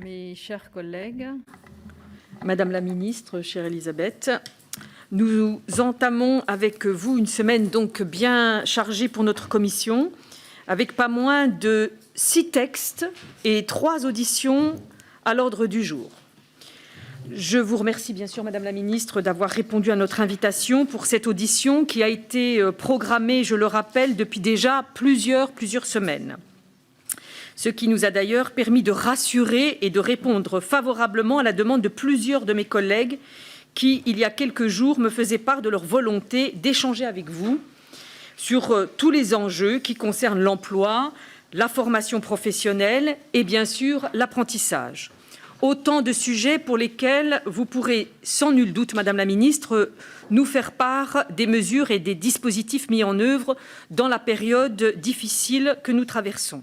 Mes chers collègues, Madame la Ministre, chère Elisabeth, nous entamons avec vous une semaine donc bien chargée pour notre commission, avec pas moins de 6 textes et 3 auditions à l'ordre du jour. Je vous remercie bien sûr, Madame la Ministre, d'avoir répondu à notre invitation pour cette audition qui a été programmée, je le rappelle, depuis déjà plusieurs semaines. Ce qui nous a d'ailleurs permis de rassurer et de répondre favorablement à la demande de plusieurs de mes collègues qui, il y a quelques jours, me faisaient part de leur volonté d'échanger avec vous sur tous les enjeux qui concernent l'emploi, la formation professionnelle et bien sûr l'apprentissage. Autant de sujets pour lesquels vous pourrez sans nul doute, Madame la Ministre, nous faire part des mesures et des dispositifs mis en œuvre dans la période difficile que nous traversons.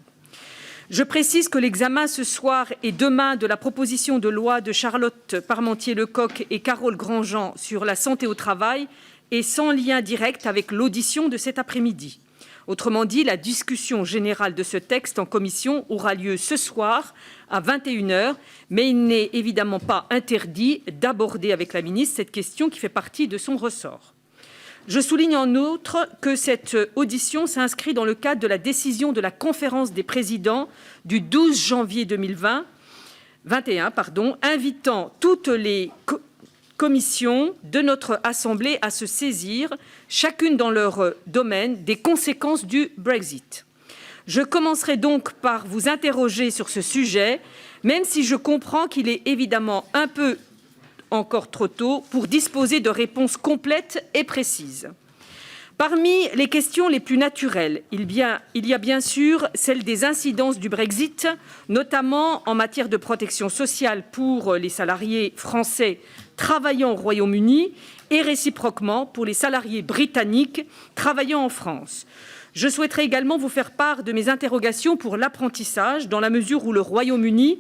Je précise que l'examen ce soir et demain de la proposition de loi de Charlotte Parmentier-Lecocq et Carole Grandjean sur la santé au travail est sans lien direct avec l'audition de cet après-midi. Autrement dit, la discussion générale de ce texte en commission aura lieu ce soir à 21 h, mais il n'est évidemment pas interdit d'aborder avec la ministre cette question qui fait partie de son ressort. Je souligne en outre que cette audition s'inscrit dans le cadre de la décision de la conférence des présidents du 12 janvier 2021, invitant toutes les commissions de notre Assemblée à se saisir, chacune dans leur domaine, des conséquences du Brexit. Je commencerai donc par vous interroger sur ce sujet, même si je comprends qu'il est évidemment un peu encore trop tôt pour disposer de réponses complètes et précises. Parmi les questions les plus naturelles, il y a bien sûr celle des incidences du Brexit, notamment en matière de protection sociale pour les salariés français travaillant au Royaume-Uni et réciproquement pour les salariés britanniques travaillant en France. Je souhaiterais également vous faire part de mes interrogations pour l'apprentissage, dans la mesure où le Royaume-Uni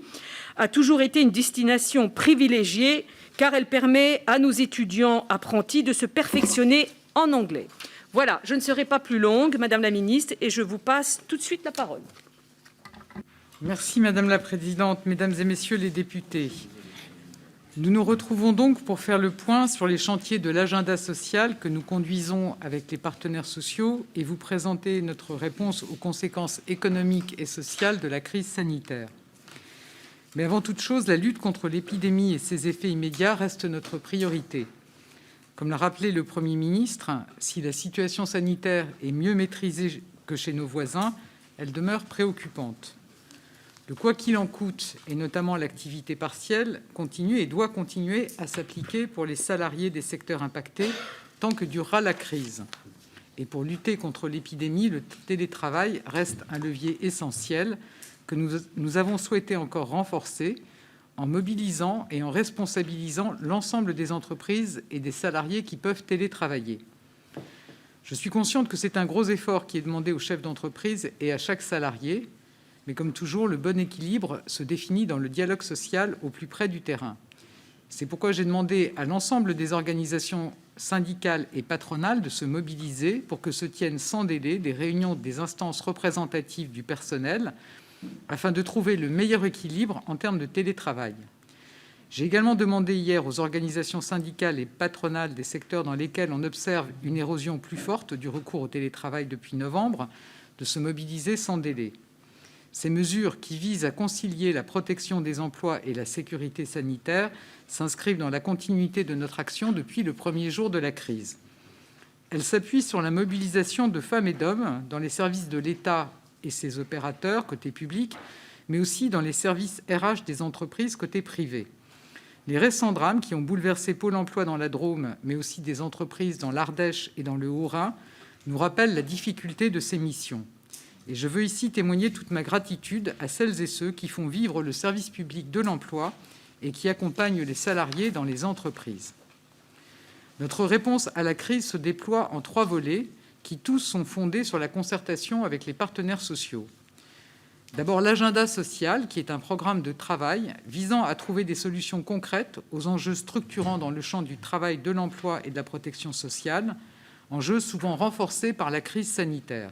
a toujours été une destination privilégiée car elle permet à nos étudiants apprentis de se perfectionner en anglais. Voilà, je ne serai pas plus longue, Madame la Ministre, et je vous passe tout de suite la parole. Merci Madame la Présidente, Mesdames et Messieurs les députés. Nous nous retrouvons donc pour faire le point sur les chantiers de l'agenda social que nous conduisons avec les partenaires sociaux et vous présenter notre réponse aux conséquences économiques et sociales de la crise sanitaire. Mais avant toute chose, la lutte contre l'épidémie et ses effets immédiats reste notre priorité. Comme l'a rappelé le Premier ministre, si la situation sanitaire est mieux maîtrisée que chez nos voisins, elle demeure préoccupante. Le quoi qu'il en coûte, et notamment l'activité partielle, continue et doit continuer à s'appliquer pour les salariés des secteurs impactés tant que durera la crise. Et pour lutter contre l'épidémie, le télétravail reste un levier essentiel que nous avons souhaité encore renforcer en mobilisant et en responsabilisant l'ensemble des entreprises et des salariés qui peuvent télétravailler. Je suis consciente que c'est un gros effort qui est demandé aux chefs d'entreprise et à chaque salarié, mais comme toujours, le bon équilibre se définit dans le dialogue social au plus près du terrain. C'est pourquoi j'ai demandé à l'ensemble des organisations syndicales et patronales de se mobiliser pour que se tiennent sans délai des réunions des instances représentatives du personnel afin de trouver le meilleur équilibre en termes de télétravail. J'ai également demandé hier aux organisations syndicales et patronales des secteurs dans lesquels on observe une érosion plus forte du recours au télétravail depuis novembre de se mobiliser sans délai. Ces mesures qui visent à concilier la protection des emplois et la sécurité sanitaire s'inscrivent dans la continuité de notre action depuis le premier jour de la crise. Elles s'appuient sur la mobilisation de femmes et d'hommes dans les services de l'État et ses opérateurs côté public, mais aussi dans les services RH des entreprises côté privé. Les récents drames qui ont bouleversé Pôle emploi dans la Drôme, mais aussi des entreprises dans l'Ardèche et dans le Haut-Rhin, nous rappellent la difficulté de ces missions. Et je veux ici témoigner toute ma gratitude à celles et ceux qui font vivre le service public de l'emploi et qui accompagnent les salariés dans les entreprises. Notre réponse à la crise se déploie en 3 volets qui tous sont fondés sur la concertation avec les partenaires sociaux. D'abord, l'agenda social, qui est un programme de travail visant à trouver des solutions concrètes aux enjeux structurants dans le champ du travail, de l'emploi et de la protection sociale, enjeux souvent renforcés par la crise sanitaire.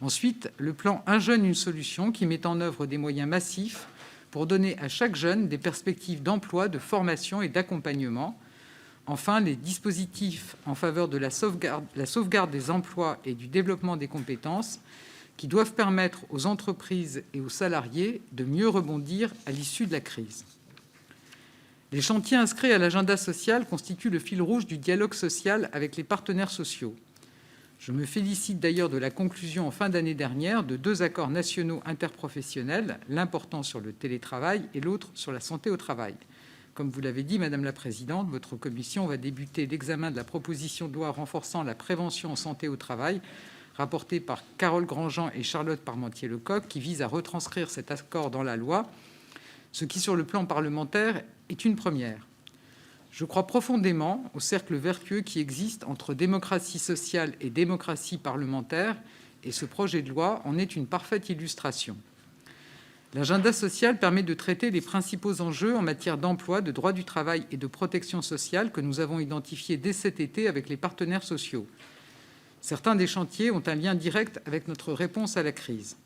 Ensuite, le plan « Un jeune, une solution » qui met en œuvre des moyens massifs pour donner à chaque jeune des perspectives d'emploi, de formation et d'accompagnement. Enfin, les dispositifs en faveur de la sauvegarde des emplois et du développement des compétences qui doivent permettre aux entreprises et aux salariés de mieux rebondir à l'issue de la crise. Les chantiers inscrits à l'agenda social constituent le fil rouge du dialogue social avec les partenaires sociaux. Je me félicite d'ailleurs de la conclusion en fin d'année dernière de 2 accords nationaux interprofessionnels, l'un portant sur le télétravail et l'autre sur la santé au travail. Comme vous l'avez dit, Madame la Présidente, votre commission va débuter l'examen de la proposition de loi renforçant la prévention en santé au travail, rapportée par Carole Grandjean et Charlotte Parmentier-Lecocq, qui vise à retranscrire cet accord dans la loi, ce qui, sur le plan parlementaire, est une première. Je crois profondément au cercle vertueux qui existe entre démocratie sociale et démocratie parlementaire, et ce projet de loi en est une parfaite illustration. L'agenda social permet de traiter les principaux enjeux en matière d'emploi, de droit du travail et de protection sociale que nous avons identifiés dès cet été avec les partenaires sociaux. Certains des chantiers ont un lien direct avec notre réponse à la crise.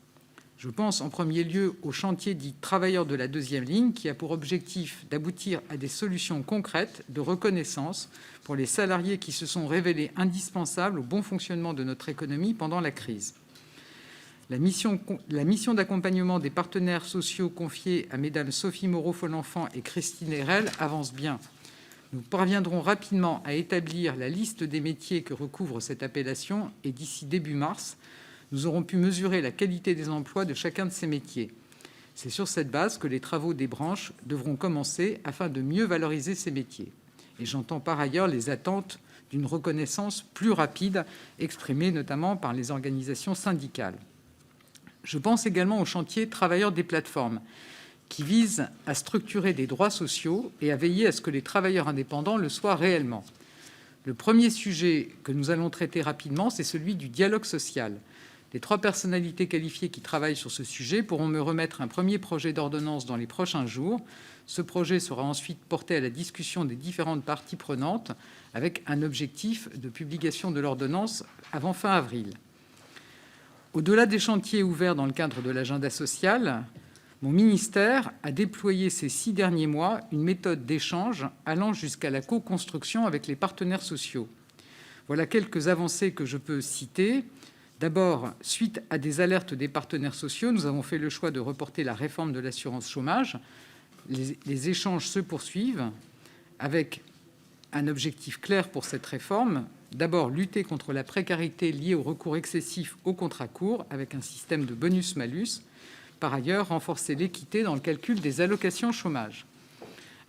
Je pense en premier lieu au chantier dit « Travailleurs de la deuxième ligne » qui a pour objectif d'aboutir à des solutions concrètes de reconnaissance pour les salariés qui se sont révélés indispensables au bon fonctionnement de notre économie pendant la crise. La mission d'accompagnement des partenaires sociaux confiée à Mmes Sophie Moreau-Folenfant et Christine Herrel avance bien. Nous parviendrons rapidement à établir la liste des métiers que recouvre cette appellation et d'ici début mars, nous aurons pu mesurer la qualité des emplois de chacun de ces métiers. C'est sur cette base que les travaux des branches devront commencer afin de mieux valoriser ces métiers. Et j'entends par ailleurs les attentes d'une reconnaissance plus rapide, exprimées notamment par les organisations syndicales. Je pense également au chantier « Travailleurs des plateformes », qui vise à structurer des droits sociaux et à veiller à ce que les travailleurs indépendants le soient réellement. Le premier sujet que nous allons traiter rapidement, c'est celui du dialogue social. Les 3 personnalités qualifiées qui travaillent sur ce sujet pourront me remettre un premier projet d'ordonnance dans les prochains jours. Ce projet sera ensuite porté à la discussion des différentes parties prenantes, avec un objectif de publication de l'ordonnance avant fin avril. Au-delà des chantiers ouverts dans le cadre de l'agenda social, mon ministère a déployé ces 6 derniers mois une méthode d'échange allant jusqu'à la co-construction avec les partenaires sociaux. Voilà quelques avancées que je peux citer. D'abord, suite à des alertes des partenaires sociaux, nous avons fait le choix de reporter la réforme de l'assurance chômage. Les échanges se poursuivent avec un objectif clair pour cette réforme. D'abord, lutter contre la précarité liée au recours excessif aux contrats courts avec un système de bonus-malus. Par ailleurs, renforcer l'équité dans le calcul des allocations chômage.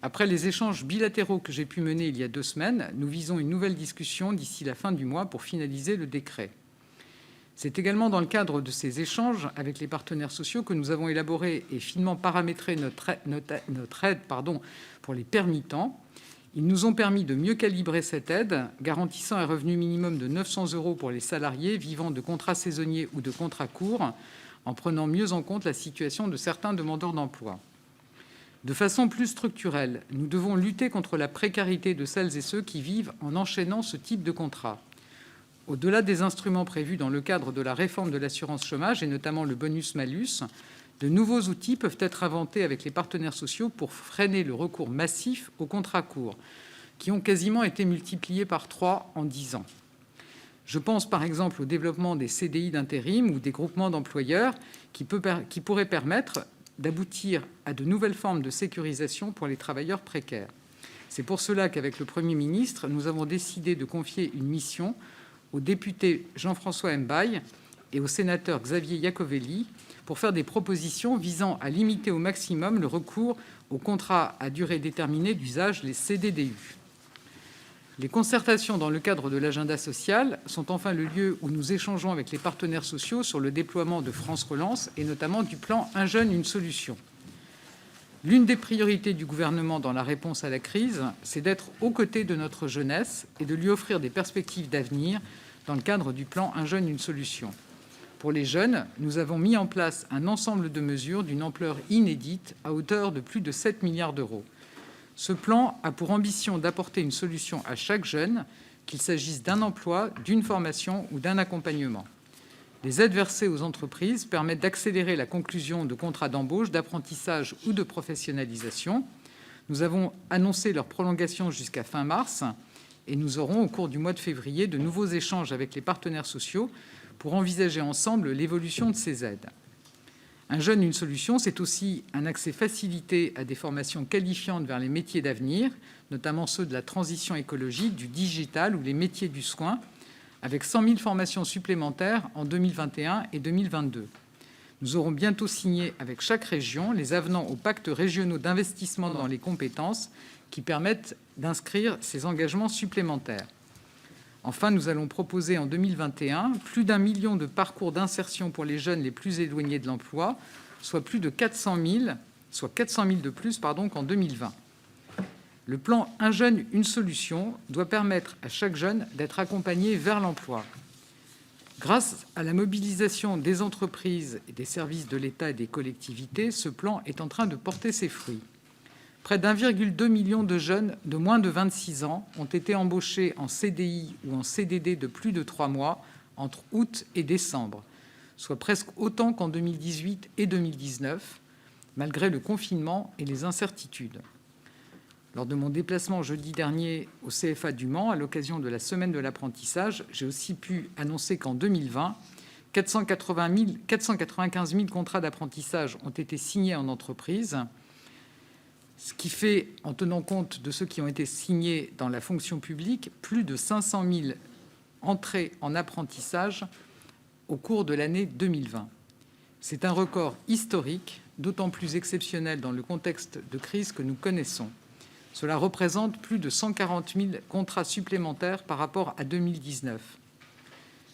Après les échanges bilatéraux que j'ai pu mener il y a 2 semaines, nous visons une nouvelle discussion d'ici la fin du mois pour finaliser le décret. C'est également dans le cadre de ces échanges avec les partenaires sociaux que nous avons élaboré et finement paramétré notre aide pour les permittents. Ils nous ont permis de mieux calibrer cette aide, garantissant un revenu minimum de 900 € pour les salariés vivant de contrats saisonniers ou de contrats courts, en prenant mieux en compte la situation de certains demandeurs d'emploi. De façon plus structurelle, nous devons lutter contre la précarité de celles et ceux qui vivent en enchaînant ce type de contrat. Au-delà des instruments prévus dans le cadre de la réforme de l'assurance chômage, et notamment le bonus-malus, de nouveaux outils peuvent être inventés avec les partenaires sociaux pour freiner le recours massif aux contrats courts, qui ont quasiment été multipliés par 3 en 10 ans. Je pense par exemple au développement des CDI d'intérim ou des groupements d'employeurs qui pourraient permettre d'aboutir à de nouvelles formes de sécurisation pour les travailleurs précaires. C'est pour cela qu'avec le Premier ministre, nous avons décidé de confier une mission au député Jean-François Mbaye et au sénateur Xavier Iacovelli pour faire des propositions visant à limiter au maximum le recours aux contrats à durée déterminée d'usage, les CDDU. Les concertations dans le cadre de l'agenda social sont enfin le lieu où nous échangeons avec les partenaires sociaux sur le déploiement de France Relance et notamment du plan « Un jeune, une solution ». L'une des priorités du Gouvernement dans la réponse à la crise, c'est d'être aux côtés de notre jeunesse et de lui offrir des perspectives d'avenir dans le cadre du plan « Un jeune, une solution ». Pour les jeunes, nous avons mis en place un ensemble de mesures d'une ampleur inédite à hauteur de plus de 7 milliards d'euros. Ce plan a pour ambition d'apporter une solution à chaque jeune, qu'il s'agisse d'un emploi, d'une formation ou d'un accompagnement. Les aides versées aux entreprises permettent d'accélérer la conclusion de contrats d'embauche, d'apprentissage ou de professionnalisation. Nous avons annoncé leur prolongation jusqu'à fin mars et nous aurons, au cours du mois de février, de nouveaux échanges avec les partenaires sociaux pour envisager ensemble l'évolution de ces aides. Un jeune, une solution, c'est aussi un accès facilité à des formations qualifiantes vers les métiers d'avenir, notamment ceux de la transition écologique, du digital ou les métiers du soin, avec 100 000 formations supplémentaires en 2021 et 2022. Nous aurons bientôt signé avec chaque région les avenants aux pactes régionaux d'investissement dans les compétences qui permettent d'inscrire ces engagements supplémentaires. Enfin, nous allons proposer en 2021 plus d'1 million de parcours d'insertion pour les jeunes les plus éloignés de l'emploi, soit 400 000 de plus qu'en 2020. Le plan « Un jeune, une solution » doit permettre à chaque jeune d'être accompagné vers l'emploi. Grâce à la mobilisation des entreprises et des services de l'État et des collectivités, ce plan est en train de porter ses fruits. Près d'1,2 million de jeunes de moins de 26 ans ont été embauchés en CDI ou en CDD de plus de 3 mois entre août et décembre, soit presque autant qu'en 2018 et 2019, malgré le confinement et les incertitudes. Lors de mon déplacement jeudi dernier au CFA du Mans, à l'occasion de la semaine de l'apprentissage, j'ai aussi pu annoncer qu'en 2020, 495 000 contrats d'apprentissage ont été signés en entreprise, ce qui fait, en tenant compte de ceux qui ont été signés dans la fonction publique, plus de 500 000 entrées en apprentissage au cours de l'année 2020. C'est un record historique, d'autant plus exceptionnel dans le contexte de crise que nous connaissons. Cela représente plus de 140 000 contrats supplémentaires par rapport à 2019.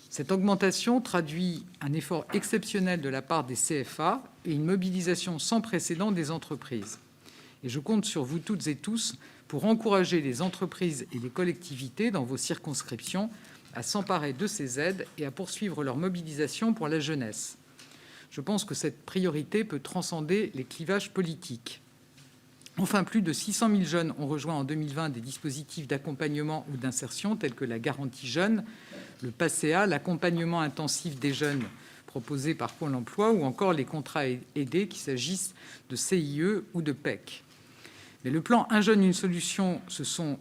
Cette augmentation traduit un effort exceptionnel de la part des CFA et une mobilisation sans précédent des entreprises. Et je compte sur vous toutes et tous pour encourager les entreprises et les collectivités dans vos circonscriptions à s'emparer de ces aides et à poursuivre leur mobilisation pour la jeunesse. Je pense que cette priorité peut transcender les clivages politiques. Enfin, plus de 600 000 jeunes ont rejoint en 2020 des dispositifs d'accompagnement ou d'insertion tels que la garantie jeunes, le PACEA, l'accompagnement intensif des jeunes proposé par Pôle emploi ou encore les contrats aidés, qu'il s'agisse de CIE ou de PEC. Mais le plan « Un jeune, une solution », ce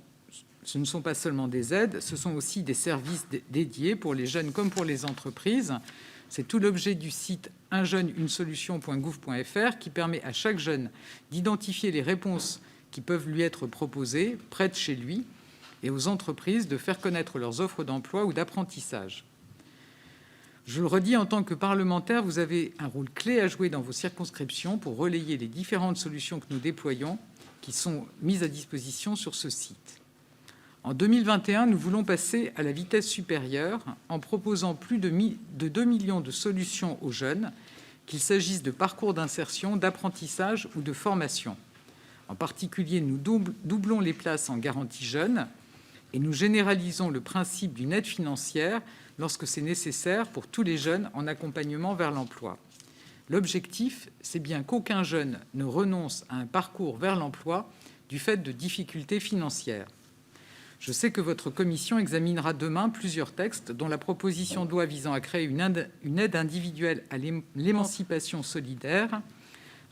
ne sont pas seulement des aides, ce sont aussi des services dédiés pour les jeunes comme pour les entreprises. C'est tout l'objet du site unjeune-une-solution.gouv.fr qui permet à chaque jeune d'identifier les réponses qui peuvent lui être proposées près de chez lui et aux entreprises de faire connaître leurs offres d'emploi ou d'apprentissage. Je le redis, en tant que parlementaire, vous avez un rôle clé à jouer dans vos circonscriptions pour relayer les différentes solutions que nous déployons, qui sont mises à disposition sur ce site. En 2021, nous voulons passer à la vitesse supérieure en proposant plus de 2 millions de solutions aux jeunes, qu'il s'agisse de parcours d'insertion, d'apprentissage ou de formation. En particulier, nous doublons les places en garantie jeunes et nous généralisons le principe d'une aide financière lorsque c'est nécessaire pour tous les jeunes en accompagnement vers l'emploi. L'objectif, c'est bien qu'aucun jeune ne renonce à un parcours vers l'emploi du fait de difficultés financières. Je sais que votre commission examinera demain plusieurs textes, dont la proposition de loi visant à créer une aide individuelle à l'émancipation solidaire,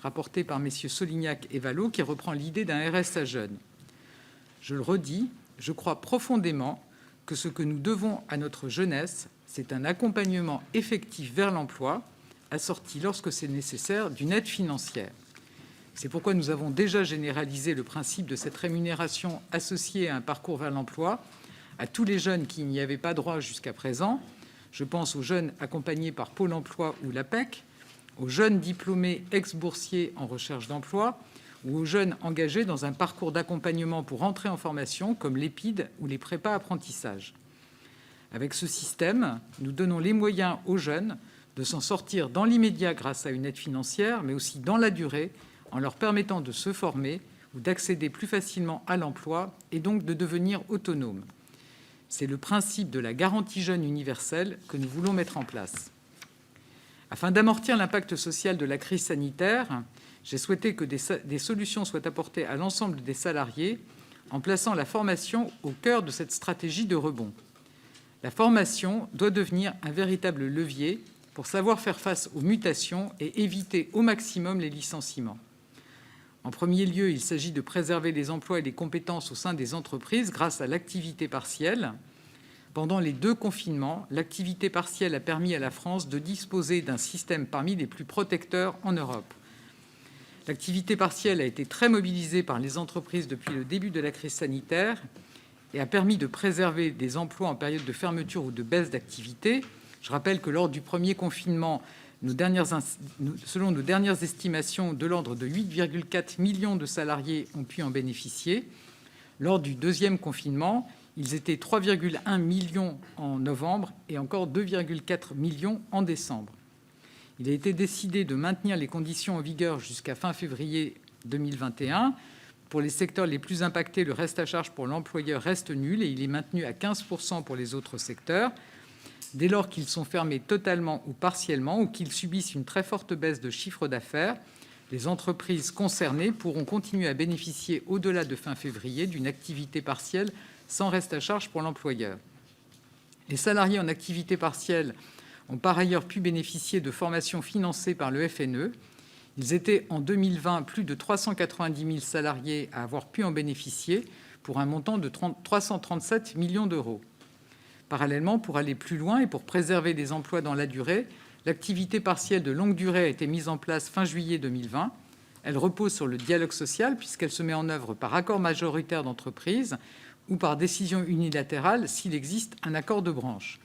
rapportée par messieurs Solignac et Vallaud, qui reprend l'idée d'un RSA jeune. Je le redis, je crois profondément que ce que nous devons à notre jeunesse, c'est un accompagnement effectif vers l'emploi, assorti, lorsque c'est nécessaire, d'une aide financière. C'est pourquoi nous avons déjà généralisé le principe de cette rémunération associée à un parcours vers l'emploi à tous les jeunes qui n'y avaient pas droit jusqu'à présent. Je pense aux jeunes accompagnés par Pôle emploi ou l'APEC, aux jeunes diplômés ex-boursiers en recherche d'emploi ou aux jeunes engagés dans un parcours d'accompagnement pour entrer en formation comme l'EPID ou les prépas apprentissage. Avec ce système, nous donnons les moyens aux jeunes de s'en sortir dans l'immédiat grâce à une aide financière, mais aussi dans la durée, en leur permettant de se former ou d'accéder plus facilement à l'emploi et donc de devenir autonomes. C'est le principe de la garantie jeune universelle que nous voulons mettre en place. Afin d'amortir l'impact social de la crise sanitaire, j'ai souhaité que des solutions soient apportées à l'ensemble des salariés en plaçant la formation au cœur de cette stratégie de rebond. La formation doit devenir un véritable levier pour savoir faire face aux mutations et éviter au maximum les licenciements. En premier lieu, il s'agit de préserver les emplois et les compétences au sein des entreprises grâce à l'activité partielle. Pendant les 2 confinements, l'activité partielle a permis à la France de disposer d'un système parmi les plus protecteurs en Europe. L'activité partielle a été très mobilisée par les entreprises depuis le début de la crise sanitaire et a permis de préserver des emplois en période de fermeture ou de baisse d'activité. Je rappelle que lors du premier confinement, selon nos dernières estimations, de l'ordre de 8,4 millions de salariés ont pu en bénéficier. Lors du deuxième confinement, ils étaient 3,1 millions en novembre et encore 2,4 millions en décembre. Il a été décidé de maintenir les conditions en vigueur jusqu'à fin février 2021. Pour les secteurs les plus impactés, le reste à charge pour l'employeur reste nul et il est maintenu à 15% pour les autres secteurs. Dès lors qu'ils sont fermés totalement ou partiellement ou qu'ils subissent une très forte baisse de chiffre d'affaires, les entreprises concernées pourront continuer à bénéficier au-delà de fin février d'une activité partielle sans reste à charge pour l'employeur. Les salariés en activité partielle ont par ailleurs pu bénéficier de formations financées par le FNE. Ils étaient en 2020 plus de 390 000 salariés à avoir pu en bénéficier pour un montant de 337 millions d'euros. Parallèlement, pour aller plus loin et pour préserver les emplois dans la durée, l'activité partielle de longue durée a été mise en place fin juillet 2020. Elle repose sur le dialogue social puisqu'elle se met en œuvre par accord majoritaire d'entreprise ou par décision unilatérale s'il existe un accord de branche.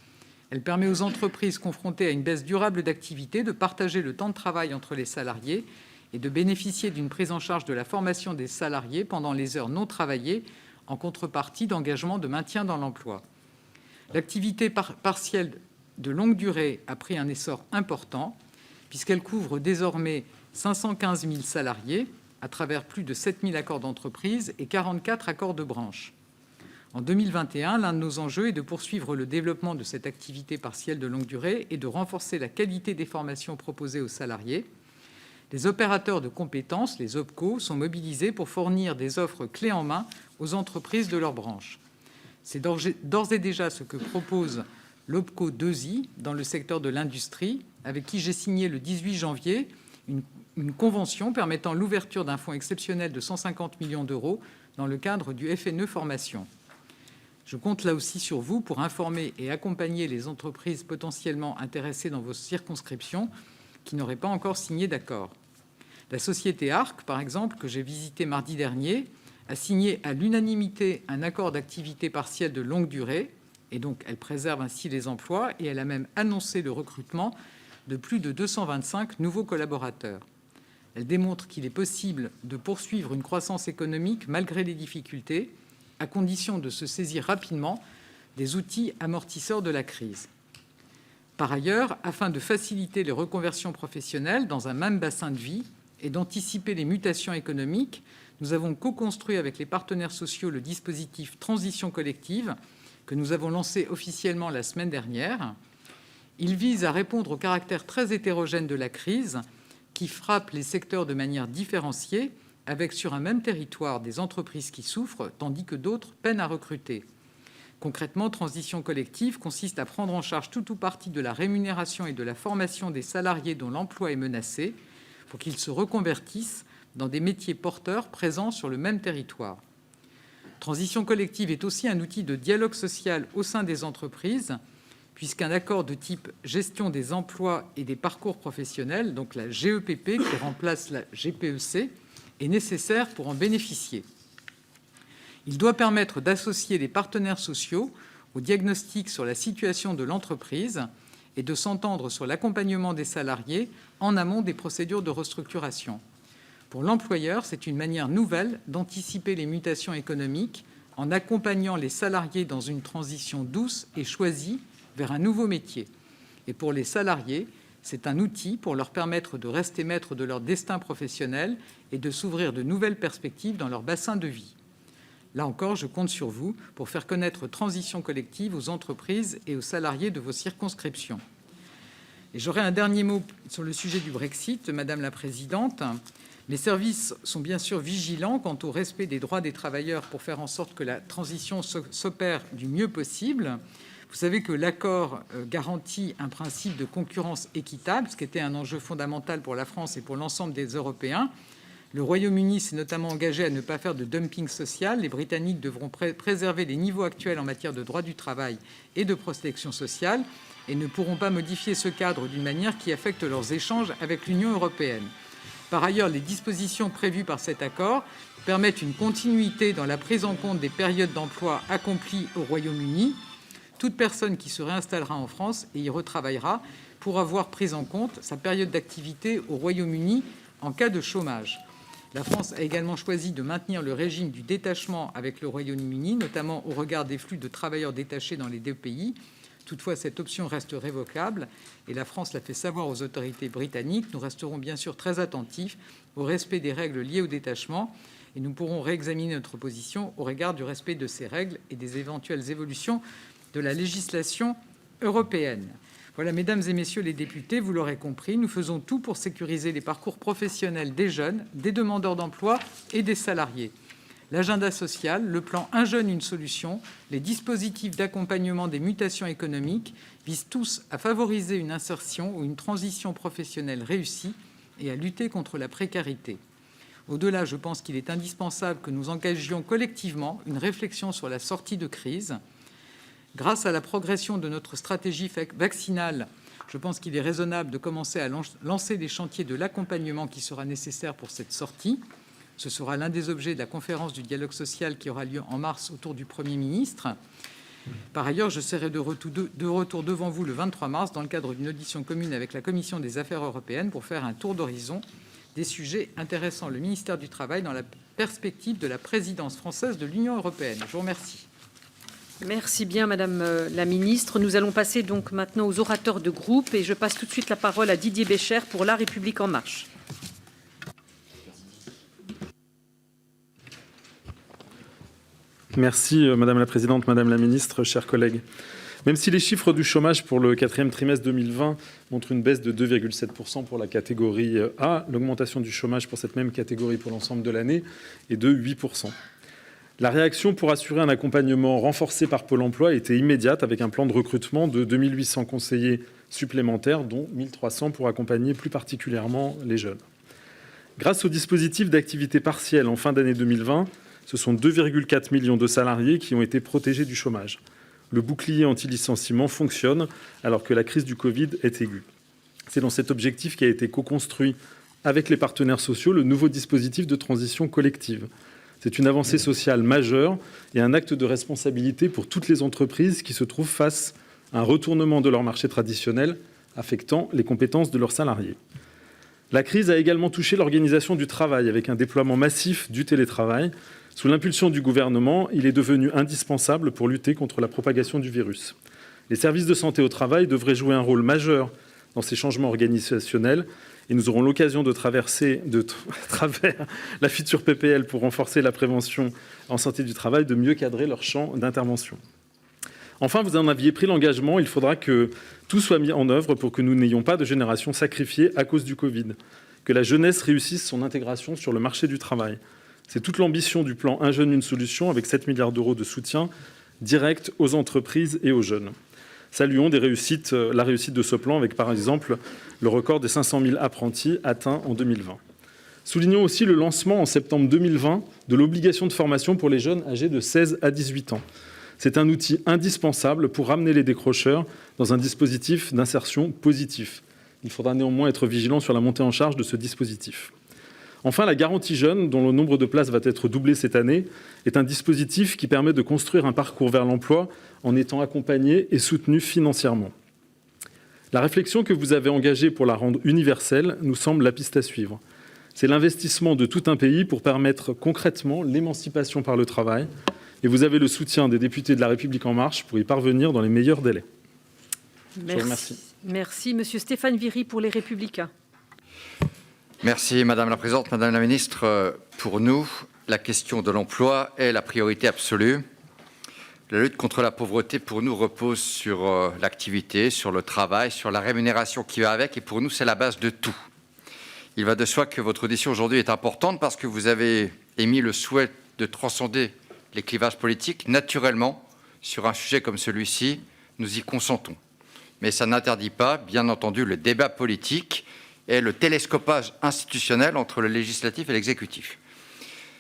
Elle permet aux entreprises confrontées à une baisse durable d'activité de partager le temps de travail entre les salariés et de bénéficier d'une prise en charge de la formation des salariés pendant les heures non travaillées en contrepartie d'engagements de maintien dans l'emploi. L'activité partielle de longue durée a pris un essor important puisqu'elle couvre désormais 515 000 salariés à travers plus de 7 000 accords d'entreprise et 44 accords de branche. En 2021, l'un de nos enjeux est de poursuivre le développement de cette activité partielle de longue durée et de renforcer la qualité des formations proposées aux salariés. Les opérateurs de compétences, les OPCO, sont mobilisés pour fournir des offres clés en main aux entreprises de leur branche. C'est d'ores et déjà ce que propose l'OPCO 2i dans le secteur de l'industrie, avec qui j'ai signé le 18 janvier une convention permettant l'ouverture d'un fonds exceptionnel de 150 millions d'euros dans le cadre du FNE Formation. Je compte là aussi sur vous pour informer et accompagner les entreprises potentiellement intéressées dans vos circonscriptions qui n'auraient pas encore signé d'accord. La société ARC, par exemple, que j'ai visitée mardi dernier, a signé à l'unanimité un accord d'activité partielle de longue durée, et donc elle préserve ainsi les emplois, et elle a même annoncé le recrutement de plus de 225 nouveaux collaborateurs. Elle démontre qu'il est possible de poursuivre une croissance économique malgré les difficultés, à condition de se saisir rapidement des outils amortisseurs de la crise. Par ailleurs, afin de faciliter les reconversions professionnelles dans un même bassin de vie et d'anticiper les mutations économiques, nous avons co-construit avec les partenaires sociaux le dispositif Transition collective que nous avons lancé officiellement la semaine dernière. Il vise à répondre au caractère très hétérogène de la crise qui frappe les secteurs de manière différenciée, avec sur un même territoire des entreprises qui souffrent, tandis que d'autres peinent à recruter. Concrètement, Transition collective consiste à prendre en charge tout ou partie de la rémunération et de la formation des salariés dont l'emploi est menacé pour qu'ils se reconvertissent dans des métiers porteurs présents sur le même territoire. Transition collective est aussi un outil de dialogue social au sein des entreprises, puisqu'un accord de type gestion des emplois et des parcours professionnels, donc la GEPP qui remplace la GPEC, est nécessaire pour en bénéficier. Il doit permettre d'associer les partenaires sociaux au diagnostic sur la situation de l'entreprise et de s'entendre sur l'accompagnement des salariés en amont des procédures de restructuration. Pour l'employeur, c'est une manière nouvelle d'anticiper les mutations économiques en accompagnant les salariés dans une transition douce et choisie vers un nouveau métier. Et pour les salariés, c'est un outil pour leur permettre de rester maîtres de leur destin professionnel et de s'ouvrir de nouvelles perspectives dans leur bassin de vie. Là encore, je compte sur vous pour faire connaître Transition collective aux entreprises et aux salariés de vos circonscriptions. Et j'aurai un dernier mot sur le sujet du Brexit, Madame la Présidente. Les services sont bien sûr vigilants quant au respect des droits des travailleurs pour faire en sorte que la transition s'opère du mieux possible. Vous Vous savez que l'accord garantit un principe de concurrence équitable, ce qui était un enjeu fondamental pour la France et pour l'ensemble des Européens. Le Royaume-Uni s'est notamment engagé à ne pas faire de dumping social. Les Britanniques devront préserver les niveaux actuels en matière de droit du travail et de protection sociale et ne pourront pas modifier ce cadre d'une manière qui affecte leurs échanges avec l'Union européenne. Par ailleurs, les dispositions prévues par cet accord permettent une continuité dans la prise en compte des périodes d'emploi accomplies au Royaume-Uni. Toute personne qui se réinstallera en France et y retravaillera pourra voir prise en compte sa période d'activité au Royaume-Uni en cas de chômage. La France a également choisi de maintenir le régime du détachement avec le Royaume-Uni, notamment au regard des flux de travailleurs détachés dans les deux pays. Toutefois, cette option reste révocable et la France l'a fait savoir aux autorités britanniques. Nous resterons bien sûr très attentifs au respect des règles liées au détachement et nous pourrons réexaminer notre position au regard du respect de ces règles et des éventuelles évolutions de la législation européenne. Voilà, mesdames et messieurs les députés, vous l'aurez compris, nous faisons tout pour sécuriser les parcours professionnels des jeunes, des demandeurs d'emploi et des salariés. L'agenda social, le plan Un jeune, une solution, les dispositifs d'accompagnement des mutations économiques visent tous à favoriser une insertion ou une transition professionnelle réussie et à lutter contre la précarité. Au-delà, je pense qu'il est indispensable que nous engagions collectivement une réflexion sur la sortie de crise. Grâce à la progression de notre stratégie vaccinale, je pense qu'il est raisonnable de commencer à lancer des chantiers de l'accompagnement qui sera nécessaire pour cette sortie. Ce sera l'un des objets de la conférence du dialogue social qui aura lieu en mars autour du Premier ministre. Par ailleurs, je serai de retour devant vous le 23 mars dans le cadre d'une audition commune avec la Commission des affaires européennes pour faire un tour d'horizon des sujets intéressant le ministère du Travail dans la perspective de la présidence française de l'Union européenne. Je vous remercie. Merci bien, Madame la Ministre. Nous allons passer donc maintenant aux orateurs de groupe et je passe tout de suite la parole à Didier Bécher pour La République En Marche. Merci Madame la Présidente, Madame la Ministre, chers collègues. Même si les chiffres du chômage pour le 4e trimestre 2020 montrent une baisse de 2,7% pour la catégorie A, l'augmentation du chômage pour cette même catégorie pour l'ensemble de l'année est de 8%. La réaction pour assurer un accompagnement renforcé par Pôle emploi était immédiate avec un plan de recrutement de 2800 conseillers supplémentaires, dont 1300 pour accompagner plus particulièrement les jeunes. Grâce au dispositif d'activité partielle en fin d'année 2020, ce sont 2,4 millions de salariés qui ont été protégés du chômage. Le bouclier anti-licenciement fonctionne alors que la crise du Covid est aiguë. C'est dans cet objectif qu'a été co-construit avec les partenaires sociaux le nouveau dispositif de transition collective. C'est une avancée sociale majeure et un acte de responsabilité pour toutes les entreprises qui se trouvent face à un retournement de leur marché traditionnel affectant les compétences de leurs salariés. La crise a également touché l'organisation du travail avec un déploiement massif du télétravail. Sous l'impulsion du gouvernement, il est devenu indispensable pour lutter contre la propagation du virus. Les services de santé au travail devraient jouer un rôle majeur dans ces changements organisationnels et nous aurons l'occasion de travers la future PPL pour renforcer la prévention en santé du travail, de mieux cadrer leur champ d'intervention. Enfin, vous en aviez pris l'engagement, il faudra que tout soit mis en œuvre pour que nous n'ayons pas de génération sacrifiée à cause du Covid, que la jeunesse réussisse son intégration sur le marché du travail. C'est toute l'ambition du plan Un jeune, une solution, avec 7 milliards d'euros de soutien direct aux entreprises et aux jeunes. Saluons la réussite de ce plan avec, par exemple, le record des 500 000 apprentis atteints en 2020. Soulignons aussi le lancement en septembre 2020 de l'obligation de formation pour les jeunes âgés de 16 à 18 ans. C'est un outil indispensable pour ramener les décrocheurs dans un dispositif d'insertion positif. Il faudra néanmoins être vigilant sur la montée en charge de ce dispositif. Enfin, la garantie jeune, dont le nombre de places va être doublé cette année, est un dispositif qui permet de construire un parcours vers l'emploi en étant accompagné et soutenu financièrement. La réflexion que vous avez engagée pour la rendre universelle nous semble la piste à suivre. C'est l'investissement de tout un pays pour permettre concrètement l'émancipation par le travail. Et vous avez le soutien des députés de La République En Marche pour y parvenir dans les meilleurs délais. Je vous remercie. Merci. Monsieur Stéphane Viry pour Les Républicains. Merci Madame la Présidente, Madame la Ministre. Pour nous, la question de l'emploi est la priorité absolue. La lutte contre la pauvreté, pour nous, repose sur l'activité, sur le travail, sur la rémunération qui va avec. Et pour nous, c'est la base de tout. Il va de soi que votre audition aujourd'hui est importante parce que vous avez émis le souhait de transcender les clivages politiques naturellement sur un sujet comme celui-ci. nous y consentons. Mais ça n'interdit pas, bien entendu, le débat politique et le télescopage institutionnel entre le législatif et l'exécutif.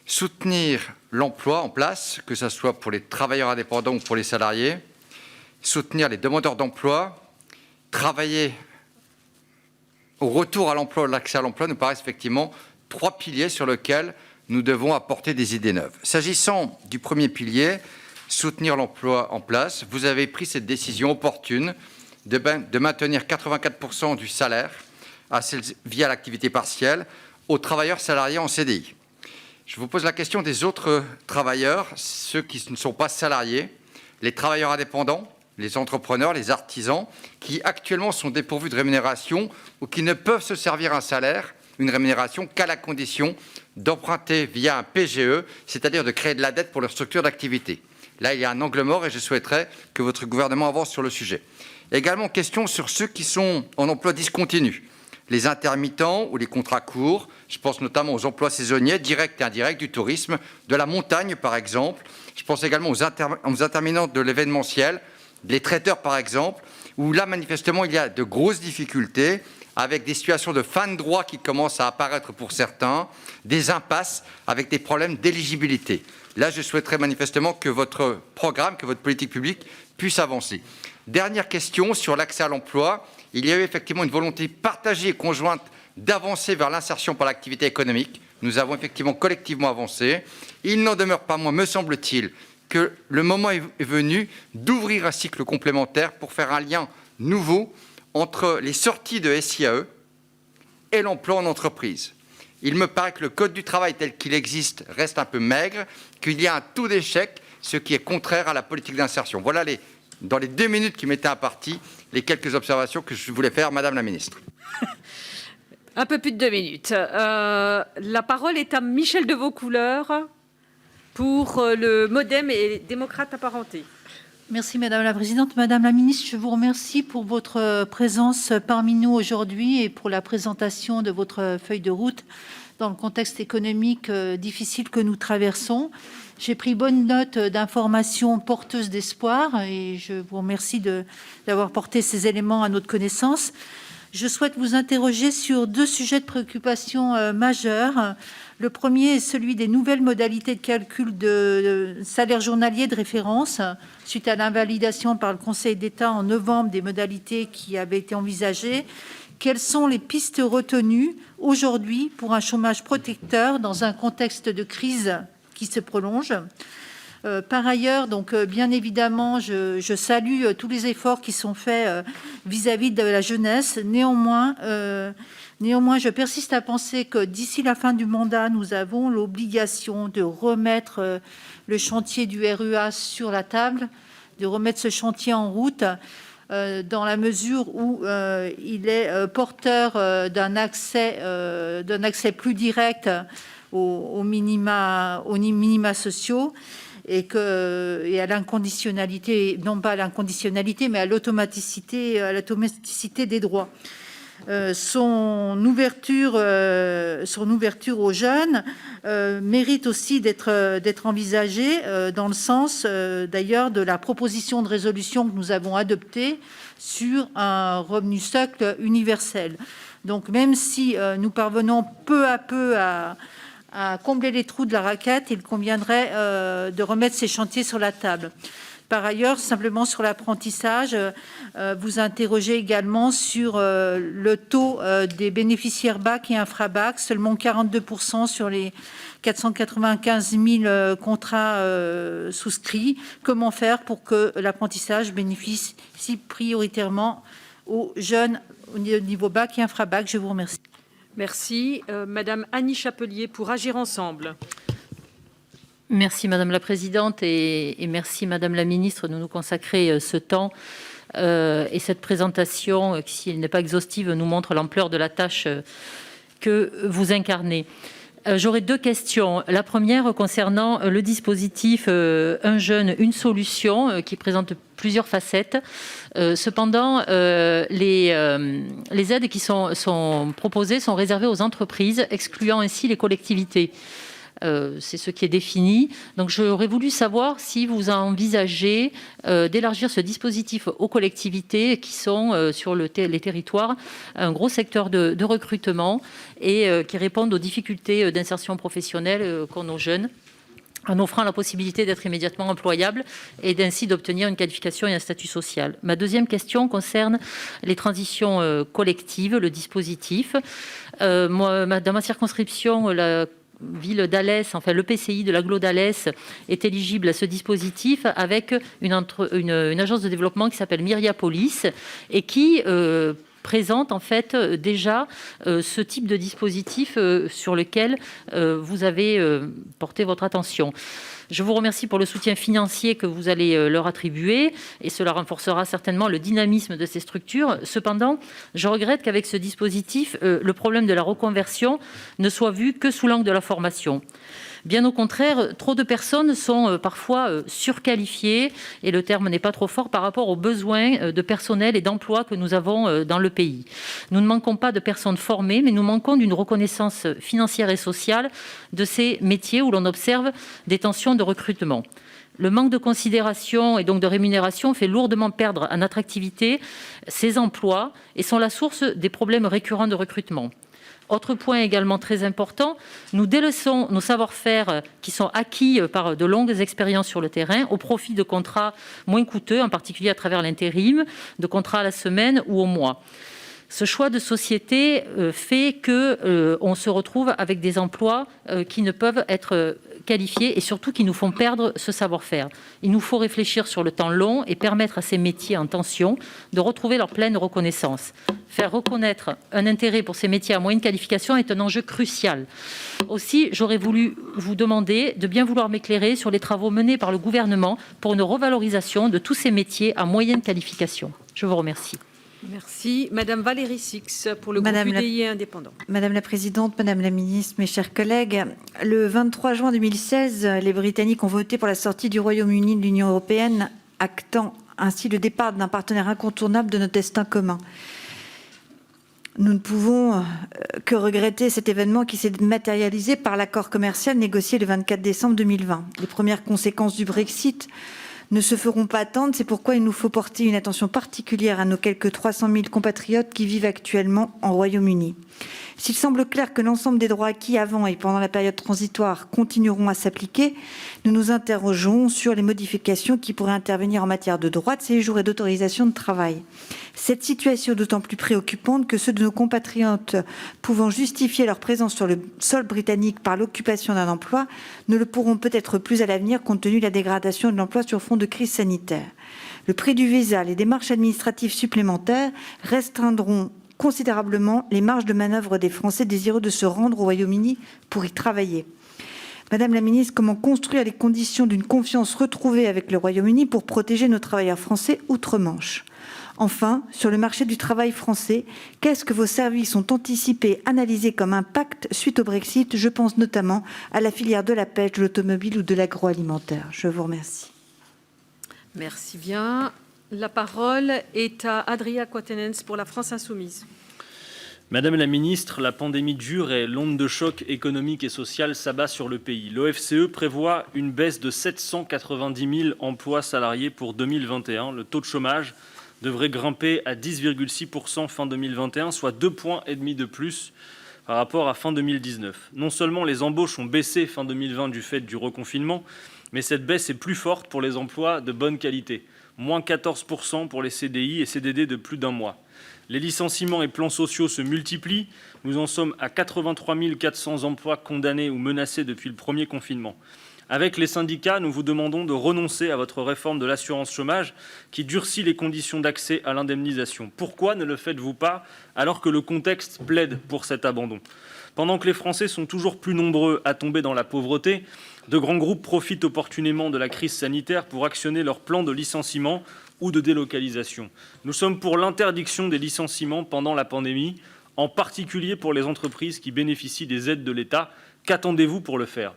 Soutenir l'emploi en place, que ce soit pour les travailleurs indépendants ou pour les salariés, soutenir les demandeurs d'emploi, travailler au retour à l'emploi, l'accès à l'emploi, nous paraissent effectivement 3 piliers sur lesquels nous devons apporter des idées neuves. S'agissant du premier pilier, soutenir l'emploi en place, vous avez pris cette décision opportune de maintenir 84% du salaire via l'activité partielle aux travailleurs salariés en CDI. Je vous pose la question des autres travailleurs, ceux qui ne sont pas salariés, les travailleurs indépendants, les entrepreneurs, les artisans, qui actuellement sont dépourvus de rémunération ou qui ne peuvent se servir un salaire, une rémunération, qu'à la condition d'emprunter via un PGE, c'est-à-dire de créer de la dette pour leur structure d'activité. Là, il y a un angle mort et je souhaiterais que votre gouvernement avance sur le sujet. Également, question sur ceux qui sont en emploi discontinu, les intermittents ou les contrats courts. Je pense notamment aux emplois saisonniers, directs et indirects, du tourisme, de la montagne par exemple. Je pense également aux intermittents de l'événementiel, les traiteurs par exemple, où là manifestement il y a de grosses difficultés avec des situations de fin de droit qui commencent à apparaître pour certains, des impasses avec des problèmes d'éligibilité. Là, je souhaiterais manifestement que votre programme, que votre politique publique puisse avancer. Dernière question sur l'accès à l'emploi. Il y a eu effectivement une volonté partagée et conjointe d'avancer vers l'insertion par l'activité économique. Nous avons effectivement collectivement avancé. Il n'en demeure pas moins, me semble-t-il, que le moment est venu d'ouvrir un cycle complémentaire pour faire un lien nouveau entre les sorties de SIAE et l'emploi en entreprise. Il me paraît que le Code du travail tel qu'il existe reste un peu maigre, qu'il y a un taux d'échec, ce qui est contraire à la politique d'insertion. Voilà, dans les 2 minutes qui m'étaient imparties, les quelques observations que je voulais faire, Madame la Ministre. Un peu plus de 2 minutes. La parole est à Michel de Vaucouleurs pour le MoDem et les démocrates apparentés. Merci Madame la Présidente. Madame la Ministre, je vous remercie pour votre présence parmi nous aujourd'hui et pour la présentation de votre feuille de route dans le contexte économique difficile que nous traversons. J'ai pris bonne note d'informations porteuses d'espoir et je vous remercie d'avoir porté ces éléments à notre connaissance. Je souhaite vous interroger sur 2 sujets de préoccupation majeurs. Le premier est celui des nouvelles modalités de calcul de salaire journalier de référence suite à l'invalidation par le Conseil d'État en novembre des modalités qui avaient été envisagées. Quelles sont les pistes retenues aujourd'hui pour un chômage protecteur dans un contexte de crise qui se prolonge ? Par ailleurs, donc, bien évidemment, je salue tous les efforts qui sont faits vis-à-vis de la jeunesse. Néanmoins, je persiste à penser que d'ici la fin du mandat, nous avons l'obligation de remettre le chantier du RUA sur la table, de remettre ce chantier en route, dans la mesure où il est porteur d'un accès plus direct aux minima sociaux. Et à l'inconditionnalité, non pas à l'inconditionnalité, mais à l'automaticité des droits. Son ouverture aux jeunes mérite aussi d'être envisagée dans le sens d'ailleurs de la proposition de résolution que nous avons adoptée sur un revenu socle universel. Donc même si nous parvenons peu à peu à combler les trous de la raquette, il conviendrait de remettre ces chantiers sur la table. Par ailleurs, simplement sur l'apprentissage, vous interrogez également sur le taux des bénéficiaires bac et infra-bac, seulement 42% sur les 495 000 contrats souscrits. Comment faire pour que l'apprentissage bénéficie prioritairement aux jeunes au niveau bac et infra-bac ? Je vous remercie. Merci. Madame Annie Chapelier pour Agir ensemble. Merci Madame la Présidente et merci Madame la Ministre de nous consacrer ce temps et cette présentation, qui, si elle n'est pas exhaustive, nous montre l'ampleur de la tâche que vous incarnez. J'aurais 2 questions. La première concernant le dispositif Un jeune, une solution, qui présente plusieurs facettes. Cependant, les aides qui sont proposées sont réservées aux entreprises, excluant ainsi les collectivités. C'est ce qui est défini. Donc, j'aurais voulu savoir si vous envisagez d'élargir ce dispositif aux collectivités qui sont sur les territoires un gros secteur de recrutement et qui répondent aux difficultés d'insertion professionnelle qu'ont nos jeunes, en offrant la possibilité d'être immédiatement employable et ainsi d'obtenir une qualification et un statut social. Ma deuxième question concerne les transitions collectives, le dispositif. Dans ma circonscription, la ville d'Alès, enfin l'EPCI de l'agglo d'Alès est éligible à ce dispositif avec une agence de développement qui s'appelle Myriapolis et qui présente en fait déjà ce type de dispositif sur lequel vous avez porté votre attention. Je vous remercie pour le soutien financier que vous allez leur attribuer et cela renforcera certainement le dynamisme de ces structures. Cependant, je regrette qu'avec ce dispositif, le problème de la reconversion ne soit vu que sous l'angle de la formation. Bien au contraire, trop de personnes sont parfois surqualifiées, et le terme n'est pas trop fort, par rapport aux besoins de personnel et d'emploi que nous avons dans le pays. Nous ne manquons pas de personnes formées, mais nous manquons d'une reconnaissance financière et sociale de ces métiers où l'on observe des tensions de recrutement. Le manque de considération et donc de rémunération fait lourdement perdre en attractivité ces emplois et sont la source des problèmes récurrents de recrutement. Autre point également très important, nous délaissons nos savoir-faire qui sont acquis par de longues expériences sur le terrain au profit de contrats moins coûteux, en particulier à travers l'intérim, de contrats à la semaine ou au mois. Ce choix de société fait qu'on se retrouve avec des emplois qui ne peuvent être qualifiés et surtout qui nous font perdre ce savoir-faire. Il nous faut réfléchir sur le temps long et permettre à ces métiers en tension de retrouver leur pleine reconnaissance. Faire reconnaître un intérêt pour ces métiers à moyenne qualification est un enjeu crucial. Aussi, j'aurais voulu vous demander de bien vouloir m'éclairer sur les travaux menés par le gouvernement pour une revalorisation de tous ces métiers à moyenne qualification. Je vous remercie. Merci. Madame Valérie Six, pour le groupe UDI indépendant. Madame la présidente, madame la ministre, mes chers collègues, le 23 juin 2016, les Britanniques ont voté pour la sortie du Royaume-Uni de l'Union européenne, actant ainsi le départ d'un partenaire incontournable de notre destin commun. Nous ne pouvons que regretter cet événement qui s'est matérialisé par l'accord commercial négocié le 24 décembre 2020. Les premières conséquences du Brexit ne se feront pas attendre. C'est pourquoi il nous faut porter une attention particulière à nos quelques 300 000 compatriotes qui vivent actuellement en Royaume-Uni. S'il semble clair que l'ensemble des droits acquis avant et pendant la période transitoire continueront à s'appliquer, nous nous interrogeons sur les modifications qui pourraient intervenir en matière de droit de séjour et d'autorisation de travail. Cette situation est d'autant plus préoccupante que ceux de nos compatriotes pouvant justifier leur présence sur le sol britannique par l'occupation d'un emploi ne le pourront peut-être plus à l'avenir compte tenu de la dégradation de l'emploi sur fond de crise sanitaire. Le prix du visa, les démarches administratives supplémentaires restreindront considérablement les marges de manœuvre des Français désireux de se rendre au Royaume-Uni pour y travailler. Madame la ministre, comment construire les conditions d'une confiance retrouvée avec le Royaume-Uni pour protéger nos travailleurs français outre-Manche ? Enfin, sur le marché du travail français, qu'est-ce que vos services ont anticipé, analysé comme impact suite au Brexit ? Je pense notamment à la filière de la pêche, de l'automobile ou de l'agroalimentaire. Je vous remercie. Merci bien. La parole est à Adria Quatennens pour la France Insoumise. Madame la ministre, la pandémie dure et l'onde de choc économique et social s'abat sur le pays. L'OFCE prévoit une baisse de 790 000 emplois salariés pour 2021. Le taux de chômage devrait grimper à 10,6% fin 2021, soit 2,5 points de plus par rapport à fin 2019. Non seulement les embauches ont baissé fin 2020 du fait du reconfinement, mais cette baisse est plus forte pour les emplois de bonne qualité. Moins 14% pour les CDI et CDD de plus d'un mois. Les licenciements et plans sociaux se multiplient. Nous en sommes à 83 400 emplois condamnés ou menacés depuis le premier confinement. Avec les syndicats, nous vous demandons de renoncer à votre réforme de l'assurance chômage qui durcit les conditions d'accès à l'indemnisation. Pourquoi ne le faites-vous pas alors que le contexte plaide pour cet abandon ? Pendant que les Français sont toujours plus nombreux à tomber dans la pauvreté, de grands groupes profitent opportunément de la crise sanitaire pour actionner leur plan de licenciement ou de délocalisation. Nous sommes pour l'interdiction des licenciements pendant la pandémie, en particulier pour les entreprises qui bénéficient des aides de l'État. Qu'attendez-vous pour le faire ?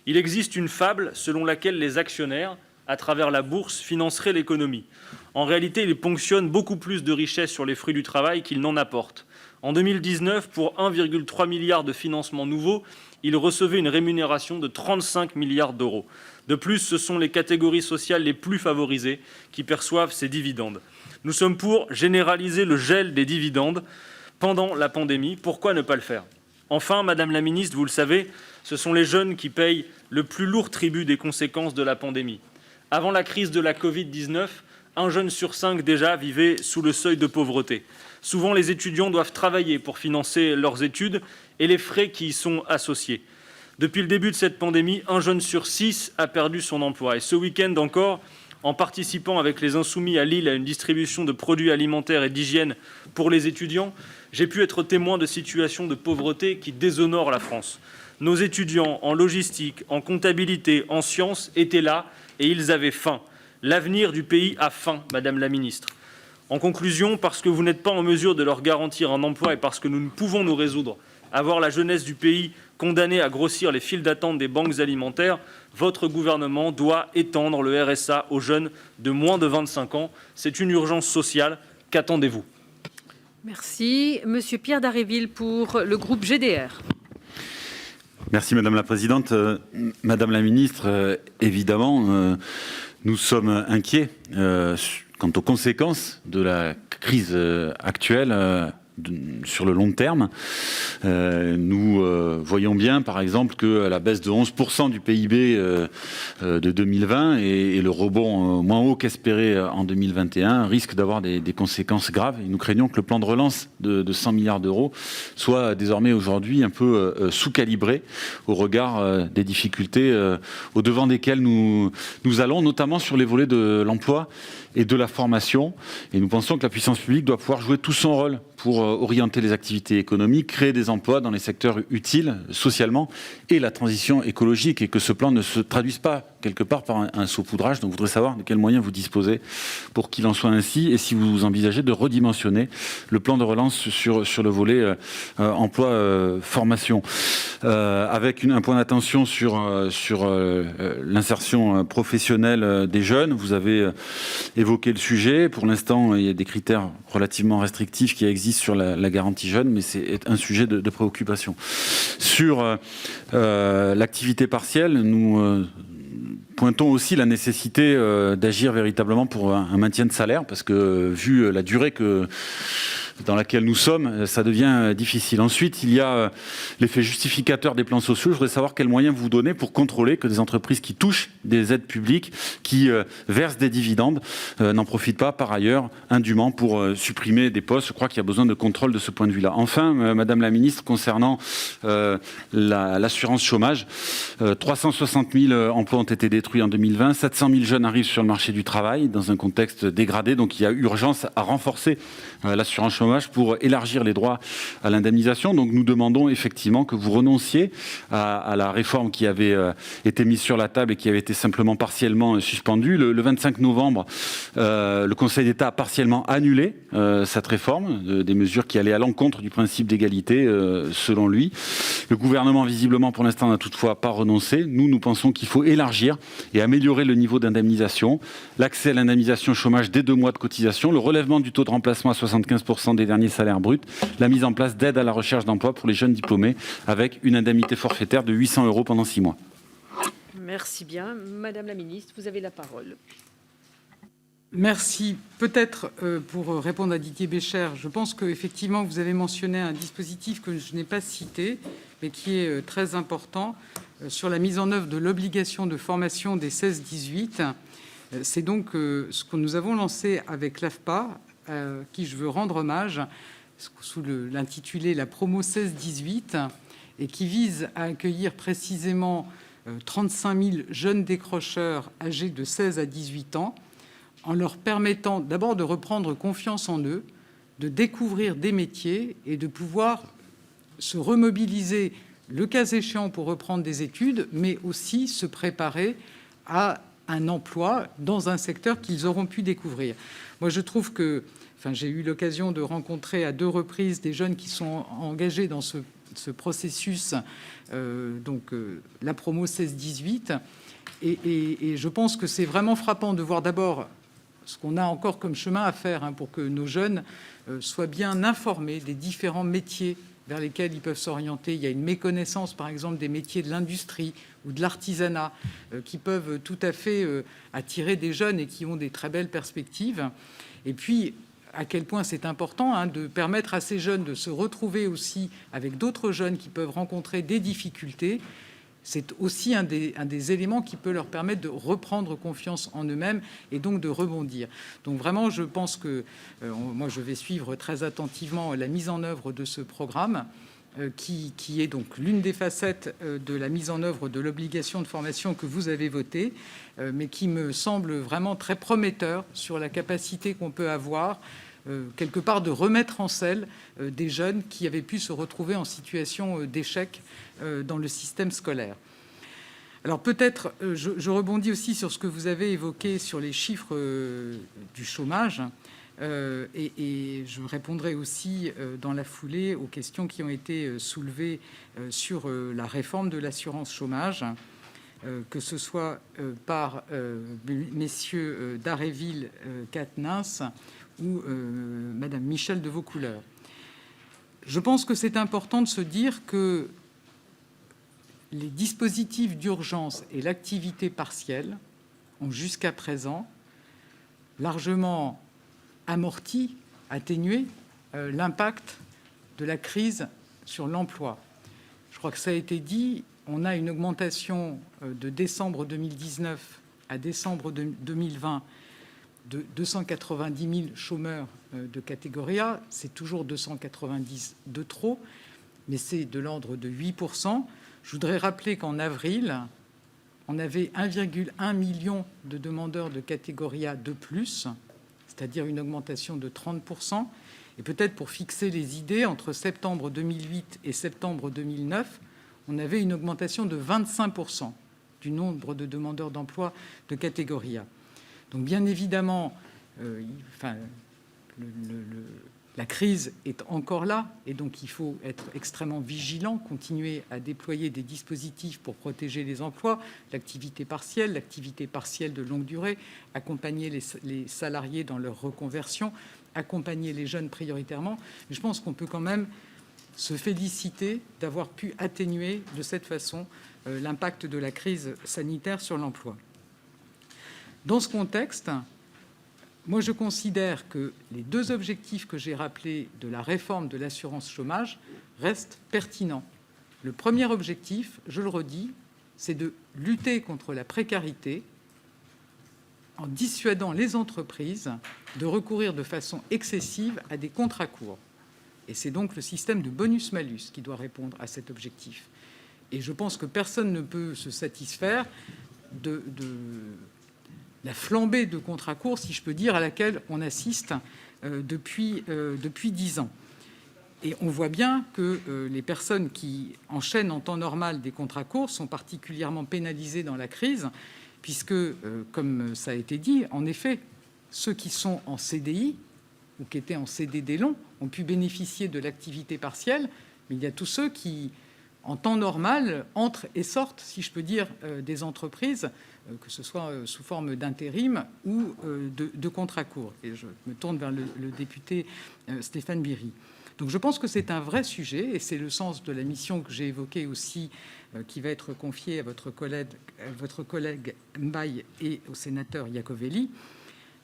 Il existe une fable selon laquelle les actionnaires, à travers la bourse, financeraient l'économie. En réalité, ils ponctionnent beaucoup plus de richesses sur les fruits du travail qu'ils n'en apportent. En 2019, pour 1,3 milliard de financements nouveaux, il recevait une rémunération de 35 milliards d'euros. De plus, ce sont les catégories sociales les plus favorisées qui perçoivent ces dividendes. Nous sommes pour généraliser le gel des dividendes pendant la pandémie. Pourquoi ne pas le faire? Enfin, Madame la Ministre, vous le savez, ce sont les jeunes qui payent le plus lourd tribut des conséquences de la pandémie. Avant la crise de la Covid-19, un jeune sur 5 déjà vivait sous le seuil de pauvreté. Souvent, les étudiants doivent travailler pour financer leurs études et les frais qui y sont associés. Depuis le début de cette pandémie, un jeune sur 6 a perdu son emploi. Et ce week-end encore, en participant avec les Insoumis à Lille à une distribution de produits alimentaires et d'hygiène pour les étudiants, j'ai pu être témoin de situations de pauvreté qui déshonorent la France. Nos étudiants en logistique, en comptabilité, en sciences étaient là et ils avaient faim. L'avenir du pays a faim, Madame la Ministre. En conclusion, parce que vous n'êtes pas en mesure de leur garantir un emploi et parce que nous ne pouvons nous résoudre à voir la jeunesse du pays condamnée à grossir les files d'attente des banques alimentaires, votre gouvernement doit étendre le RSA aux jeunes de moins de 25 ans. C'est une urgence sociale. Qu'attendez-vous? Merci. Monsieur Pierre Dharréville pour le groupe GDR. Merci Madame la Présidente. Madame la Ministre, évidemment, nous sommes inquiets quant aux conséquences de la crise actuelle sur le long terme. Nous voyons bien, par exemple, que la baisse de 11% du PIB de 2020 et le rebond moins haut qu'espéré en 2021 risquent d'avoir des conséquences graves. Et nous craignons que le plan de relance de 100 milliards d'euros soit désormais aujourd'hui un peu sous-calibré au regard des difficultés au-devant desquelles nous allons, notamment sur les volets de l'emploi et de la formation. Et nous pensons que la puissance publique doit pouvoir jouer tout son rôle pour orienter les activités économiques, créer des emplois dans les secteurs utiles socialement et la transition écologique, et que ce plan ne se traduise pas quelque part par un saupoudrage. Donc je voudrais savoir de quels moyens vous disposez pour qu'il en soit ainsi, et si vous envisagez de redimensionner le plan de relance sur le volet emploi-formation. Avec un point d'attention sur l'insertion professionnelle des jeunes. Vous avez évoqué le sujet. Pour l'instant, il y a des critères relativement restrictifs qui existent sur la garantie jeune, mais c'est un sujet de préoccupation. Sur l'activité partielle, nous pointons aussi la nécessité d'agir véritablement pour un maintien de salaire, parce que vu la durée dans laquelle nous sommes, ça devient difficile. Ensuite, il y a l'effet justificateur des plans sociaux. Je voudrais savoir quels moyens vous donnez pour contrôler que des entreprises qui touchent des aides publiques, qui versent des dividendes, n'en profitent pas par ailleurs indûment pour supprimer des postes. Je crois qu'il y a besoin de contrôle de ce point de vue-là. Enfin, Madame la Ministre, concernant l'assurance chômage, 360 000 emplois ont été détruits en 2020, 700 000 jeunes arrivent sur le marché du travail dans un contexte dégradé, donc il y a urgence à renforcer l'assurance chômage pour élargir les droits à l'indemnisation. Donc nous demandons effectivement que vous renonciez à la réforme qui avait été mise sur la table et qui avait été simplement partiellement suspendue. Le 25 novembre, le Conseil d'État a partiellement annulé cette réforme, des mesures qui allaient à l'encontre du principe d'égalité selon lui. Le gouvernement, visiblement, pour l'instant, n'a toutefois pas renoncé. Nous pensons qu'il faut élargir et améliorer le niveau d'indemnisation, l'accès à l'indemnisation chômage dès 2 mois de cotisation, le relèvement du taux de remplacement à 75% des derniers salaires bruts, la mise en place d'aides à la recherche d'emploi pour les jeunes diplômés avec une indemnité forfaitaire de 800 € pendant 6 mois. Merci bien. Madame la Ministre, vous avez la parole. Merci. Peut-être pour répondre à Didier Bécher, je pense qu'effectivement, vous avez mentionné un dispositif que je n'ai pas cité, mais qui est très important, sur la mise en œuvre de l'obligation de formation des 16-18. C'est donc ce que nous avons lancé avec l'AFPA, qui je veux rendre hommage, sous l'intitulé « La promo 16-18 », et qui vise à accueillir précisément 35 000 jeunes décrocheurs âgés de 16 à 18 ans, en leur permettant d'abord de reprendre confiance en eux, de découvrir des métiers et de pouvoir se remobiliser, le cas échéant, pour reprendre des études, mais aussi se préparer à un emploi dans un secteur qu'ils auront pu découvrir. Moi, je trouve que, j'ai eu l'occasion de rencontrer à 2 reprises des jeunes qui sont engagés dans ce processus, la promo 16-18, et je pense que c'est vraiment frappant de voir d'abord ce qu'on a encore comme chemin à faire pour que nos jeunes soient bien informés des différents métiers vers lesquels ils peuvent s'orienter. Il y a une méconnaissance, par exemple, des métiers de l'industrie ou de l'artisanat qui peuvent tout à fait attirer des jeunes et qui ont des très belles perspectives. Et puis, à quel point c'est important de permettre à ces jeunes de se retrouver aussi avec d'autres jeunes qui peuvent rencontrer des difficultés. C'est aussi un des éléments qui peut leur permettre de reprendre confiance en eux-mêmes et donc de rebondir. Donc vraiment, je pense que moi, je vais suivre très attentivement la mise en œuvre de ce programme qui est donc l'une des facettes de la mise en œuvre de l'obligation de formation que vous avez votée, mais qui me semble vraiment très prometteur sur la capacité qu'on peut avoir quelque part de remettre en selle des jeunes qui avaient pu se retrouver en situation d'échec dans le système scolaire. Alors peut-être, je rebondis aussi sur ce que vous avez évoqué sur les chiffres du chômage et je répondrai aussi dans la foulée aux questions qui ont été soulevées sur la réforme de l'assurance chômage, que ce soit par messieurs Dharréville, Quatennens ou Madame Michel de Vaucouleurs. Je pense que c'est important de se dire que les dispositifs d'urgence et l'activité partielle ont jusqu'à présent largement amorti, atténué l'impact de la crise sur l'emploi. Je crois que ça a été dit, on a une augmentation de décembre 2019 à décembre 2020 de 290 000 chômeurs de catégorie A. C'est toujours 290 de trop, mais c'est de l'ordre de 8%. Je voudrais rappeler qu'en avril, on avait 1,1 million de demandeurs de catégorie A de plus, c'est-à-dire une augmentation de 30%. Et peut-être pour fixer les idées, entre septembre 2008 et septembre 2009, on avait une augmentation de 25% du nombre de demandeurs d'emploi de catégorie A. Donc bien évidemment, la crise est encore là et donc il faut être extrêmement vigilant, continuer à déployer des dispositifs pour protéger les emplois, l'activité partielle de longue durée, accompagner les salariés dans leur reconversion, accompagner les jeunes prioritairement. Mais je pense qu'on peut quand même se féliciter d'avoir pu atténuer de cette façon l'impact de la crise sanitaire sur l'emploi. Dans ce contexte, moi je considère que les deux objectifs que j'ai rappelés de la réforme de l'assurance chômage restent pertinents. Le premier objectif, je le redis, c'est de lutter contre la précarité en dissuadant les entreprises de recourir de façon excessive à des contrats courts. Et c'est donc le système de bonus-malus qui doit répondre à cet objectif. Et je pense que personne ne peut se satisfaire de la flambée de contrats courts, si je peux dire, à laquelle on assiste depuis 10 ans. Et on voit bien que les personnes qui enchaînent en temps normal des contrats courts sont particulièrement pénalisées dans la crise, puisque, comme ça a été dit, en effet, ceux qui sont en CDI ou qui étaient en CDD long ont pu bénéficier de l'activité partielle, mais il y a tous ceux qui, en temps normal, entrent et sortent, si je peux dire, des entreprises, que ce soit sous forme d'intérim ou de contrats courts. Et je me tourne vers le député Stéphane Biry. Donc je pense que c'est un vrai sujet, et c'est le sens de la mission que j'ai évoquée aussi, qui va être confiée à votre collègue Mbaye et au sénateur Iacovelli,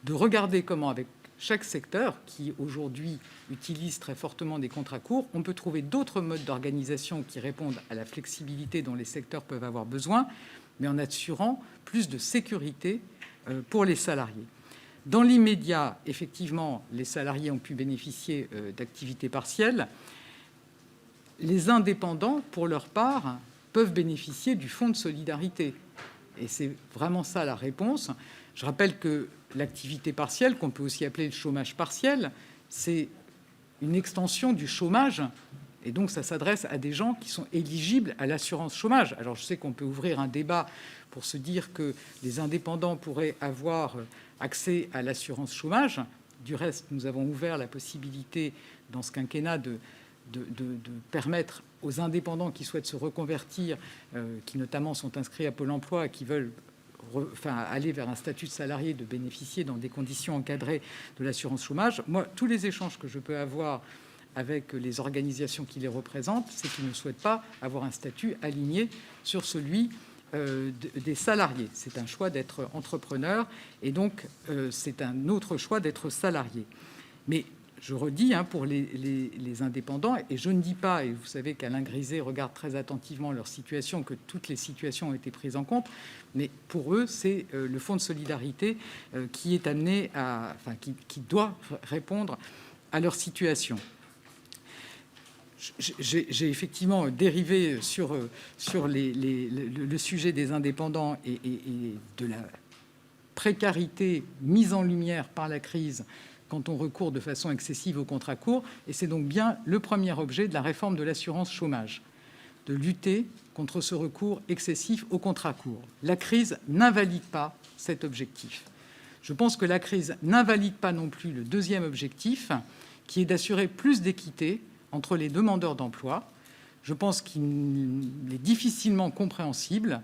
de regarder comment, avec chaque secteur qui aujourd'hui utilise très fortement des contrats courts, on peut trouver d'autres modes d'organisation qui répondent à la flexibilité dont les secteurs peuvent avoir besoin, mais en assurant plus de sécurité pour les salariés. Dans l'immédiat, effectivement, les salariés ont pu bénéficier d'activités partielles. Les indépendants, pour leur part, peuvent bénéficier du fonds de solidarité. Et c'est vraiment ça la réponse. Je rappelle que l'activité partielle, qu'on peut aussi appeler le chômage partiel, c'est une extension du chômage. Et donc, ça s'adresse à des gens qui sont éligibles à l'assurance chômage. Alors, je sais qu'on peut ouvrir un débat pour se dire que les indépendants pourraient avoir accès à l'assurance chômage. Du reste, nous avons ouvert la possibilité, dans ce quinquennat, de permettre aux indépendants qui souhaitent se reconvertir, qui notamment sont inscrits à Pôle emploi et qui veulent aller vers un statut de salarié, de bénéficier dans des conditions encadrées de l'assurance chômage. Moi, tous les échanges que je peux avoir avec les organisations qui les représentent, c'est qu'ils ne souhaitent pas avoir un statut aligné sur celui des salariés. C'est un choix d'être entrepreneur et donc c'est un autre choix d'être salarié. Mais je redis, pour les indépendants, et je ne dis pas, et vous savez qu'Alain Griset regarde très attentivement leur situation, que toutes les situations ont été prises en compte, mais pour eux, c'est le fonds de solidarité qui est amené qui doit répondre à leur situation. J'ai effectivement dérivé sur le sujet des indépendants et de la précarité mise en lumière par la crise quand on recourt de façon excessive aux contrats courts. Et c'est donc bien le premier objet de la réforme de l'assurance chômage, de lutter contre ce recours excessif aux contrats courts. La crise n'invalide pas cet objectif. Je pense que la crise n'invalide pas non plus le deuxième objectif, qui est d'assurer plus d'équité entre les demandeurs d'emploi. Je pense qu'il est difficilement compréhensible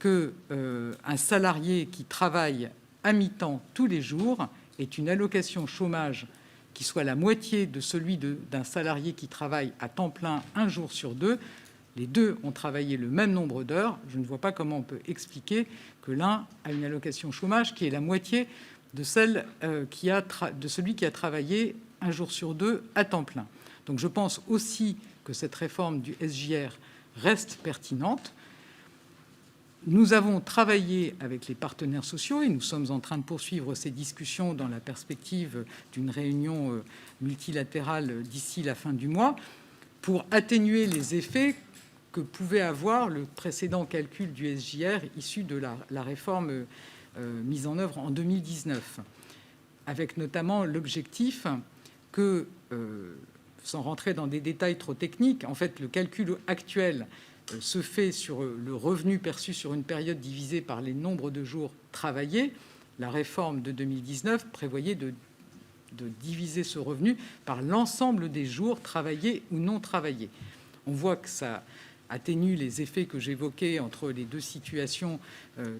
qu'un salarié qui travaille à mi-temps tous les jours ait une allocation chômage qui soit la moitié de celui d'un salarié qui travaille à temps plein un jour sur deux. Les deux ont travaillé le même nombre d'heures. Je ne vois pas comment on peut expliquer que l'un a une allocation chômage qui est la moitié de celle de celui qui a travaillé un jour sur deux à temps plein. Donc je pense aussi que cette réforme du SGR reste pertinente. Nous avons travaillé avec les partenaires sociaux et nous sommes en train de poursuivre ces discussions dans la perspective d'une réunion multilatérale d'ici la fin du mois pour atténuer les effets que pouvait avoir le précédent calcul du SGR issu de la réforme mise en œuvre en 2019, avec notamment l'objectif que, sans rentrer dans des détails trop techniques, en fait, le calcul actuel se fait sur le revenu perçu sur une période divisée par les nombres de jours travaillés. La réforme de 2019 prévoyait de diviser ce revenu par l'ensemble des jours travaillés ou non travaillés. On voit que ça atténue les effets que j'évoquais entre les deux situations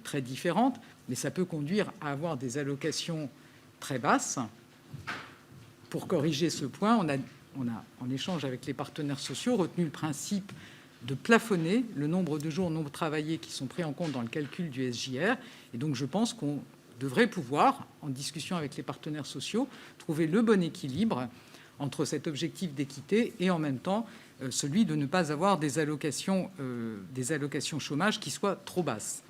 très différentes, mais ça peut conduire à avoir des allocations très basses. Pour corriger ce point, on a, en échange avec les partenaires sociaux, retenu le principe de plafonner le nombre de jours non travaillés qui sont pris en compte dans le calcul du SJR. Et donc, je pense qu'on devrait pouvoir, en discussion avec les partenaires sociaux, trouver le bon équilibre entre cet objectif d'équité et, en même temps, celui de ne pas avoir des allocations chômage qui soient trop basses.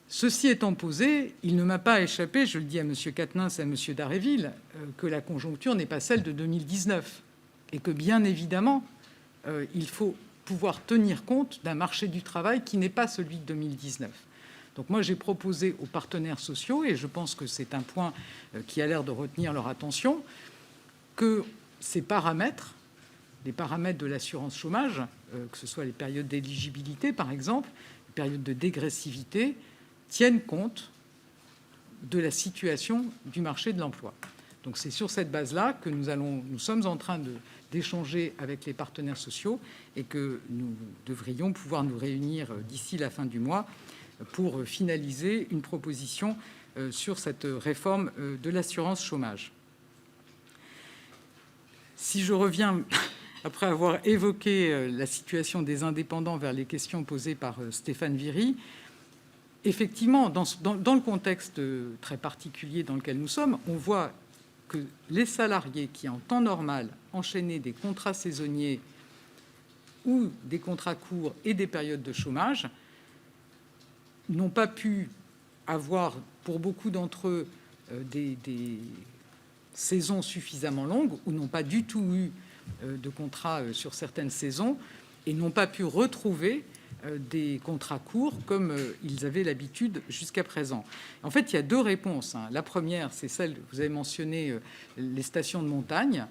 Ceci étant posé, il ne m'a pas échappé, je le dis à M. Quatennens et à M. Dharréville, que la conjoncture n'est pas celle de 2019 et que, bien évidemment, il faut pouvoir tenir compte d'un marché du travail qui n'est pas celui de 2019. Donc moi, j'ai proposé aux partenaires sociaux, et je pense que c'est un point qui a l'air de retenir leur attention, que ces paramètres, les paramètres de l'assurance chômage, que ce soit les périodes d'éligibilité, par exemple, les périodes de dégressivité, tiennent compte de la situation du marché de l'emploi. Donc c'est sur cette base-là que nous sommes en train d'échanger avec les partenaires sociaux et que nous devrions pouvoir nous réunir d'ici la fin du mois pour finaliser une proposition sur cette réforme de l'assurance chômage. Si je reviens, après avoir évoqué la situation des indépendants, vers les questions posées par Stéphane Viry, effectivement, dans le contexte très particulier dans lequel nous sommes, on voit que les salariés qui, en temps normal, enchaînaient des contrats saisonniers ou des contrats courts et des périodes de chômage, n'ont pas pu avoir, pour beaucoup d'entre eux, des saisons suffisamment longues ou n'ont pas du tout eu de contrat sur certaines saisons et n'ont pas pu retrouver des contrats courts comme ils avaient l'habitude jusqu'à présent. En fait, il y a deux réponses. La première, c'est celle que vous avez mentionnée, les stations de montagne.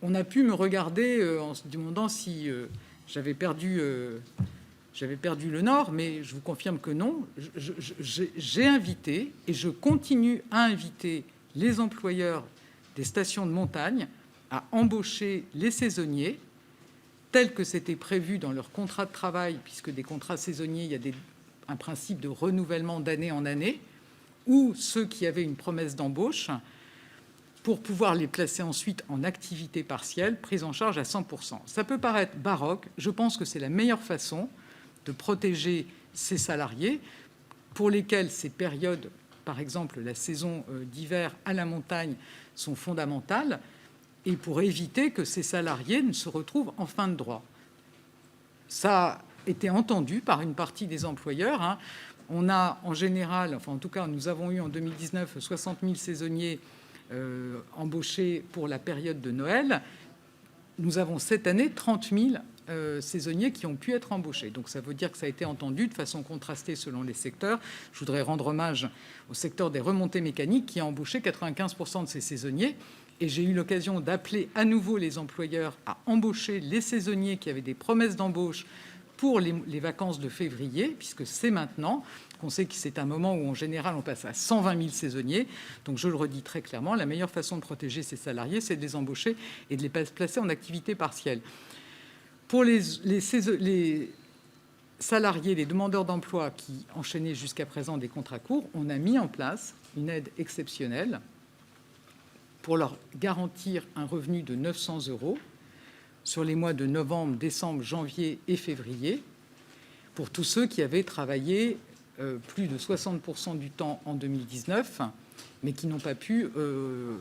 On a pu me regarder en se demandant si j'avais perdu le Nord, mais je vous confirme que non. J'ai invité et je continue à inviter les employeurs des stations de montagne à embaucher les saisonniers tel que c'était prévu dans leur contrat de travail, puisque des contrats saisonniers, il y a des un principe de renouvellement d'année en année, ou ceux qui avaient une promesse d'embauche, pour pouvoir les placer ensuite en activité partielle, prise en charge à 100%. Ça peut paraître baroque, je pense que c'est la meilleure façon de protéger ces salariés pour lesquels ces périodes, par exemple la saison d'hiver à la montagne, sont fondamentales, et pour éviter que ces salariés ne se retrouvent en fin de droit. Ça a été entendu par une partie des employeurs. On a en général, enfin en tout cas nous avons eu en 2019 60 000 saisonniers embauchés pour la période de Noël. Nous avons cette année 30 000 saisonniers qui ont pu être embauchés. Donc ça veut dire que ça a été entendu de façon contrastée selon les secteurs. Je voudrais rendre hommage au secteur des remontées mécaniques qui a embauché 95% de ces saisonniers. Et j'ai eu l'occasion d'appeler à nouveau les employeurs à embaucher les saisonniers qui avaient des promesses d'embauche pour les vacances de février, puisque c'est maintenant qu'on sait que c'est un moment où, en général, on passe à 120 000 saisonniers. Donc, je le redis très clairement, la meilleure façon de protéger ces salariés, c'est de les embaucher et de les placer en activité partielle. Pour les salariés, les demandeurs d'emploi qui enchaînaient jusqu'à présent des contrats courts, on a mis en place une aide exceptionnelle pour leur garantir un revenu de 900 € sur les mois de novembre, décembre, janvier et février, pour tous ceux qui avaient travaillé plus de 60% du temps en 2019, mais qui n'ont pas pu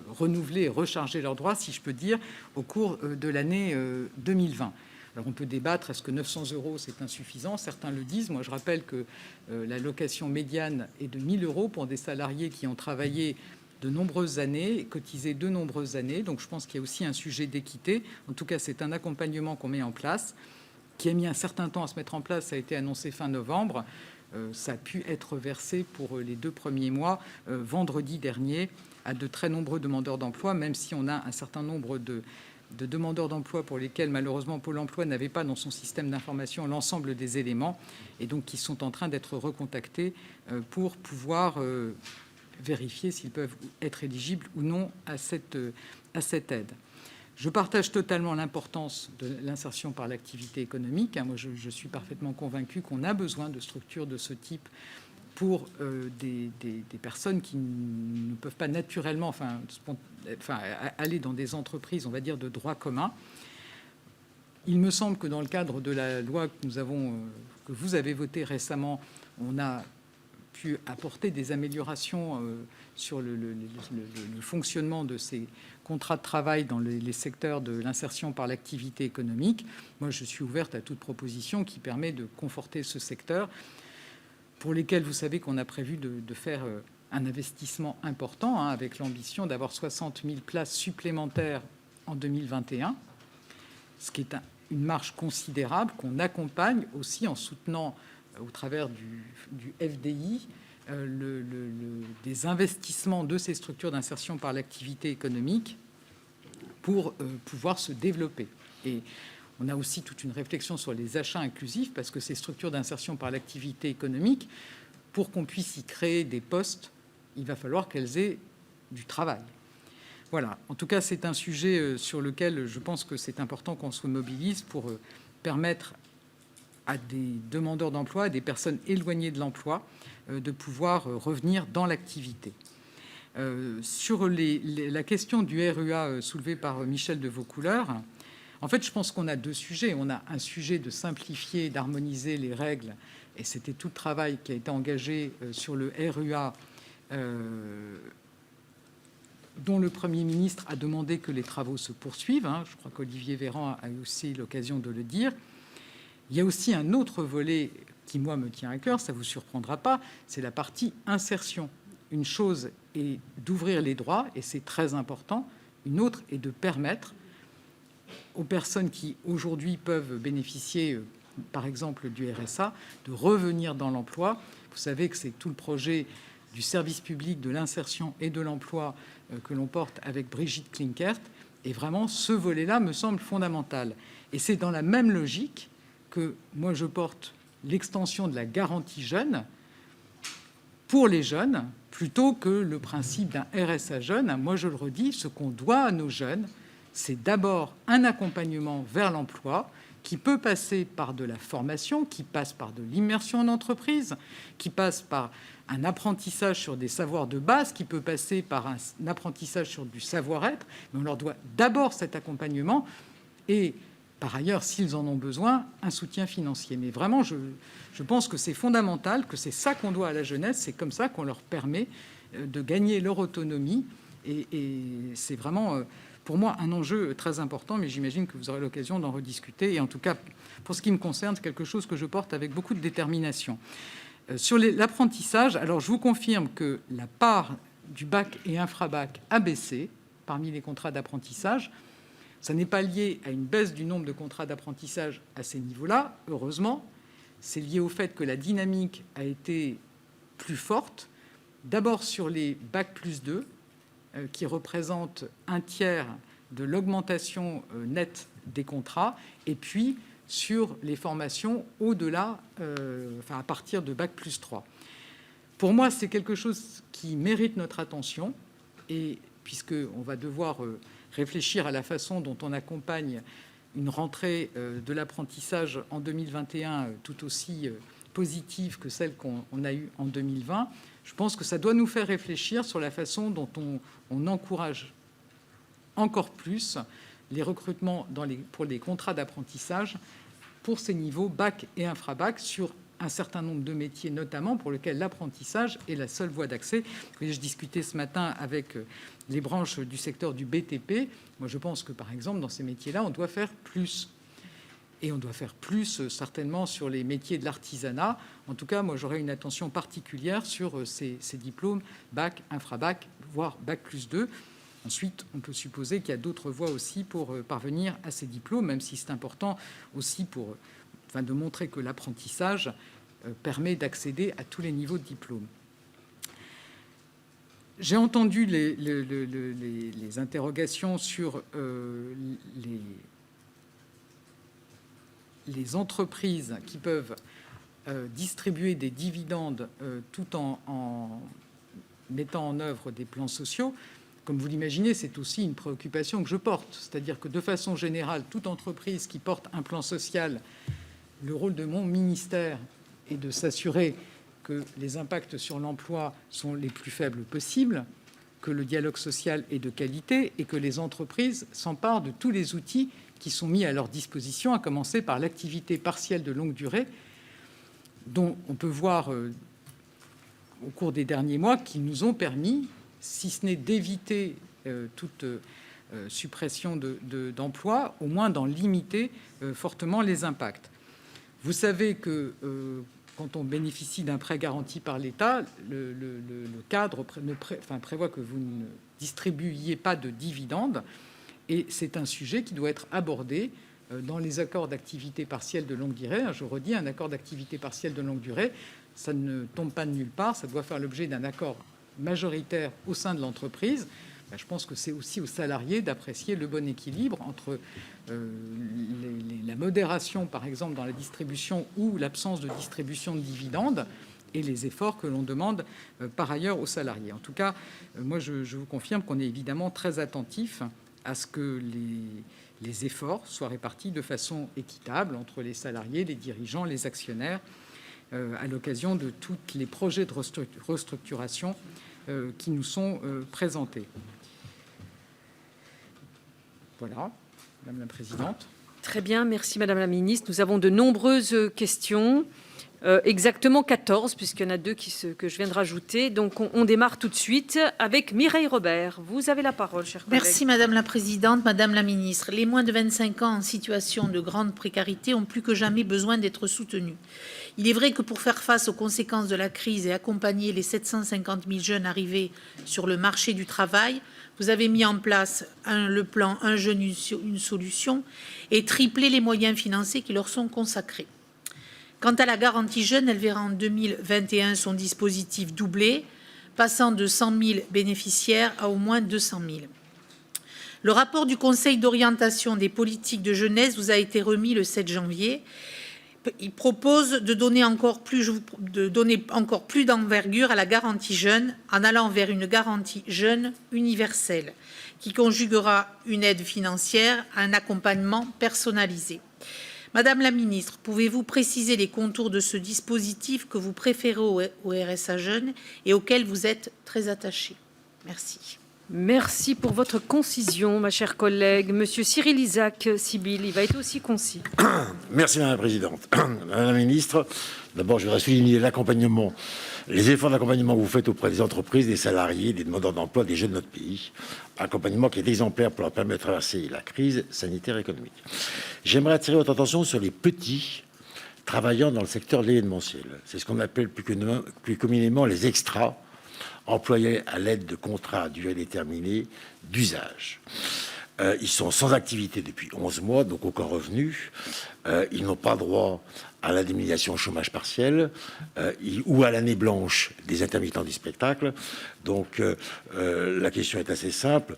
renouveler et recharger leurs droits, si je peux dire, au cours de l'année 2020. Alors on peut débattre, est-ce que 900 € c'est insuffisant? Certains le disent. Moi, je rappelle que la location médiane est de 1 000 € pour des salariés qui ont travaillé de nombreuses années, cotisé de nombreuses années. Donc je pense qu'il y a aussi un sujet d'équité. En tout cas, c'est un accompagnement qu'on met en place, qui a mis un certain temps à se mettre en place. Ça a été annoncé fin novembre. Ça a pu être versé pour les 2 premiers mois, vendredi dernier, à de très nombreux demandeurs d'emploi, même si on a un certain nombre de demandeurs d'emploi pour lesquels, malheureusement, Pôle emploi n'avait pas dans son système d'information l'ensemble des éléments, et donc qui sont en train d'être recontactés pour pouvoir vérifier s'ils peuvent être éligibles ou non à cette aide. Je partage totalement l'importance de l'insertion par l'activité économique. Moi, je suis parfaitement convaincu qu'on a besoin de structures de ce type pour des personnes qui ne peuvent pas naturellement aller dans des entreprises, on va dire, de droit commun. Il me semble que dans le cadre de la loi que vous avez votée récemment, on a pu apporter des améliorations sur le fonctionnement de ces contrats de travail dans les secteurs de l'insertion par l'activité économique. Moi, je suis ouverte à toute proposition qui permet de conforter ce secteur, pour lesquels vous savez qu'on a prévu de faire un investissement important, avec l'ambition d'avoir 60 000 places supplémentaires en 2021, ce qui est une marge considérable qu'on accompagne aussi en soutenant au travers du FDI, des investissements de ces structures d'insertion par l'activité économique pour pouvoir se développer. Et on a aussi toute une réflexion sur les achats inclusifs, parce que ces structures d'insertion par l'activité économique, pour qu'on puisse y créer des postes, il va falloir qu'elles aient du travail. Voilà. En tout cas, c'est un sujet sur lequel je pense que c'est important qu'on se mobilise pour permettre à des demandeurs d'emploi, à des personnes éloignées de l'emploi, de pouvoir revenir dans l'activité. Sur la question du RUA soulevée par Michel de Vaucouleurs, en fait, je pense qu'on a 2 sujets. On a un sujet de simplifier, d'harmoniser les règles, et c'était tout le travail qui a été engagé sur le RUA, dont le Premier ministre a demandé que les travaux se poursuivent. Je crois qu'Olivier Véran a eu aussi l'occasion de le dire. Il y a aussi un autre volet qui, moi, me tient à cœur, ça ne vous surprendra pas, c'est la partie insertion. Une chose est d'ouvrir les droits, et c'est très important. Une autre est de permettre aux personnes qui, aujourd'hui, peuvent bénéficier, par exemple, du RSA, de revenir dans l'emploi. Vous savez que c'est tout le projet du service public de l'insertion et de l'emploi que l'on porte avec Brigitte Klinkert. Et vraiment, ce volet-là me semble fondamental. Et c'est dans la même logique que moi je porte l'extension de la garantie jeune pour les jeunes, plutôt que le principe d'un RSA jeune. Moi je le redis, ce qu'on doit à nos jeunes, c'est d'abord un accompagnement vers l'emploi qui peut passer par de la formation, qui passe par de l'immersion en entreprise, qui passe par un apprentissage sur des savoirs de base, qui peut passer par un apprentissage sur du savoir-être, mais on leur doit d'abord cet accompagnement et, par ailleurs, s'ils en ont besoin, un soutien financier. Mais vraiment, je pense que c'est fondamental, que c'est ça qu'on doit à la jeunesse, c'est comme ça qu'on leur permet de gagner leur autonomie et c'est vraiment, pour moi, un enjeu très important, mais j'imagine que vous aurez l'occasion d'en rediscuter. Et en tout cas, pour ce qui me concerne, c'est quelque chose que je porte avec beaucoup de détermination. Sur l'apprentissage, alors je vous confirme que la part du bac et infrabac a baissé parmi les contrats d'apprentissage. Ça n'est pas lié à une baisse du nombre de contrats d'apprentissage à ces niveaux-là, heureusement. C'est lié au fait que la dynamique a été plus forte, d'abord sur les bac+2, qui représentent un tiers de l'augmentation nette des contrats, et puis sur les formations au-delà, à partir de bac+3. Pour moi, c'est quelque chose qui mérite notre attention, et puisqu'on va devoir réfléchir à la façon dont on accompagne une rentrée de l'apprentissage en 2021 tout aussi positive que celle qu'on a eue en 2020, je pense que ça doit nous faire réfléchir sur la façon dont on encourage encore plus les recrutements pour les contrats d'apprentissage pour ces niveaux bac et infrabac sur un certain nombre de métiers, notamment pour lesquels l'apprentissage est la seule voie d'accès. Je discutais ce matin avec les branches du secteur du BTP. Moi, je pense que, par exemple, dans ces métiers-là, on doit faire plus. Et on doit faire plus, certainement, sur les métiers de l'artisanat. En tout cas, moi, j'aurais une attention particulière sur ces diplômes bac, infrabac, voire bac+2. Ensuite, on peut supposer qu'il y a d'autres voies aussi pour parvenir à ces diplômes, même si c'est important aussi de montrer que l'apprentissage permet d'accéder à tous les niveaux de diplôme. J'ai entendu les interrogations sur les entreprises qui peuvent distribuer des dividendes tout en mettant en œuvre des plans sociaux. Comme vous l'imaginez, c'est aussi une préoccupation que je porte. C'est-à-dire que, de façon générale, toute entreprise qui porte un plan social, le rôle de mon ministère est de s'assurer que les impacts sur l'emploi sont les plus faibles possibles, que le dialogue social est de qualité et que les entreprises s'emparent de tous les outils qui sont mis à leur disposition, à commencer par l'activité partielle de longue durée, dont on peut voir au cours des derniers mois qui nous ont permis, si ce n'est d'éviter toute suppression d'emplois, au moins d'en limiter fortement les impacts. Vous savez que quand on bénéficie d'un prêt garanti par l'État, le cadre prévoit que vous ne distribuiez pas de dividendes, et c'est un sujet qui doit être abordé dans les accords d'activité partielle de longue durée. Je redis, un accord d'activité partielle de longue durée, ça ne tombe pas de nulle part, ça doit faire l'objet d'un accord majoritaire au sein de l'entreprise. Je pense que c'est aussi aux salariés d'apprécier le bon équilibre entre la modération, par exemple, dans la distribution ou l'absence de distribution de dividendes et les efforts que l'on demande par ailleurs aux salariés. En tout cas, moi, je vous confirme qu'on est évidemment très attentif à ce que les efforts soient répartis de façon équitable entre les salariés, les dirigeants, les actionnaires, à l'occasion de tous les projets de restructuration qui nous sont présentés. Voilà, Madame la Présidente. Très bien, merci Madame la Ministre. Nous avons de nombreuses questions, exactement 14, puisqu'il y en a 2 que je viens de rajouter. Donc on démarre tout de suite avec Mireille Robert. Vous avez la parole, chère collègue. Merci Madame la Présidente, Madame la Ministre. Les moins de 25 ans en situation de grande précarité ont plus que jamais besoin d'être soutenus. Il est vrai que pour faire face aux conséquences de la crise et accompagner les 750 000 jeunes arrivés sur le marché du travail, vous avez mis en place le plan Un jeune, une solution et triplé les moyens financiers qui leur sont consacrés. Quant à la garantie jeune, elle verra en 2021 son dispositif doublé, passant de 100 000 bénéficiaires à au moins 200 000. Le rapport du Conseil d'orientation des politiques de jeunesse vous a été remis le 7 janvier. Il propose de donner encore plus d'envergure à la garantie jeune en allant vers une garantie jeune universelle qui conjuguera une aide financière à un accompagnement personnalisé. Madame la ministre, pouvez-vous préciser les contours de ce dispositif que vous préférez au RSA Jeunes et auquel vous êtes très attachée? Merci. Merci pour votre concision, ma chère collègue. Monsieur Cyril Isaac Sibyl, il va être aussi concis. Merci Madame la Présidente. Madame la Ministre, d'abord je voudrais souligner l'accompagnement, les efforts d'accompagnement que vous faites auprès des entreprises, des salariés, des demandeurs d'emploi, des jeunes de notre pays. Accompagnement qui est exemplaire pour leur permettre de traverser la crise sanitaire et économique. J'aimerais attirer votre attention sur les petits travaillant dans le secteur de l'événementiel. C'est ce qu'on appelle plus communément les extras, employés à l'aide de contrats à durée déterminée d'usage. Ils sont sans activité depuis 11 mois, donc aucun revenu. Ils n'ont pas droit à l'indemnisation au chômage partiel ou à l'année blanche des intermittents du spectacle. Donc la question est assez simple.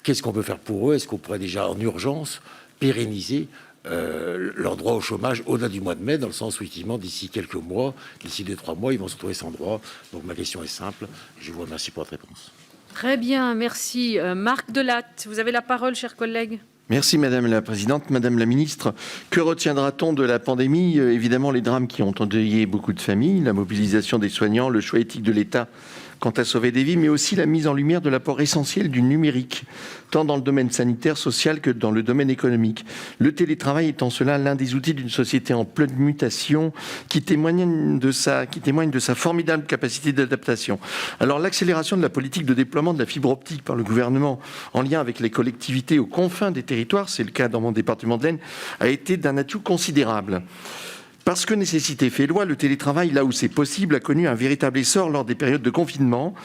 Qu'est-ce qu'on peut faire pour eux? Est-ce qu'on pourrait déjà en urgence pérenniser leur droit au chômage au-delà du mois de mai, dans le sens où, effectivement, d'ici quelques mois, d'ici 2-3 mois, ils vont se retrouver sans droit. Donc ma question est simple. Je vous remercie pour votre réponse. Très bien, merci. Marc Delatte, vous avez la parole, chers collègues. Merci Madame la Présidente. Madame la Ministre, que retiendra-t-on de la pandémie? Évidemment, les drames qui ont endeuillé beaucoup de familles, la mobilisation des soignants, le choix éthique de l'État quant à sauver des vies, mais aussi la mise en lumière de l'apport essentiel du numérique, tant dans le domaine sanitaire, social que dans le domaine économique. Le télétravail est en cela l'un des outils d'une société en pleine mutation qui témoigne de sa formidable capacité d'adaptation. Alors l'accélération de la politique de déploiement de la fibre optique par le gouvernement en lien avec les collectivités aux confins des territoires, c'est le cas dans mon département de l'Aisne, a été d'un atout considérable. Parce que nécessité fait loi, le télétravail, là où c'est possible, a connu un véritable essor lors des périodes de confinement.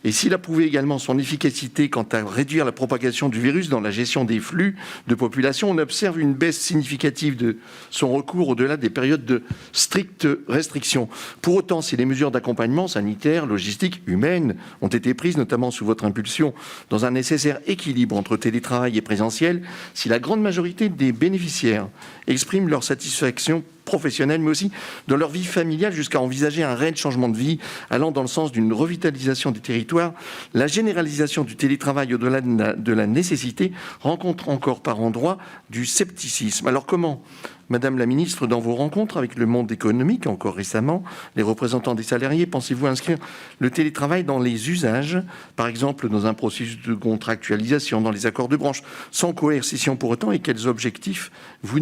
Et s'il a prouvé également son efficacité quant à réduire la propagation du virus dans la gestion des flux de population, on observe une baisse significative de son recours au-delà des périodes de strictes restrictions. Pour autant, si les mesures d'accompagnement sanitaire, logistique, humaine ont été prises, notamment sous votre impulsion, dans un nécessaire équilibre entre télétravail et présentiel, si la grande majorité des bénéficiaires expriment leur satisfaction professionnelle, mais aussi dans leur vie familiale, jusqu'à envisager un réel changement de vie allant dans le sens d'une revitalisation des territoires, la généralisation du télétravail au-delà de la nécessité rencontre encore par endroits du scepticisme. Alors comment, Madame la Ministre, dans vos rencontres avec le monde économique, encore récemment, les représentants des salariés, pensez-vous inscrire le télétravail dans les usages, par exemple dans un processus de contractualisation, dans les accords de branche, sans coercition pour autant, et quels objectifs vous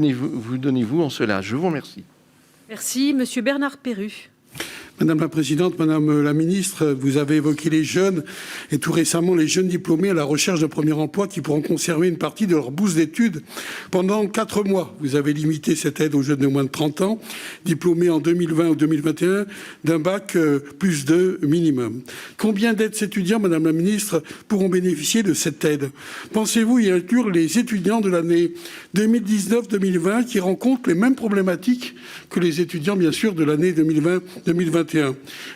donnez-vous en cela? Je vous remercie. Merci. Monsieur Bernard Perru. Madame la Présidente, Madame la Ministre, vous avez évoqué les jeunes et tout récemment les jeunes diplômés à la recherche d'un premier emploi qui pourront conserver une partie de leur bourse d'études pendant 4 mois. Vous avez limité cette aide aux jeunes de moins de 30 ans, diplômés en 2020 ou 2021 d'un bac plus 2 minimum. Combien d'aides étudiants, Madame la Ministre, pourront bénéficier de cette aide? Pensez-vous y inclure les étudiants de l'année 2019-2020 qui rencontrent les mêmes problématiques que les étudiants, bien sûr, de l'année 2020-2021?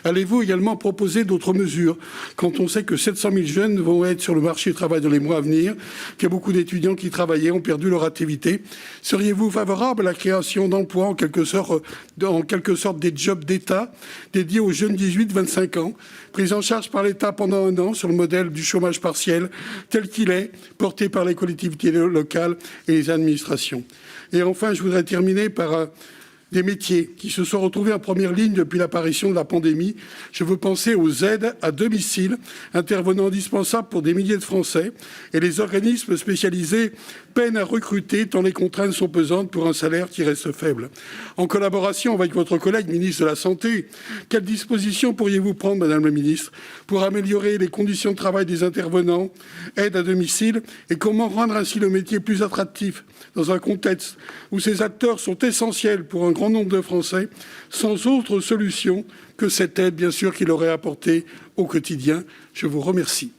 Allez-vous également proposer d'autres mesures quand on sait que 700 000 jeunes vont être sur le marché du travail dans les mois à venir, qu'il y a beaucoup d'étudiants qui travaillaient ont perdu leur activité? Seriez-vous favorable à la création d'emplois, en quelque sorte des jobs d'État dédiés aux jeunes 18-25 ans, pris en charge par l'État pendant 1 an sur le modèle du chômage partiel tel qu'il est, porté par les collectivités locales et les administrations? Et enfin, je voudrais terminer par des métiers qui se sont retrouvés en première ligne depuis l'apparition de la pandémie. Je veux penser aux aides à domicile, intervenant indispensables pour des milliers de Français, et les organismes spécialisés peinent à recruter tant les contraintes sont pesantes pour un salaire qui reste faible. En collaboration avec votre collègue ministre de la Santé, quelles dispositions pourriez-vous prendre, Madame la Ministre, pour améliorer les conditions de travail des intervenants, aide à domicile, et comment rendre ainsi le métier plus attractif dans un contexte où ces acteurs sont essentiels pour un grand nombre de Français, sans autre solution que cette aide, bien sûr, qu'il aurait apportée au quotidien? Je vous remercie.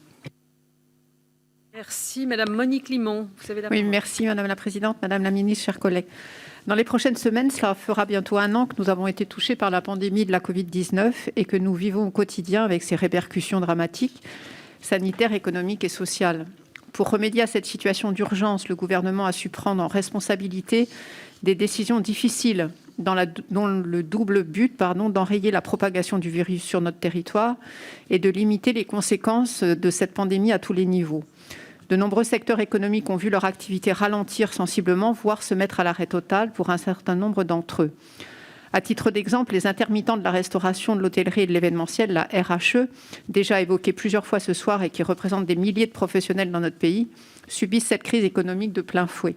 Merci. Madame Monique Limon, vous avez la parole. Oui, merci Madame la Présidente, Madame la Ministre, chers collègues. Dans les prochaines semaines, cela fera bientôt 1 an que nous avons été touchés par la pandémie de la Covid-19 et que nous vivons au quotidien avec ses répercussions dramatiques, sanitaires, économiques et sociales. Pour remédier à cette situation d'urgence, le gouvernement a su prendre en responsabilité des décisions difficiles dont le double but d'enrayer la propagation du virus sur notre territoire et de limiter les conséquences de cette pandémie à tous les niveaux. De nombreux secteurs économiques ont vu leur activité ralentir sensiblement, voire se mettre à l'arrêt total pour un certain nombre d'entre eux. À titre d'exemple, les intermittents de la restauration, de l'hôtellerie et de l'événementiel, la RHE, déjà évoquée plusieurs fois ce soir et qui représente des milliers de professionnels dans notre pays, subissent cette crise économique de plein fouet.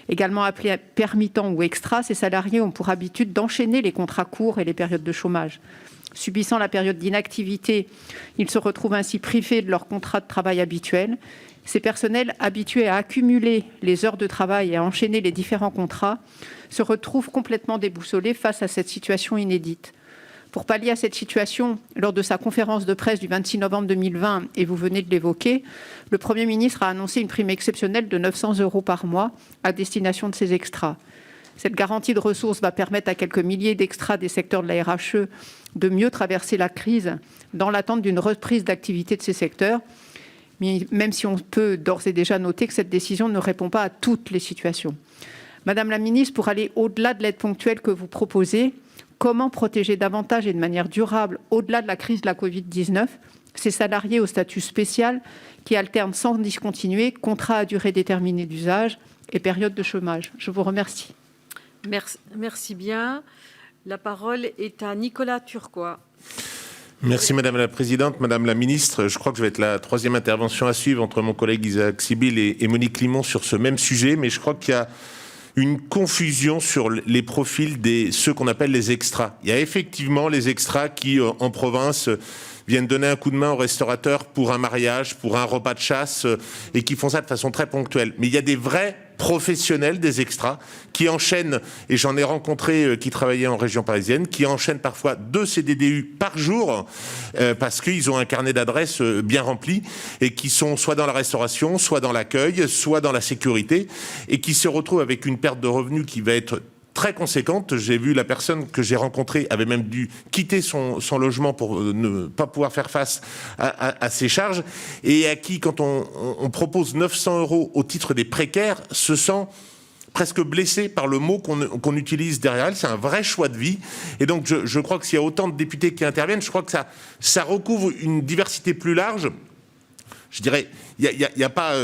Également appelés permittents ou extras, ces salariés ont pour habitude d'enchaîner les contrats courts et les périodes de chômage. Subissant la période d'inactivité, ils se retrouvent ainsi privés de leur contrat de travail habituel. Ces personnels habitués à accumuler les heures de travail et à enchaîner les différents contrats se retrouvent complètement déboussolés face à cette situation inédite. Pour pallier à cette situation, lors de sa conférence de presse du 26 novembre 2020, et vous venez de l'évoquer, le Premier ministre a annoncé une prime exceptionnelle de 900 € par mois à destination de ces extras. Cette garantie de ressources va permettre à quelques milliers d'extras des secteurs de la RHE de mieux traverser la crise dans l'attente d'une reprise d'activité de ces secteurs, mais même si on peut d'ores et déjà noter que cette décision ne répond pas à toutes les situations. Madame la ministre, pour aller au-delà de l'aide ponctuelle que vous proposez, comment protéger davantage et de manière durable, au-delà de la crise de la Covid-19, ces salariés au statut spécial qui alternent sans discontinuer contrat à durée déterminée d'usage et période de chômage? Je vous remercie. Merci bien. La parole est à Nicolas Turquois. Merci Madame la Présidente. Madame la Ministre, je crois que je vais être la troisième intervention à suivre entre mon collègue Isaac Sibyl et Monique Limon sur ce même sujet, mais je crois qu'il y a une confusion sur les profils de ceux qu'on appelle les extras. Il y a effectivement les extras qui, en province, viennent donner un coup de main aux restaurateurs pour un mariage, pour un repas de chasse, et qui font ça de façon très ponctuelle. Mais il y a des vrais professionnels des extras qui enchaînent, et j'en ai rencontré qui travaillaient en région parisienne, qui enchaînent parfois 2 CDDU par jour parce qu'ils ont un carnet d'adresses bien rempli et qui sont soit dans la restauration, soit dans l'accueil, soit dans la sécurité et qui se retrouvent avec une perte de revenus qui va être très conséquente. J'ai vu la personne que j'ai rencontrée avait même dû quitter son logement pour ne pas pouvoir faire face à ses charges et à qui, quand on propose 900 € au titre des précaires, se sent presque blessé par le mot qu'on utilise derrière elle. C'est un vrai choix de vie. Et donc, je crois que s'il y a autant de députés qui interviennent, je crois que ça recouvre une diversité plus large. Je dirais, il y a pas...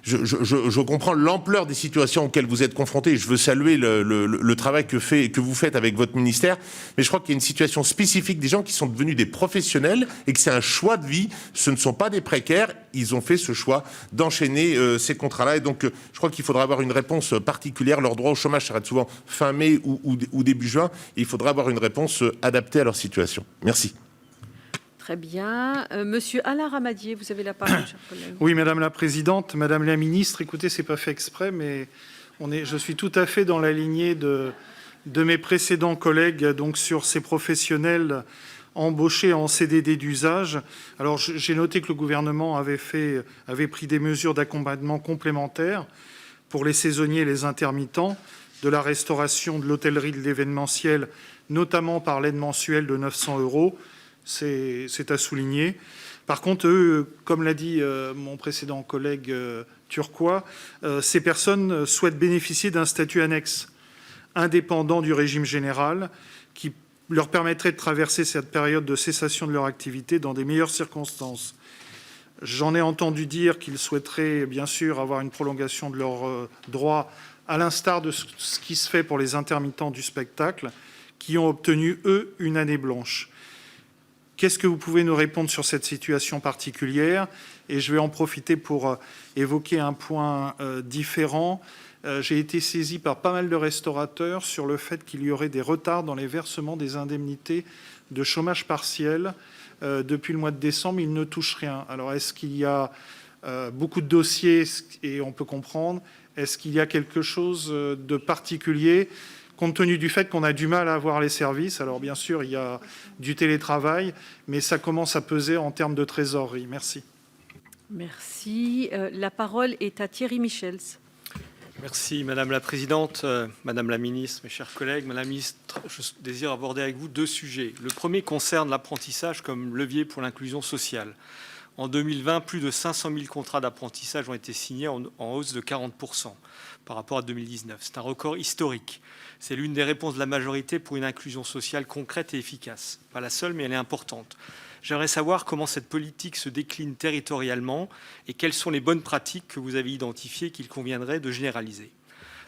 Je comprends l'ampleur des situations auxquelles vous êtes confrontés. Je veux saluer le travail que vous faites avec votre ministère. Mais je crois qu'il y a une situation spécifique des gens qui sont devenus des professionnels et que c'est un choix de vie. Ce ne sont pas des précaires. Ils ont fait ce choix d'enchaîner ces contrats-là. Et donc, je crois qu'il faudra avoir une réponse particulière. Leur droit au chômage s'arrête souvent fin mai ou début juin. Et il faudra avoir une réponse adaptée à leur situation. Merci. Très bien. Monsieur Alain Ramadier, vous avez la parole, cher collègue. Oui, Madame la Présidente, Madame la Ministre, écoutez, c'est pas fait exprès, mais je suis tout à fait dans la lignée de mes précédents collègues donc sur ces professionnels embauchés en CDD d'usage. Alors, j'ai noté que le gouvernement avait pris des mesures d'accompagnement complémentaires pour les saisonniers et les intermittents de la restauration, de l'hôtellerie, de l'événementiel, notamment par l'aide mensuelle de 900 €. C'est à souligner. Par contre, eux, comme l'a dit mon précédent collègue Turquois, ces personnes souhaitent bénéficier d'un statut annexe indépendant du régime général qui leur permettrait de traverser cette période de cessation de leur activité dans des meilleures circonstances. J'en ai entendu dire qu'ils souhaiteraient bien sûr avoir une prolongation de leurs droits à l'instar de ce qui se fait pour les intermittents du spectacle qui ont obtenu, eux, une année blanche. Qu'est-ce que vous pouvez nous répondre sur cette situation particulière? Et je vais en profiter pour évoquer un point différent. J'ai été saisi par pas mal de restaurateurs sur le fait qu'il y aurait des retards dans les versements des indemnités de chômage partiel. Depuis le mois de décembre, ils ne touchent rien. Alors, est-ce qu'il y a beaucoup de dossiers, et on peut comprendre, est-ce qu'il y a quelque chose de particulier compte tenu du fait qu'on a du mal à avoir les services? Alors bien sûr, il y a du télétravail, mais ça commence à peser en termes de trésorerie. Merci. Merci. La parole est à Thierry Michels. Merci Madame la Présidente, Madame la Ministre, mes chers collègues. Madame la Ministre, je désire aborder avec vous 2 sujets. Le premier concerne l'apprentissage comme levier pour l'inclusion sociale. En 2020, plus de 500 000 contrats d'apprentissage ont été signés en hausse de 40% par rapport à 2019. C'est un record historique. C'est l'une des réponses de la majorité pour une inclusion sociale concrète et efficace. Pas la seule, mais elle est importante. J'aimerais savoir comment cette politique se décline territorialement et quelles sont les bonnes pratiques que vous avez identifiées qu'il conviendrait de généraliser.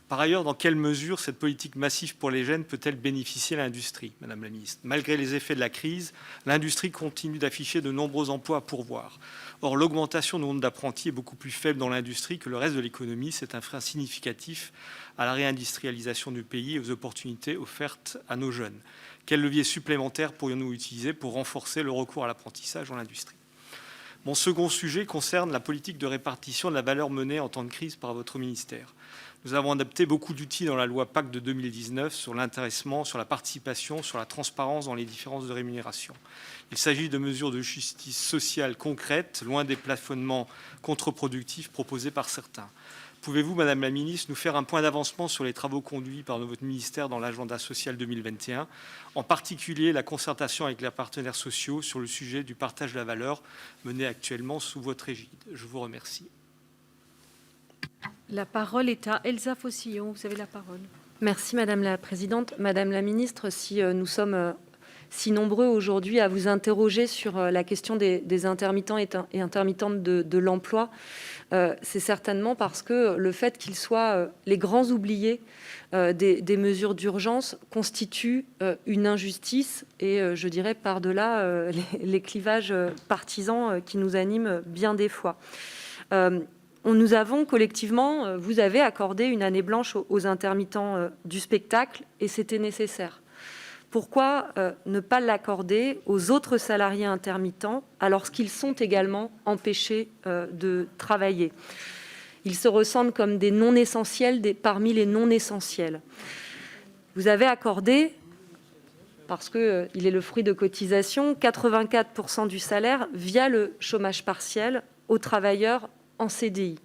Par ailleurs, dans quelle mesure cette politique massive pour les jeunes peut-elle bénéficier à l'industrie, Madame la Ministre? Malgré les effets de la crise, l'industrie continue d'afficher de nombreux emplois à pourvoir. Or, l'augmentation du nombre d'apprentis est beaucoup plus faible dans l'industrie que le reste de l'économie. C'est un frein significatif à la réindustrialisation du pays et aux opportunités offertes à nos jeunes. Quels leviers supplémentaires pourrions-nous utiliser pour renforcer le recours à l'apprentissage dans l'industrie? Mon second sujet concerne la politique de répartition de la valeur menée en temps de crise par votre ministère. Nous avons adopté beaucoup d'outils dans la loi PAC de 2019 sur l'intéressement, sur la participation, sur la transparence dans les différences de rémunération. Il s'agit de mesures de justice sociale concrètes, loin des plafonnements contre-productifs proposés par certains. Pouvez-vous, Madame la Ministre, nous faire un point d'avancement sur les travaux conduits par votre ministère dans l'agenda social 2021, en particulier la concertation avec les partenaires sociaux sur le sujet du partage de la valeur menée actuellement sous votre égide? Je vous remercie. La parole est à Elsa Fossillon. Vous avez la parole. Merci Madame la Présidente. Madame la Ministre, si nous sommes si nombreux aujourd'hui à vous interroger sur la question des intermittents et intermittentes de l'emploi, c'est certainement parce que le fait qu'ils soient les grands oubliés des mesures d'urgence constitue une injustice et je dirais par-delà les clivages partisans qui nous animent bien des fois. Nous avons collectivement, vous avez accordé une année blanche aux intermittents du spectacle et c'était nécessaire. Pourquoi ne pas l'accorder aux autres salariés intermittents alors qu'ils sont également empêchés de travailler? Ils se ressentent comme des non-essentiels parmi les non-essentiels. Vous avez accordé, parce qu'il est le fruit de cotisations, 84% du salaire via le chômage partiel aux travailleurs en CDI.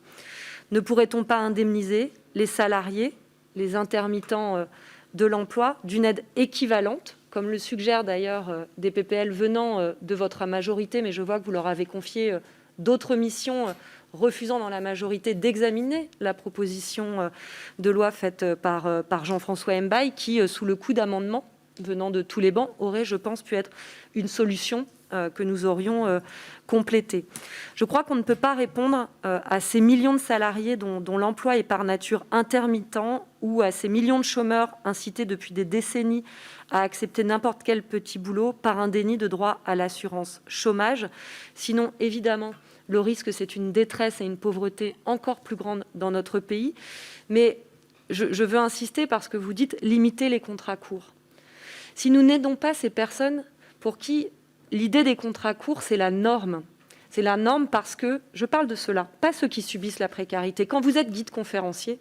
Ne pourrait-on pas indemniser les salariés, les intermittents de l'emploi, d'une aide équivalente, comme le suggèrent d'ailleurs des PPL venant de votre majorité, mais je vois que vous leur avez confié d'autres missions, refusant dans la majorité d'examiner la proposition de loi faite par Jean-François Mbaye, qui, sous le coup d'amendements venant de tous les bancs, aurait, je pense, pu être une solution que nous aurions complété. Je crois qu'on ne peut pas répondre à ces millions de salariés dont l'emploi est par nature intermittent ou à ces millions de chômeurs incités depuis des décennies à accepter n'importe quel petit boulot par un déni de droit à l'assurance chômage. Sinon, évidemment, le risque, c'est une détresse et une pauvreté encore plus grande dans notre pays. Mais je veux insister parce que vous dites limiter les contrats courts. Si nous n'aidons pas ces personnes pour qui l'idée des contrats courts, c'est la norme. C'est la norme parce que, je parle de ceux-là, pas ceux qui subissent la précarité. Quand vous êtes guide conférencier,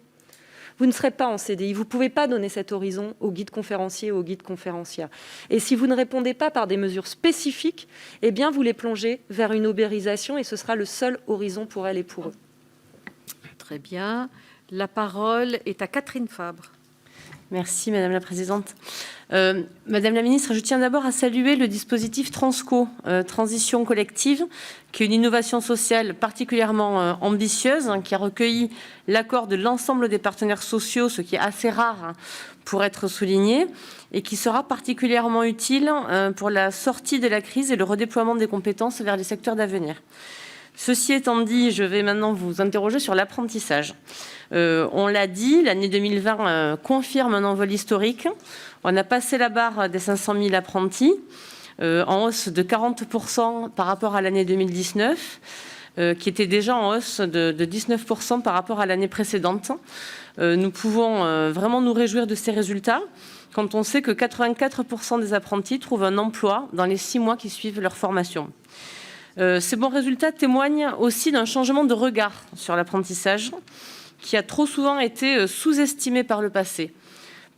vous ne serez pas en CDI. Vous ne pouvez pas donner cet horizon aux guides conférenciers ou aux guides conférencières. Et si vous ne répondez pas par des mesures spécifiques, eh bien, vous les plongez vers une ubérisation et ce sera le seul horizon pour elles et pour eux. Très bien. La parole est à Catherine Fabre. Merci Madame la Présidente. Madame la Ministre, je tiens d'abord à saluer le dispositif Transco, Transition collective, qui est une innovation sociale particulièrement ambitieuse, qui a recueilli l'accord de l'ensemble des partenaires sociaux, ce qui est assez rare pour être souligné, et qui sera particulièrement utile pour la sortie de la crise et le redéploiement des compétences vers les secteurs d'avenir. Ceci étant dit, je vais maintenant vous interroger sur l'apprentissage. On l'a dit, l'année 2020 confirme un envol historique. On a passé la barre des 500 000 apprentis, en hausse de 40% par rapport à l'année 2019, qui était déjà en hausse de 19% par rapport à l'année précédente. Nous pouvons vraiment nous réjouir de ces résultats quand on sait que 84% des apprentis trouvent un emploi dans les 6 mois qui suivent leur formation. Ces bons résultats témoignent aussi d'un changement de regard sur l'apprentissage qui a trop souvent été sous-estimé par le passé.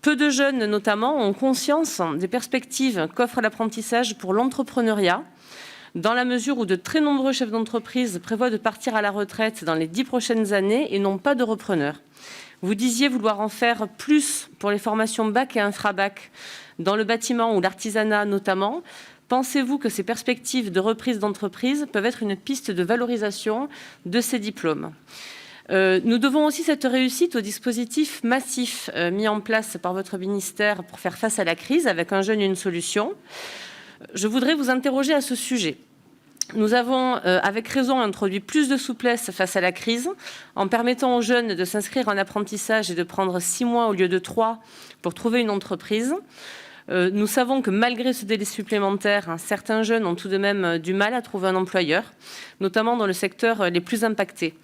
Peu de jeunes, notamment, ont conscience des perspectives qu'offre l'apprentissage pour l'entrepreneuriat, dans la mesure où de très nombreux chefs d'entreprise prévoient de partir à la retraite dans les 10 prochaines années et n'ont pas de repreneur. Vous disiez vouloir en faire plus pour les formations bac et infra-bac, dans le bâtiment ou l'artisanat notamment. Pensez-vous que ces perspectives de reprise d'entreprise peuvent être une piste de valorisation de ces diplômes ? Nous devons aussi cette réussite au dispositif massif mis en place par votre ministère pour faire face à la crise, avec un jeune, une solution. Je voudrais vous interroger à ce sujet. Nous avons, avec raison, introduit plus de souplesse face à la crise, en permettant aux jeunes de s'inscrire en apprentissage et de prendre 6 mois au lieu de 3 pour trouver une entreprise. Nous savons que malgré ce délai supplémentaire, certains jeunes ont tout de même du mal à trouver un employeur, notamment dans le secteur les plus impactés.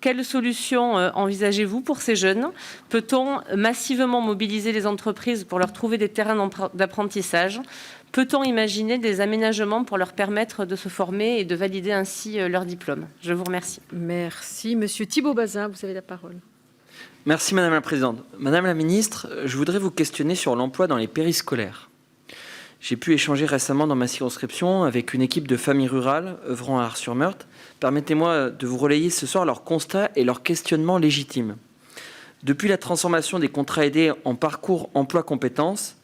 Quelles solutions envisagez-vous pour ces jeunes ? Peut-on massivement mobiliser les entreprises pour leur trouver des terrains d'apprentissage ? Peut-on imaginer des aménagements pour leur permettre de se former et de valider ainsi leur diplôme ? Je vous remercie. Merci. Monsieur Thibault Bazin, vous avez la parole. Merci Madame la Présidente. Madame la Ministre, je voudrais vous questionner sur l'emploi dans les périscolaires. J'ai pu échanger récemment dans ma circonscription avec une équipe de familles rurales œuvrant à Ars-sur-Meurthe. Permettez-moi de vous relayer ce soir leurs constats et leurs questionnements légitimes. Depuis la transformation des contrats aidés en parcours emploi-compétences,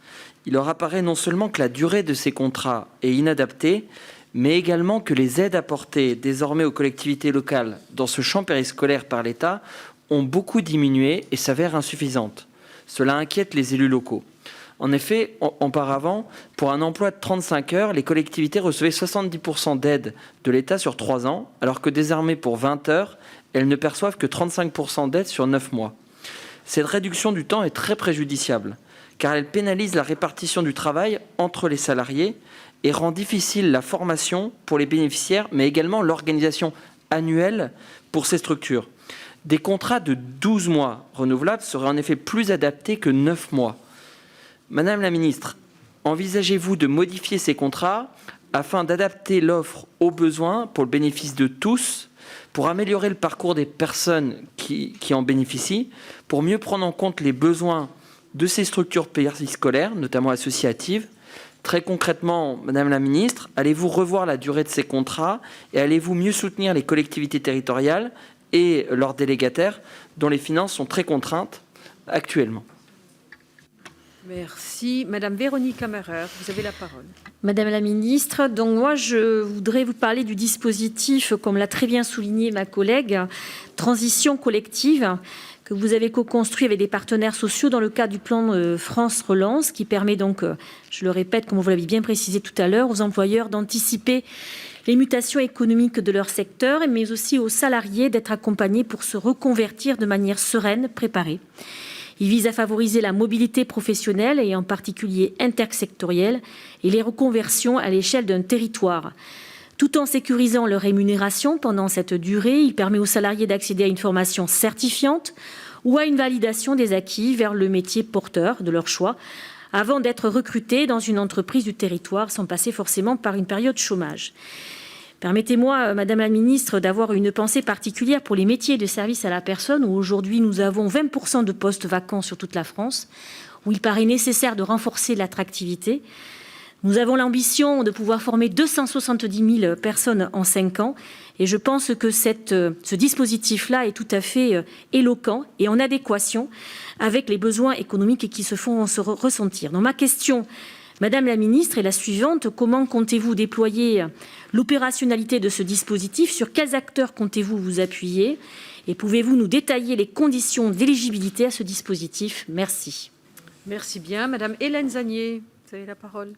il leur apparaît non seulement que la durée de ces contrats est inadaptée, mais également que les aides apportées désormais aux collectivités locales dans ce champ périscolaire par l'État ont beaucoup diminué et s'avèrent insuffisantes. Cela inquiète les élus locaux. En effet, auparavant, pour un emploi de 35 heures, les collectivités recevaient 70% d'aide de l'État sur 3 ans, alors que désormais, pour 20 heures, elles ne perçoivent que 35% d'aide sur 9 mois. Cette réduction du temps est très préjudiciable, car elle pénalise la répartition du travail entre les salariés et rend difficile la formation pour les bénéficiaires, mais également l'organisation annuelle pour ces structures. Des contrats de 12 mois renouvelables seraient en effet plus adaptés que 9 mois. Madame la Ministre, envisagez-vous de modifier ces contrats afin d'adapter l'offre aux besoins pour le bénéfice de tous, pour améliorer le parcours des personnes qui en bénéficient, pour mieux prendre en compte les besoins de ces structures périscolaires, notamment associatives? Très concrètement, Madame la Ministre, allez-vous revoir la durée de ces contrats et allez-vous mieux soutenir les collectivités territoriales et leurs délégataires dont les finances sont très contraintes actuellement? Merci. Madame Véronique Kammerer, vous avez la parole. Madame la Ministre, donc moi je voudrais vous parler du dispositif, comme l'a très bien souligné ma collègue, transition collective, que vous avez co-construit avec des partenaires sociaux dans le cadre du plan France Relance, qui permet donc, je le répète, comme vous l'avez bien précisé tout à l'heure, aux employeurs d'anticiper les mutations économiques de leur secteur, mais aussi aux salariés d'être accompagnés pour se reconvertir de manière sereine, préparée. Il vise à favoriser la mobilité professionnelle et en particulier intersectorielle et les reconversions à l'échelle d'un territoire. Tout en sécurisant leur rémunération pendant cette durée, il permet aux salariés d'accéder à une formation certifiante ou à une validation des acquis vers le métier porteur de leur choix, avant d'être recrutés dans une entreprise du territoire sans passer forcément par une période chômage. Permettez-moi, Madame la Ministre, d'avoir une pensée particulière pour les métiers de service à la personne, où aujourd'hui nous avons 20% de postes vacants sur toute la France, où il paraît nécessaire de renforcer l'attractivité. Nous avons l'ambition de pouvoir former 270 000 personnes en 5 ans, et je pense que ce dispositif-là est tout à fait éloquent et en adéquation avec les besoins économiques qui se font ressentir. Donc ma question, Madame la Ministre, est la suivante. Comment comptez-vous déployer l'opérationnalité de ce dispositif? Sur quels acteurs comptez-vous vous appuyer? Et pouvez-vous nous détailler les conditions d'éligibilité à ce dispositif? Merci. Merci bien. Madame Hélène Zanier, vous avez la parole.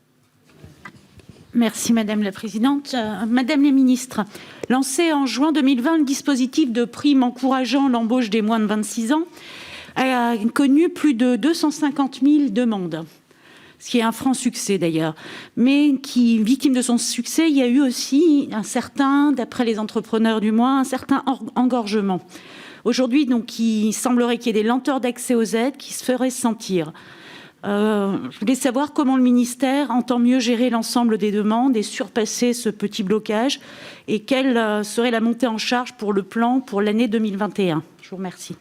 Merci Madame la Présidente. Madame la Ministre, lancé en juin 2020, le dispositif de prime encourageant l'embauche des moins de 26 ans a connu plus de 250 000 demandes. Ce qui est un franc succès d'ailleurs, mais qui, victime de son succès, il y a eu aussi un certain, d'après les entrepreneurs du moins, un certain engorgement. Aujourd'hui, donc, il semblerait qu'il y ait des lenteurs d'accès aux aides qui se feraient sentir. Je voulais savoir comment le ministère entend mieux gérer l'ensemble des demandes et surpasser ce petit blocage, et quelle serait la montée en charge pour le plan pour l'année 2021. Je vous remercie.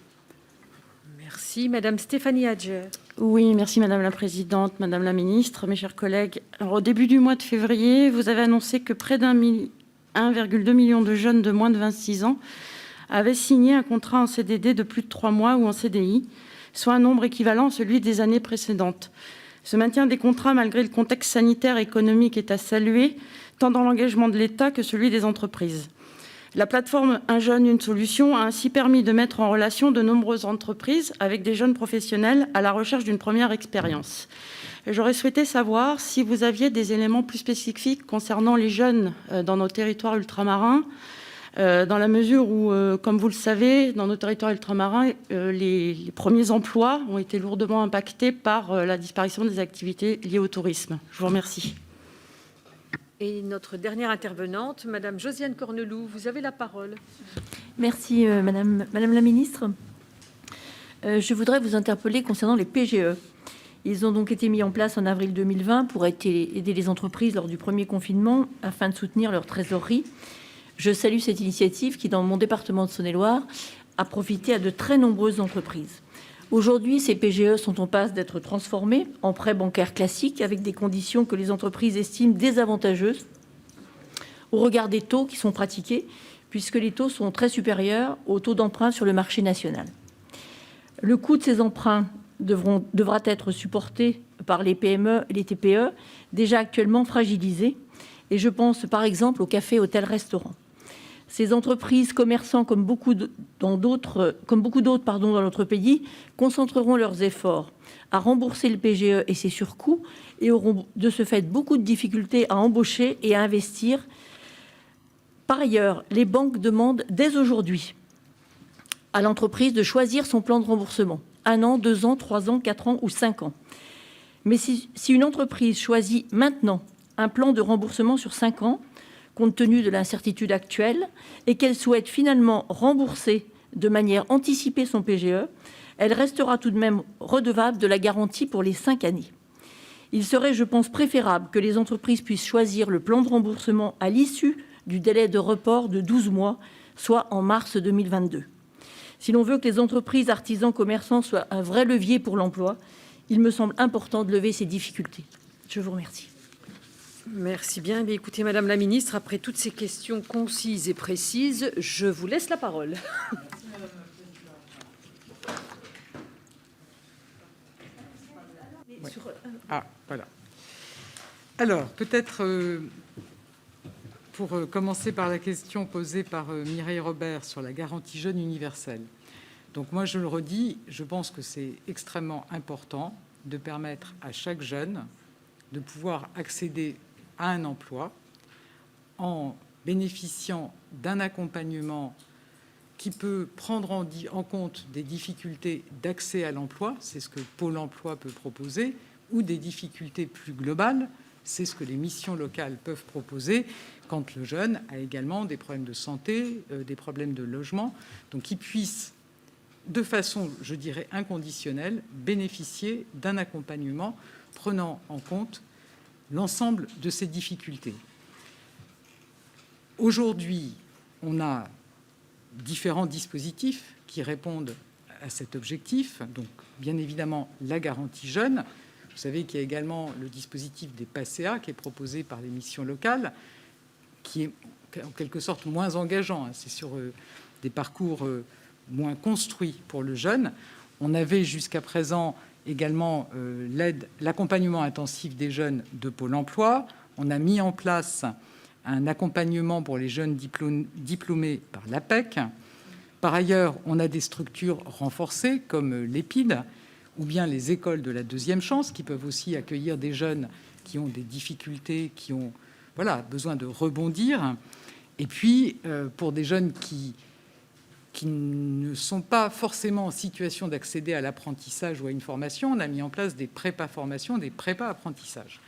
Merci. Madame Stéphanie Adjer. Oui, merci Madame la Présidente, Madame la Ministre, mes chers collègues. Alors, au début du mois de février, vous avez annoncé que près d'1,2 million de jeunes de moins de 26 ans avaient signé un contrat en CDD de plus de 3 mois ou en CDI, soit un nombre équivalent à celui des années précédentes. Ce maintien des contrats, malgré le contexte sanitaire et économique, est à saluer, tant dans l'engagement de l'État que celui des entreprises. La plateforme Un jeune, une solution a ainsi permis de mettre en relation de nombreuses entreprises avec des jeunes professionnels à la recherche d'une première expérience. J'aurais souhaité savoir si vous aviez des éléments plus spécifiques concernant les jeunes dans nos territoires ultramarins, dans la mesure où, comme vous le savez, dans nos territoires ultramarins, les premiers emplois ont été lourdement impactés par la disparition des activités liées au tourisme. Je vous remercie. Et notre dernière intervenante, Madame Josiane Corneloup, vous avez la parole. Merci, Madame la Ministre. Je voudrais vous interpeller concernant les PGE. Ils ont donc été mis en place en avril 2020 pour aider les entreprises lors du premier confinement afin de soutenir leur trésorerie. Je salue cette initiative qui, dans mon département de Saône-et-Loire, a profité à de très nombreuses entreprises. Aujourd'hui, ces PGE sont en passe d'être transformés en prêts bancaires classiques avec des conditions que les entreprises estiment désavantageuses au regard des taux qui sont pratiqués, puisque les taux sont très supérieurs aux taux d'emprunt sur le marché national. Le coût de ces emprunts devra être supporté par les PME et les TPE, déjà actuellement fragilisés, et je pense par exemple aux cafés, hôtels, restaurants. Ces entreprises, commerçants comme beaucoup d'autres dans notre pays, concentreront leurs efforts à rembourser le PGE et ses surcoûts et auront de ce fait beaucoup de difficultés à embaucher et à investir. Par ailleurs, les banques demandent dès aujourd'hui à l'entreprise de choisir son plan de remboursement. 1 an, 2 ans, 3 ans, 4 ans ou 5 ans. Mais si une entreprise choisit maintenant un plan de remboursement sur 5 ans, compte tenu de l'incertitude actuelle, et qu'elle souhaite finalement rembourser de manière anticipée son PGE, elle restera tout de même redevable de la garantie pour les 5 années. Il serait, je pense, préférable que les entreprises puissent choisir le plan de remboursement à l'issue du délai de report de 12 mois, soit en mars 2022. Si l'on veut que les entreprises, artisans, commerçants soient un vrai levier pour l'emploi, il me semble important de lever ces difficultés. Je vous remercie. Merci bien. Mais écoutez, Madame la Ministre, après toutes ces questions concises et précises, je vous laisse la parole. Ah, voilà. Alors, peut-être pour commencer par la question posée par Mireille Robert sur la garantie jeune universelle. Donc moi, je le redis, je pense que c'est extrêmement important de permettre à chaque jeune de pouvoir accéder à un emploi en bénéficiant d'un accompagnement qui peut prendre en compte des difficultés d'accès à l'emploi, c'est ce que Pôle emploi peut proposer, ou des difficultés plus globales, c'est ce que les missions locales peuvent proposer quand le jeune a également des problèmes de santé, des problèmes de logement, donc qu'il puisse, de façon, je dirais, inconditionnelle, bénéficier d'un accompagnement prenant en compte l'ensemble de ces difficultés. Aujourd'hui, on a différents dispositifs qui répondent à cet objectif. Donc, bien évidemment, la garantie jeune. Vous savez qu'il y a également le dispositif des PACEA qui est proposé par les missions locales, qui est en quelque sorte moins engageant. C'est sur des parcours moins construits pour le jeune. On avait jusqu'à présent également l'accompagnement intensif des jeunes de Pôle emploi. On a mis en place un accompagnement pour les jeunes diplômés par l'APEC. Par ailleurs, on a des structures renforcées comme l'EPID ou bien les écoles de la deuxième chance qui peuvent aussi accueillir des jeunes qui ont des difficultés, qui ont besoin de rebondir. Et puis, pour des jeunes qui ne sont pas forcément en situation d'accéder à l'apprentissage ou à une formation, on a mis en place des prépa-formations, des prépa-apprentissages.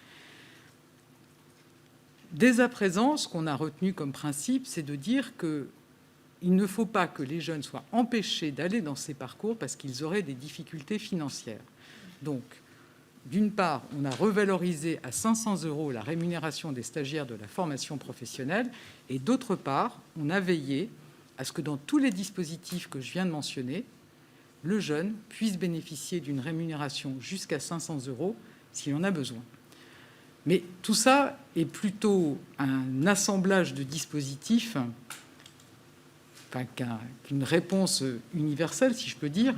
Dès à présent, ce qu'on a retenu comme principe, c'est de dire qu'il ne faut pas que les jeunes soient empêchés d'aller dans ces parcours parce qu'ils auraient des difficultés financières. Donc, d'une part, on a revalorisé à 500 € la rémunération des stagiaires de la formation professionnelle, et d'autre part, on a veillé à ce que dans tous les dispositifs que je viens de mentionner, le jeune puisse bénéficier d'une rémunération jusqu'à 500 € s'il en a besoin. Mais tout ça est plutôt un assemblage de dispositifs qu'une réponse universelle, si je peux dire.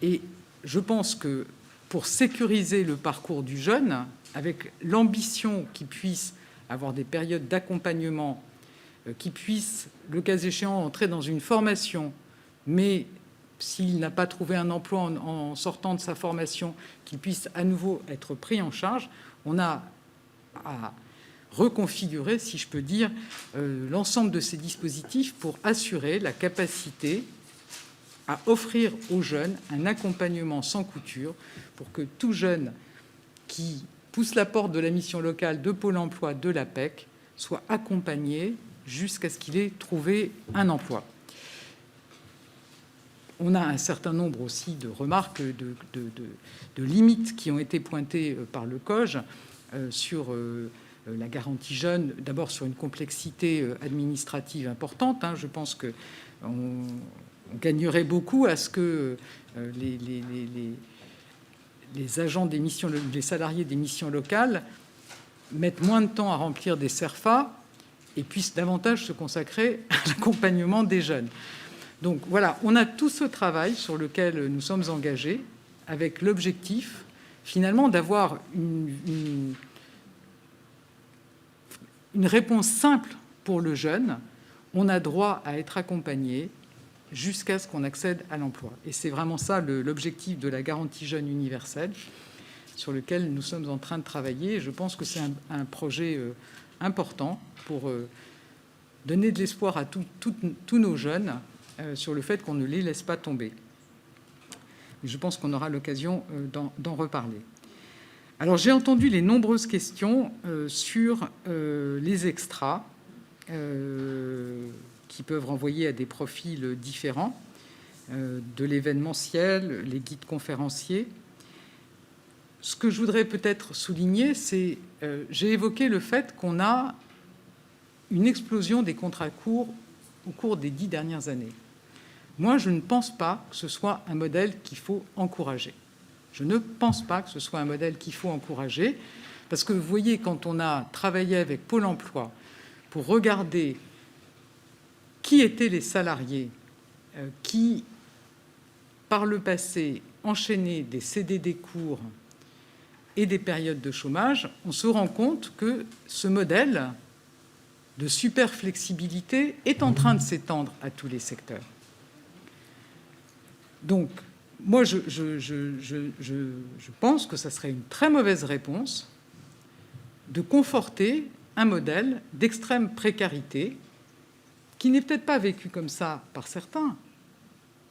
Et je pense que pour sécuriser le parcours du jeune, avec l'ambition qu'il puisse avoir des périodes d'accompagnement, qu'il puisse, le cas échéant, entrer dans une formation, mais s'il n'a pas trouvé un emploi en sortant de sa formation, qu'il puisse à nouveau être pris en charge, on a à reconfigurer, si je peux dire, l'ensemble de ces dispositifs pour assurer la capacité à offrir aux jeunes un accompagnement sans couture pour que tout jeune qui pousse la porte de la mission locale, de Pôle emploi, de l'APEC, soit accompagné jusqu'à ce qu'il ait trouvé un emploi. On a un certain nombre aussi de remarques, de limites qui ont été pointées par le COJ sur la garantie jeune, d'abord sur une complexité administrative importante. Je pense qu'on gagnerait beaucoup à ce que les agents des missions, les salariés des missions locales mettent moins de temps à remplir des CERFA et puissent davantage se consacrer à l'accompagnement des jeunes. Donc voilà, on a tout ce travail sur lequel nous sommes engagés avec l'objectif finalement d'avoir une réponse simple pour le jeune. On a droit à être accompagné jusqu'à ce qu'on accède à l'emploi. Et c'est vraiment ça l'objectif de la garantie jeune universelle sur lequel nous sommes en train de travailler. Et je pense que c'est un projet important pour donner de l'espoir à tous nos jeunes sur le fait qu'on ne les laisse pas tomber. Et je pense qu'on aura l'occasion d'en reparler. Alors, j'ai entendu les nombreuses questions sur les extras qui peuvent renvoyer à des profils différents, de l'événementiel, les guides conférenciers. Ce que je voudrais peut-être souligner, c'est j'ai évoqué le fait qu'on a une explosion des contrats courts au cours des 10 dernières années. Moi, je ne pense pas que ce soit un modèle qu'il faut encourager. Je ne pense pas que ce soit un modèle qu'il faut encourager, parce que vous voyez, quand on a travaillé avec Pôle emploi pour regarder qui étaient les salariés qui, par le passé, enchaînaient des CDD courts et des périodes de chômage, on se rend compte que ce modèle de super flexibilité est en train de s'étendre à tous les secteurs. Donc, moi, je pense que ça serait une très mauvaise réponse de conforter un modèle d'extrême précarité qui n'est peut-être pas vécu comme ça par certains.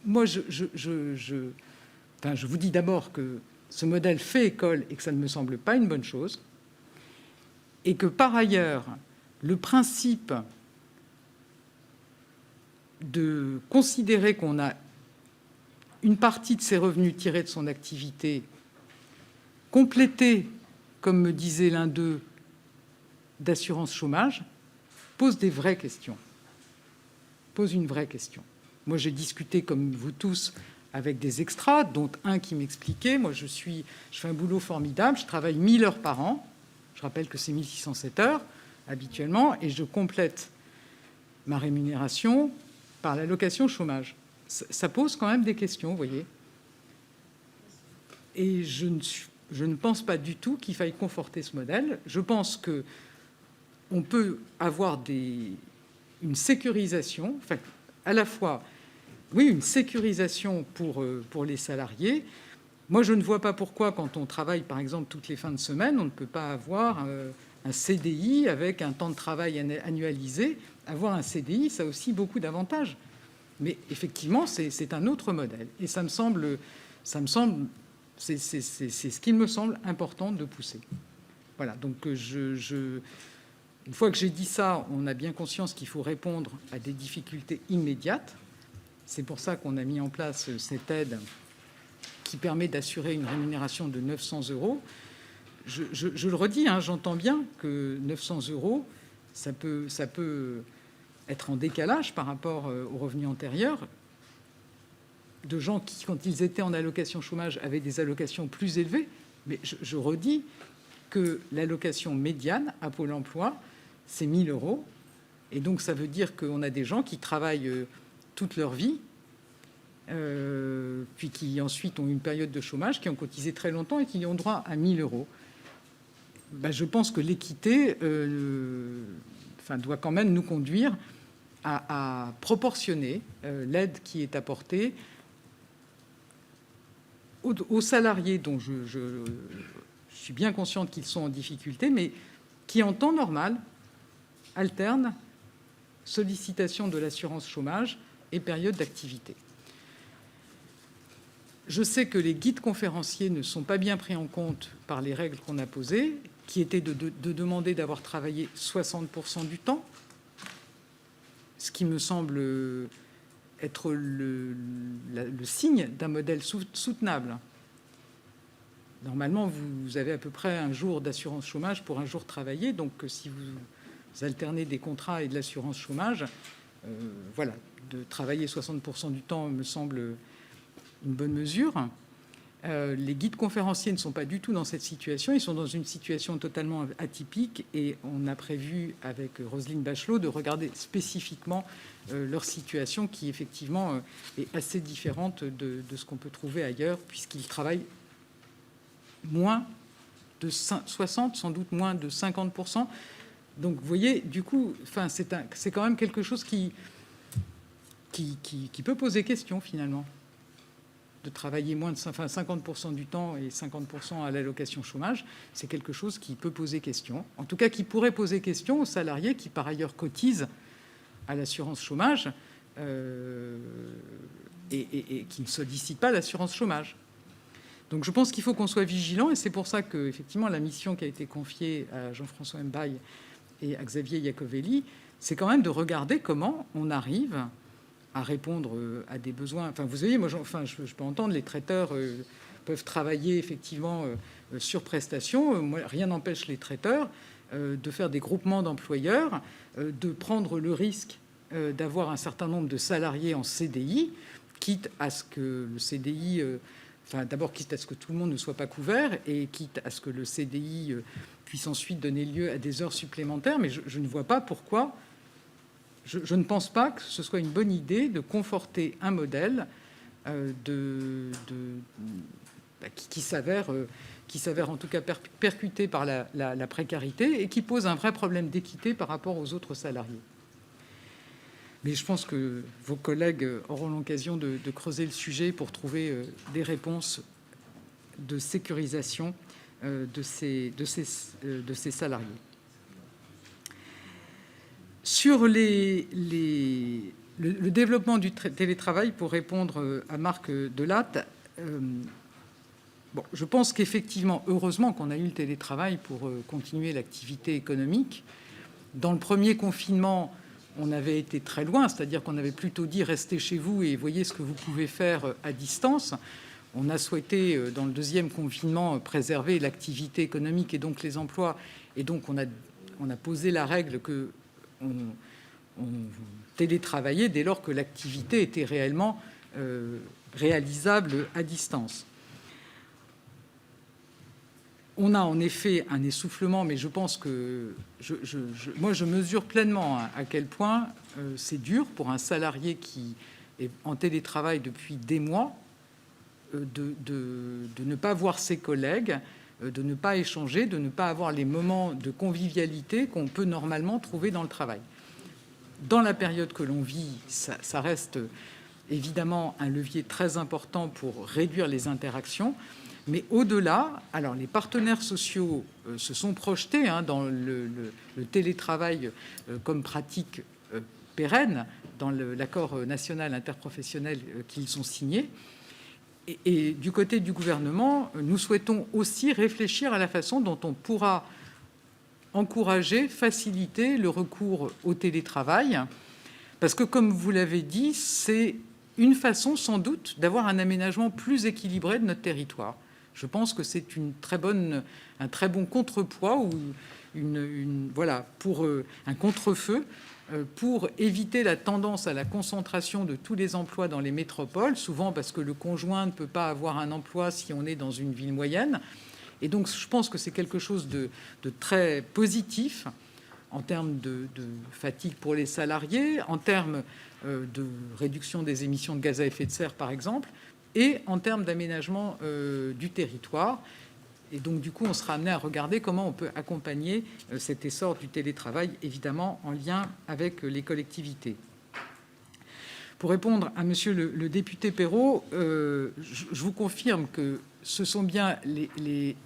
Moi, je vous dis d'abord que ce modèle fait école et que ça ne me semble pas une bonne chose, et que par ailleurs, le principe de considérer qu'on a une partie de ses revenus tirés de son activité, complétée, comme me disait l'un d'eux, d'assurance chômage, pose des vraies questions. Pose une vraie question. Moi, j'ai discuté, comme vous tous, avec des extras, dont un qui m'expliquait, moi, je fais un boulot formidable, je travaille 1000 heures par an, je rappelle que c'est 1607 heures habituellement, et je complète ma rémunération par l'allocation chômage. Ça pose quand même des questions, vous voyez. Et je ne pense pas du tout qu'il faille conforter ce modèle. Je pense qu'on peut avoir une sécurisation, enfin, à la fois, oui, une sécurisation pour les salariés. Moi, je ne vois pas pourquoi, quand on travaille, par exemple, toutes les fins de semaine, on ne peut pas avoir un CDI avec un temps de travail annualisé. Avoir un CDI, ça a aussi beaucoup d'avantages. Mais effectivement, c'est un autre modèle. Et c'est ce qu'il me semble important de pousser. Voilà, donc une fois que j'ai dit ça, on a bien conscience qu'il faut répondre à des difficultés immédiates. C'est pour ça qu'on a mis en place cette aide qui permet d'assurer une rémunération de 900 €. Je le redis, j'entends bien que 900 €, ça peut être en décalage par rapport aux revenus antérieurs de gens qui, quand ils étaient en allocation chômage, avaient des allocations plus élevées. Mais je redis que l'allocation médiane à Pôle emploi, c'est 1 000 €. Et donc, ça veut dire qu'on a des gens qui travaillent toute leur vie, puis qui ensuite ont une période de chômage, qui ont cotisé très longtemps et qui ont droit à 1 000 €. Je pense que l'équité doit quand même nous conduire à proportionner l'aide qui est apportée aux salariés dont je suis bien consciente qu'ils sont en difficulté, mais qui, en temps normal, alternent sollicitation de l'assurance chômage et période d'activité. Je sais que les guides conférenciers ne sont pas bien pris en compte par les règles qu'on a posées, qui étaient de demander d'avoir travaillé 60% du temps, ce qui me semble être le signe d'un modèle soutenable. Normalement, vous avez à peu près un jour d'assurance chômage pour un jour travaillé, donc si vous alternez des contrats et de l'assurance chômage, de travailler 60% du temps me semble une bonne mesure. Les guides conférenciers ne sont pas du tout dans cette situation. Ils sont dans une situation totalement atypique et on a prévu avec Roselyne Bachelot de regarder spécifiquement leur situation qui, effectivement, est assez différente de ce qu'on peut trouver ailleurs puisqu'ils travaillent moins de 60, sans doute moins de 50%. Donc, vous voyez, du coup, c'est quand même quelque chose qui peut poser question, finalement, de travailler moins de 50% du temps et 50% à l'allocation chômage. C'est quelque chose qui peut poser question, en tout cas qui pourrait poser question aux salariés qui, par ailleurs, cotisent à l'assurance chômage et qui ne sollicitent pas l'assurance chômage. Donc je pense qu'il faut qu'on soit vigilant et c'est pour ça que, effectivement, la mission qui a été confiée à Jean-François Mbaye et à Xavier Iacovelli, c'est quand même de regarder comment on arrive à répondre à des besoins. Enfin, vous voyez, moi, je peux entendre les traiteurs peuvent travailler effectivement sur prestation. Moi, rien n'empêche les traiteurs de faire des groupements d'employeurs, de prendre le risque d'avoir un certain nombre de salariés en CDI, quitte à ce que le CDI... d'abord, quitte à ce que tout le monde ne soit pas couvert et quitte à ce que le CDI puisse ensuite donner lieu à des heures supplémentaires. Mais je ne vois pas pourquoi... Je ne pense pas que ce soit une bonne idée de conforter un modèle qui s'avère en tout cas percuté par la précarité et qui pose un vrai problème d'équité par rapport aux autres salariés. Mais je pense que vos collègues auront l'occasion de creuser le sujet pour trouver des réponses de sécurisation de ces salariés. Sur le développement du télétravail, pour répondre à Marc Delatte, je pense qu'effectivement, heureusement qu'on a eu le télétravail pour continuer l'activité économique. Dans le premier confinement, on avait été très loin, c'est-à-dire qu'on avait plutôt dit « restez chez vous et voyez ce que vous pouvez faire à distance ». On a souhaité, dans le deuxième confinement, préserver l'activité économique et donc les emplois. Et donc, on a posé la règle que on télétravaillait dès lors que l'activité était réellement réalisable à distance. On a en effet un essoufflement, mais je pense que moi je mesure pleinement à quel point c'est dur pour un salarié qui est en télétravail depuis des mois de ne pas voir ses collègues, de ne pas échanger, de ne pas avoir les moments de convivialité qu'on peut normalement trouver dans le travail. Dans la période que l'on vit, ça reste évidemment un levier très important pour réduire les interactions. Mais au-delà, alors les partenaires sociaux se sont projetés dans le télétravail comme pratique pérenne dans l'accord national interprofessionnel qu'ils ont signé. Et du côté du gouvernement, nous souhaitons aussi réfléchir à la façon dont on pourra encourager, faciliter le recours au télétravail. Parce que, comme vous l'avez dit, c'est une façon sans doute d'avoir un aménagement plus équilibré de notre territoire. Je pense que c'est un très bon contrepoids ou pour un contre-feu pour éviter la tendance à la concentration de tous les emplois dans les métropoles, souvent parce que le conjoint ne peut pas avoir un emploi si on est dans une ville moyenne. Et donc, je pense que c'est quelque chose de très positif en termes de fatigue pour les salariés, en termes de réduction des émissions de gaz à effet de serre, par exemple, et en termes d'aménagement du territoire. Et donc, du coup, on sera amené à regarder comment on peut accompagner cet essor du télétravail, évidemment en lien avec les collectivités. Pour répondre à monsieur le député Perrot, je vous confirme que ce sont bien les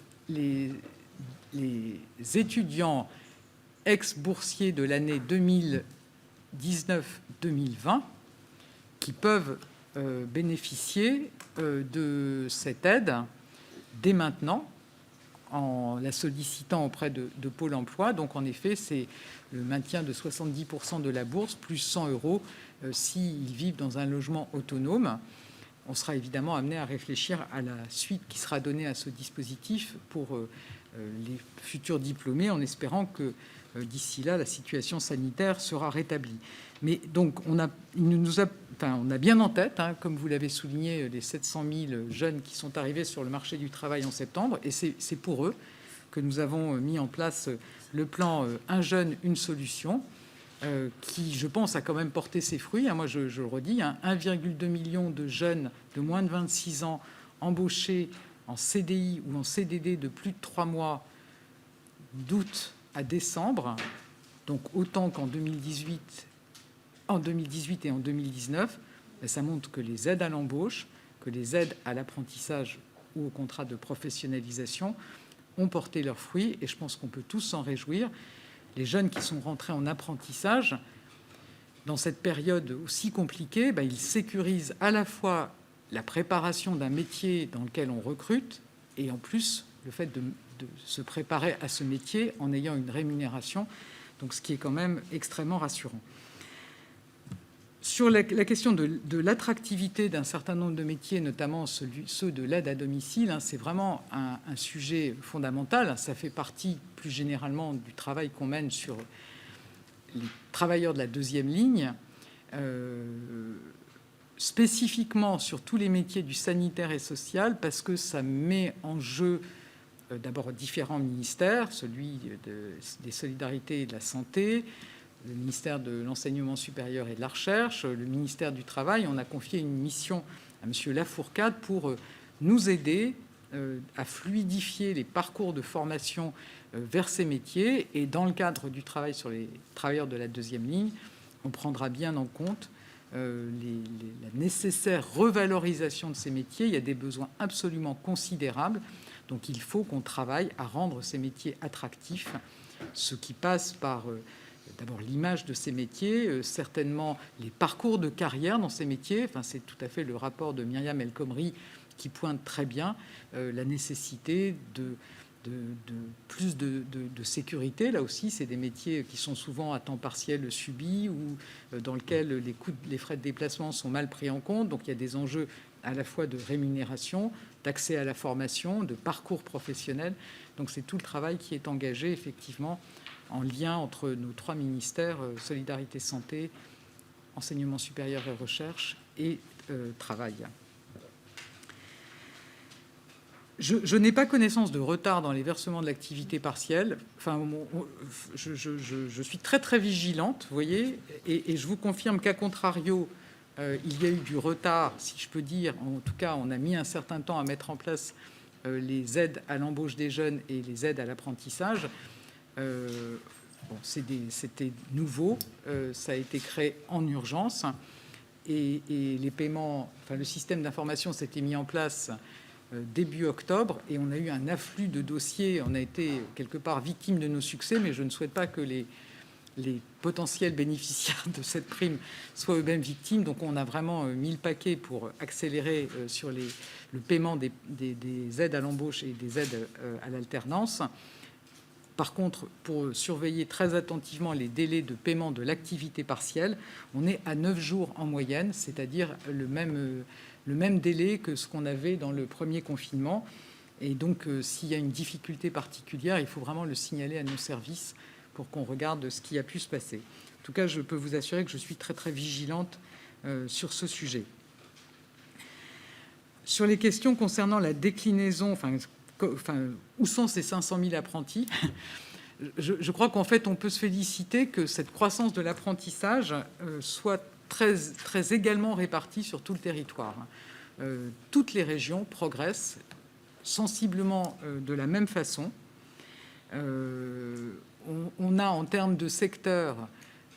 étudiants ex-boursiers de l'année 2019-2020 qui peuvent bénéficier de cette aide dès maintenant, en la sollicitant auprès de Pôle emploi. Donc, en effet, c'est le maintien de 70% de la bourse, plus 100 € s'ils vivent dans un logement autonome. On sera évidemment amené à réfléchir à la suite qui sera donnée à ce dispositif pour les futurs diplômés, en espérant que d'ici là, la situation sanitaire sera rétablie. Mais donc, on a bien en tête, comme vous l'avez souligné, les 700 000 jeunes qui sont arrivés sur le marché du travail en septembre, et c'est pour eux que nous avons mis en place le plan Un jeune, une solution, qui, je pense, a quand même porté ses fruits. Moi, je le redis, 1,2 million de jeunes de moins de 26 ans embauchés en CDI ou en CDD de plus de 3 mois d'août à décembre, donc autant qu'en 2018 et en 2019, ça montre que les aides à l'embauche, que les aides à l'apprentissage ou au contrat de professionnalisation ont porté leurs fruits, et je pense qu'on peut tous s'en réjouir. Les jeunes qui sont rentrés en apprentissage, dans cette période aussi compliquée, ils sécurisent à la fois la préparation d'un métier dans lequel on recrute, et en plus, le fait de se préparer à ce métier en ayant une rémunération, donc ce qui est quand même extrêmement rassurant. Sur la question de l'attractivité d'un certain nombre de métiers, notamment ceux de l'aide à domicile, c'est vraiment un sujet fondamental. Ça fait partie plus généralement du travail qu'on mène sur les travailleurs de la deuxième ligne, spécifiquement sur tous les métiers du sanitaire et social, parce que ça met en jeu d'abord différents ministères, celui des solidarités et de la santé, le ministère de l'enseignement supérieur et de la recherche, le ministère du Travail. On a confié une mission à M. Lafourcade pour nous aider à fluidifier les parcours de formation vers ces métiers. Et dans le cadre du travail sur les travailleurs de la deuxième ligne, on prendra bien en compte la nécessaire revalorisation de ces métiers. Il y a des besoins absolument considérables. Donc il faut qu'on travaille à rendre ces métiers attractifs, ce qui passe par d'abord l'image de ces métiers, certainement les parcours de carrière dans ces métiers. C'est tout à fait le rapport de Myriam El Khomri qui pointe très bien la nécessité de plus de sécurité. Là aussi, c'est des métiers qui sont souvent à temps partiel subis ou dans lesquels les frais de déplacement sont mal pris en compte. Donc il y a des enjeux à la fois de rémunération, d'accès à la formation, de parcours professionnel. Donc c'est tout le travail qui est engagé effectivement en lien entre nos 3 ministères, Solidarité, Santé, Enseignement supérieur et Recherche et Travail. Je n'ai pas connaissance de retard dans les versements de l'activité partielle. Je suis très, très vigilante, vous voyez, et je vous confirme qu'à contrario, il y a eu du retard, si je peux dire. En tout cas, on a mis un certain temps à mettre en place les aides à l'embauche des jeunes et les aides à l'apprentissage. C'était nouveau, ça a été créé en urgence, et les paiements, le système d'information s'était mis en place début octobre, et on a eu un afflux de dossiers. On a été quelque part victime de nos succès, mais je ne souhaite pas que les potentiels bénéficiaires de cette prime soient eux-mêmes victimes. Donc on a vraiment mis le paquet pour accélérer sur le paiement des aides à l'embauche et des aides à l'alternance. Par contre, pour surveiller très attentivement les délais de paiement de l'activité partielle, on est à 9 jours en moyenne, c'est-à-dire le même délai que ce qu'on avait dans le premier confinement. Et donc, s'il y a une difficulté particulière, il faut vraiment le signaler à nos services pour qu'on regarde ce qui a pu se passer. En tout cas, je peux vous assurer que je suis très, très vigilante sur ce sujet. Sur les questions concernant la déclinaison, où sont ces 500 000 apprentis ? je crois qu'en fait, on peut se féliciter que cette croissance de l'apprentissage soit très également répartie sur tout le territoire. Toutes les régions progressent sensiblement de la même façon. On a en termes de secteurs,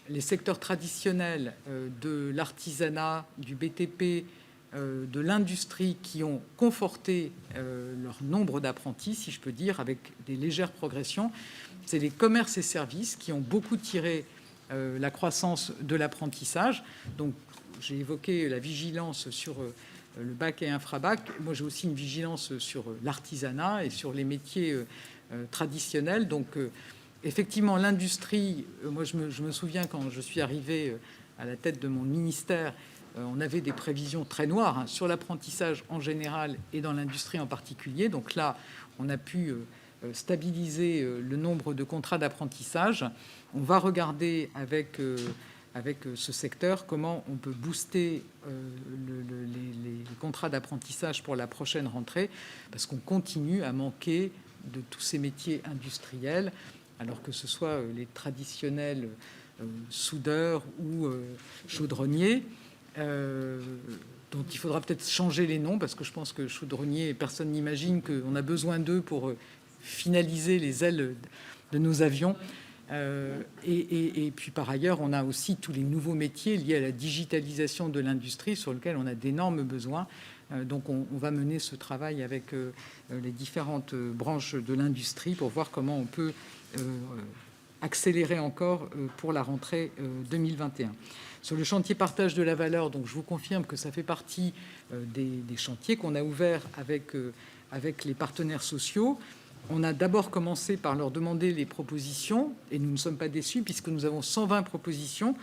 les secteurs traditionnels de l'artisanat, du BTP, de l'industrie qui ont conforté leur nombre d'apprentis, si je peux dire, avec des légères progressions. C'est les commerces et services qui ont beaucoup tiré la croissance de l'apprentissage. Donc, j'ai évoqué la vigilance sur le bac et infrabac. Moi, j'ai aussi une vigilance sur l'artisanat et sur les métiers traditionnels. Donc, effectivement, l'industrie, moi, je me souviens quand je suis arrivée à la tête de mon ministère, on avait des prévisions très noires sur l'apprentissage en général et dans l'industrie en particulier. Donc là, on a pu stabiliser le nombre de contrats d'apprentissage. On va regarder avec ce secteur comment on peut booster les contrats d'apprentissage pour la prochaine rentrée, parce qu'on continue à manquer de tous ces métiers industriels, alors que ce soit les traditionnels soudeurs ou chaudronniers, dont il faudra peut-être changer les noms, parce que je pense que chaudronniers, personne n'imagine qu'on a besoin d'eux pour finaliser les ailes de nos avions. Et puis par ailleurs, on a aussi tous les nouveaux métiers liés à la digitalisation de l'industrie sur lesquels on a d'énormes besoins. Donc on va mener ce travail avec les différentes branches de l'industrie pour voir comment on peut accélérer encore pour la rentrée 2021. Sur le chantier partage de la valeur, donc je vous confirme que ça fait partie des chantiers qu'on a ouverts avec les partenaires sociaux. On a d'abord commencé par leur demander les propositions, et nous ne sommes pas déçus puisque nous avons 120 propositions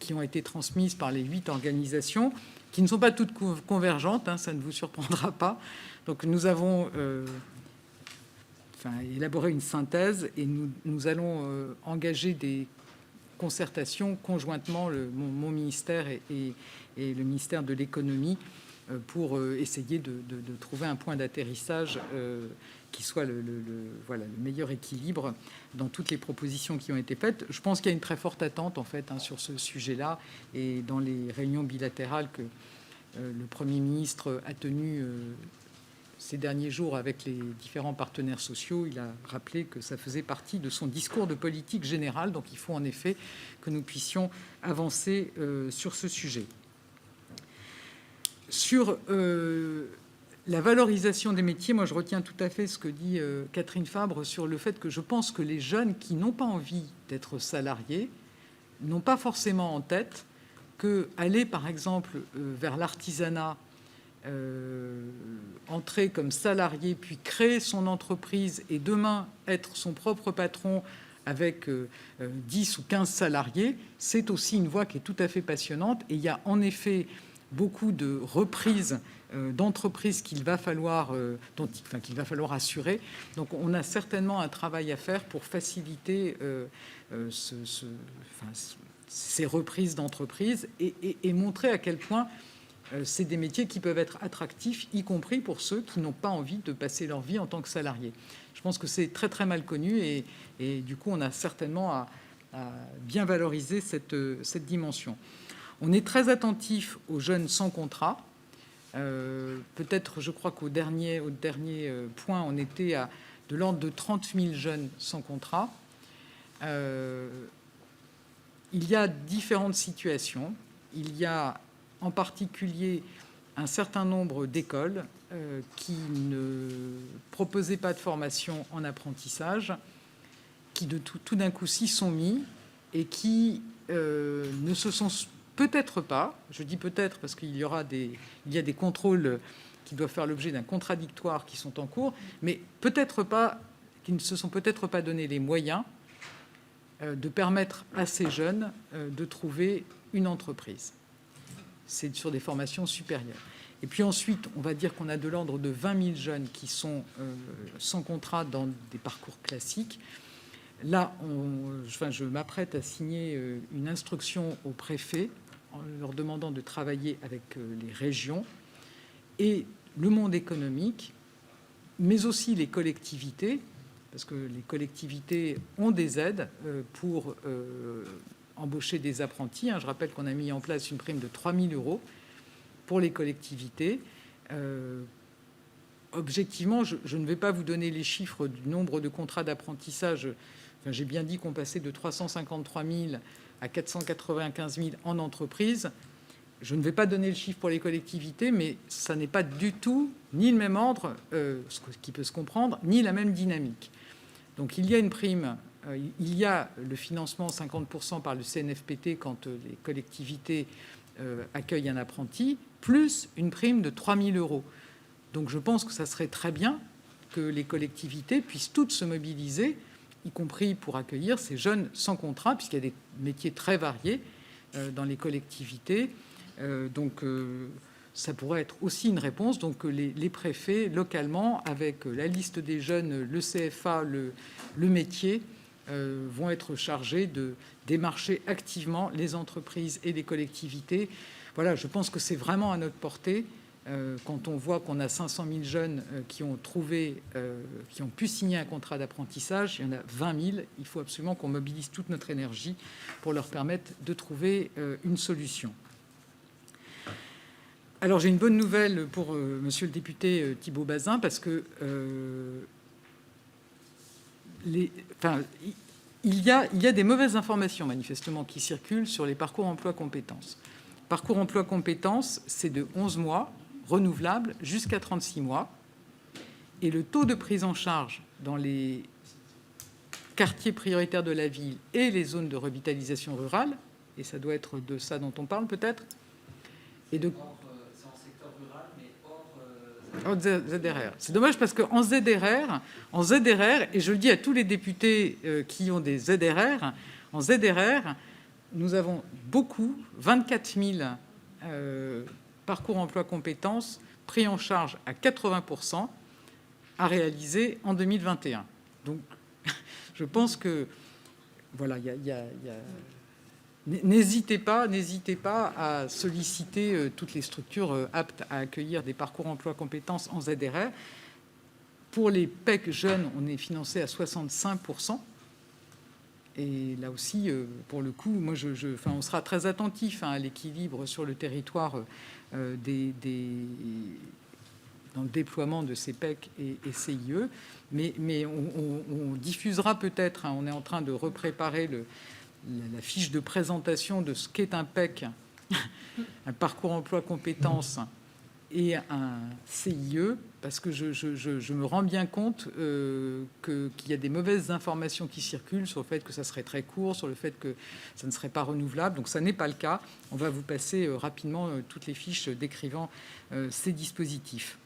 qui ont été transmises par les 8 organisations, qui ne sont pas toutes convergentes, ça ne vous surprendra pas. Donc nous avons élaboré une synthèse et nous allons engager des concertations conjointement, mon ministère et le ministère de l'économie, pour essayer de trouver un point d'atterrissage qui soit le meilleur équilibre dans toutes les propositions qui ont été faites. Je pense qu'il y a une très forte attente en fait sur ce sujet-là, et dans les réunions bilatérales que le Premier ministre a tenues ces derniers jours avec les différents partenaires sociaux, il a rappelé que ça faisait partie de son discours de politique générale. Donc il faut en effet que nous puissions avancer sur ce sujet. Sur la valorisation des métiers, moi je retiens tout à fait ce que dit Catherine Fabre sur le fait que je pense que les jeunes qui n'ont pas envie d'être salariés n'ont pas forcément en tête que aller par exemple vers l'artisanat, entrer comme salarié, puis créer son entreprise et demain être son propre patron avec 10 ou 15 salariés, c'est aussi une voie qui est tout à fait passionnante. Et il y a en effet beaucoup de reprises d'entreprises qu'il va falloir assurer. Donc on a certainement un travail à faire pour faciliter ces reprises d'entreprises et montrer à quel point c'est des métiers qui peuvent être attractifs, y compris pour ceux qui n'ont pas envie de passer leur vie en tant que salariés. Je pense que c'est très très mal connu et du coup on a certainement à bien valoriser cette dimension. On est très attentif aux jeunes sans contrat. Peut-être, je crois qu'au dernier point, on était à de l'ordre de 30 000 jeunes sans contrat. Il y a différentes situations. Il y a en particulier un certain nombre d'écoles qui ne proposaient pas de formation en apprentissage, qui tout d'un coup s'y sont mis et qui ne se sont peut-être pas, je dis peut-être parce qu'il y a des contrôles qui doivent faire l'objet d'un contradictoire qui sont en cours, mais peut-être pas, qui ne se sont peut-être pas donné les moyens de permettre à ces jeunes de trouver une entreprise. C'est sur des formations supérieures. Et puis ensuite, on va dire qu'on a de l'ordre de 20 000 jeunes qui sont sans contrat dans des parcours classiques. Là, je m'apprête à signer une instruction au préfet en leur demandant de travailler avec les régions et le monde économique, mais aussi les collectivités, parce que les collectivités ont des aides pour embaucher des apprentis. Je rappelle qu'on a mis en place une prime de 3 000 € pour les collectivités. Objectivement, je ne vais pas vous donner les chiffres du nombre de contrats d'apprentissage. Enfin, j'ai bien dit qu'on passait de 353 000 à 495 000 en entreprise. Je ne vais pas donner le chiffre pour les collectivités, mais ça n'est pas du tout ni le même ordre, ce qui peut se comprendre, ni la même dynamique. Donc il y a une prime, il y a le financement 50% par le CNFPT quand les collectivités accueillent un apprenti, plus une prime de 3 000 €. Donc je pense que ça serait très bien que les collectivités puissent toutes se mobiliser, y compris pour accueillir ces jeunes sans contrat, puisqu'il y a des métiers très variés dans les collectivités. Ça pourrait être aussi une réponse. Donc les préfets, localement, avec la liste des jeunes, le CFA, le métier, vont être chargés de démarcher activement les entreprises et les collectivités. Voilà, je pense que c'est vraiment à notre portée. Quand on voit qu'on a 500 000 jeunes qui ont pu signer un contrat d'apprentissage, il y en a 20 000. Il faut absolument qu'on mobilise toute notre énergie pour leur permettre de trouver une solution. Alors j'ai une bonne nouvelle pour monsieur le député Thibault Bazin, parce que il y a des mauvaises informations manifestement qui circulent sur les parcours emploi compétences. Parcours emploi compétences, c'est de 11 mois, renouvelable jusqu'à 36 mois. Et le taux de prise en charge dans les quartiers prioritaires de la ville et les zones de revitalisation rurale, et ça doit être de ça dont on parle peut-être, et de... C'est en secteur rural, mais hors ZRR. C'est dommage parce qu'en ZRR, et je le dis à tous les députés qui ont des ZRR, en ZRR, nous avons beaucoup, 24 000 parcours emploi compétences pris en charge à 80% à réaliser en 2021. Donc, je pense que, voilà, n'hésitez pas à solliciter toutes les structures aptes à accueillir des parcours emploi compétences en ZRR. Pour les PEC jeunes, on est financé à 65%. Et là aussi, pour le coup, moi, on sera très attentif à l'équilibre sur le territoire dans le déploiement de ces PEC et CIE. Mais on diffusera peut-être, on est en train de repréparer la fiche de présentation de ce qu'est un PEC, un parcours emploi compétences et un CIE, parce que je me rends bien compte qu'il y a des mauvaises informations qui circulent sur le fait que ça serait très court, sur le fait que ça ne serait pas renouvelable. Donc ça n'est pas le cas. On va vous passer rapidement toutes les fiches décrivant ces dispositifs.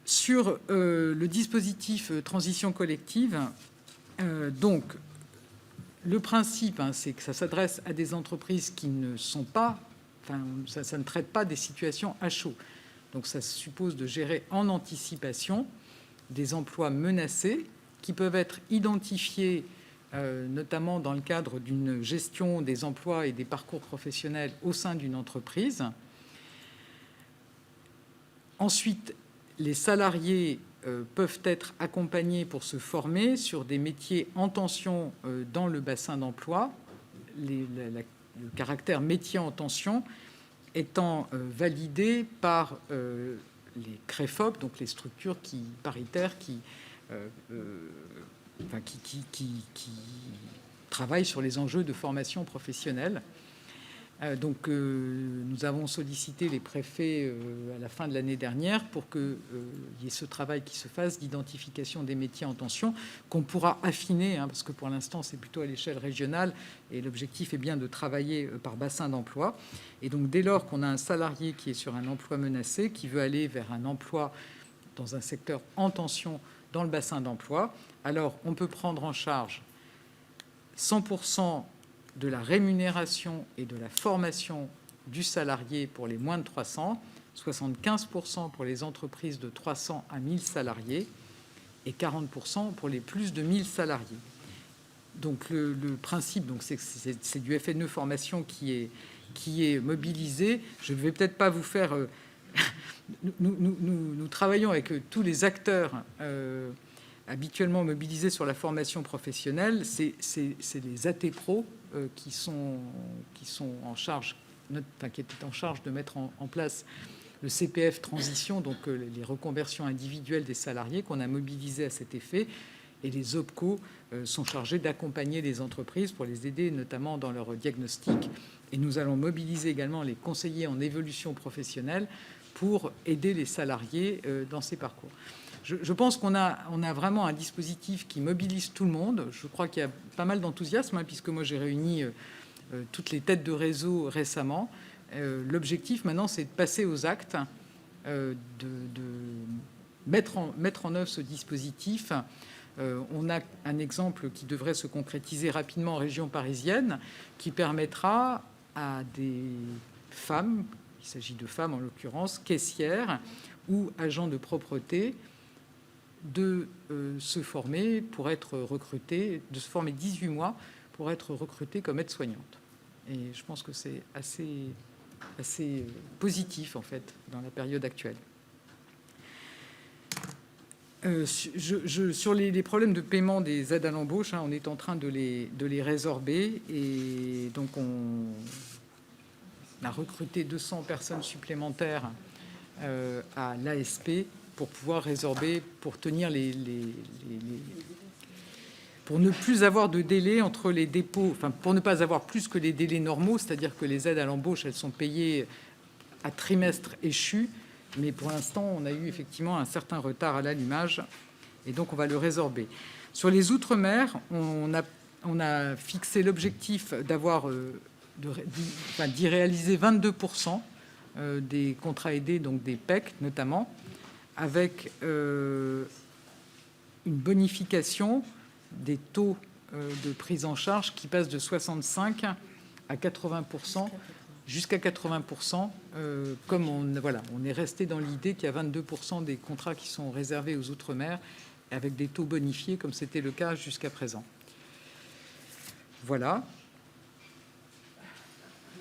Sur le dispositif transition collective, donc le principe, c'est que ça s'adresse à des entreprises qui ne sont pas... ça ne traite pas des situations à chaud. Donc ça suppose de gérer en anticipation des emplois menacés qui peuvent être identifiés notamment dans le cadre d'une gestion des emplois et des parcours professionnels au sein d'une entreprise. Ensuite, les salariés peuvent être accompagnés pour se former sur des métiers en tension dans le bassin d'emploi. Le caractère métier en tension étant validé par les CREFOP, donc les structures paritaires qui travaillent sur les enjeux de formation professionnelle. Donc, nous avons sollicité les préfets à la fin de l'année dernière pour qu'il y ait ce travail qui se fasse d'identification des métiers en tension, qu'on pourra affiner, parce que pour l'instant, c'est plutôt à l'échelle régionale, et l'objectif est bien de travailler par bassin d'emploi. Et donc, dès lors qu'on a un salarié qui est sur un emploi menacé, qui veut aller vers un emploi dans un secteur en tension dans le bassin d'emploi, alors on peut prendre en charge 100% de la rémunération et de la formation du salarié pour les moins de 300, 75% pour les entreprises de 300 à 1000 salariés et 40% pour les plus de 1000 salariés. Donc le principe, c'est du FNE formation qui est mobilisé. Je ne vais peut-être pas vous faire... Nous travaillons avec tous les acteurs habituellement mobilisés sur la formation professionnelle, c'est les AT-Pro qui sont en charge, qui étaient en charge de mettre en place le CPF transition, donc les reconversions individuelles des salariés qu'on a mobilisés à cet effet. Et les OPCO sont chargés d'accompagner les entreprises pour les aider notamment dans leur diagnostic. Et nous allons mobiliser également les conseillers en évolution professionnelle pour aider les salariés dans ces parcours. Je pense qu'on a vraiment un dispositif qui mobilise tout le monde. Je crois qu'il y a pas mal d'enthousiasme, puisque moi j'ai réuni toutes les têtes de réseau récemment. L'objectif maintenant, c'est de passer aux actes, de mettre en œuvre ce dispositif. On a un exemple qui devrait se concrétiser rapidement en région parisienne, qui permettra à des femmes, il s'agit de femmes en l'occurrence, caissières ou agents de propreté, de se former pour être recrutées, de se former 18 mois pour être recrutées comme aide-soignante. Et je pense que c'est assez positif, en fait, dans la période actuelle. Sur les problèmes de paiement des aides à l'embauche, on est en train de les résorber. Et donc, on a recruté 200 personnes supplémentaires à l'ASP pour pouvoir résorber, pour tenir pour ne plus avoir de délai entre les dépôts, enfin, pour ne pas avoir plus que les délais normaux, c'est-à-dire que les aides à l'embauche, elles sont payées à trimestre échu. Mais pour l'instant, on a eu effectivement un certain retard à l'allumage, et donc on va le résorber. Sur les Outre-mer, on a fixé l'objectif d'y réaliser 22% des contrats aidés, donc des PEC notamment, avec une bonification des taux de prise en charge qui passent de 65 à 80%. Jusqu'à 80%, comme on est resté dans l'idée qu'il y a 22% des contrats qui sont réservés aux Outre-mer, avec des taux bonifiés, comme c'était le cas jusqu'à présent. Voilà.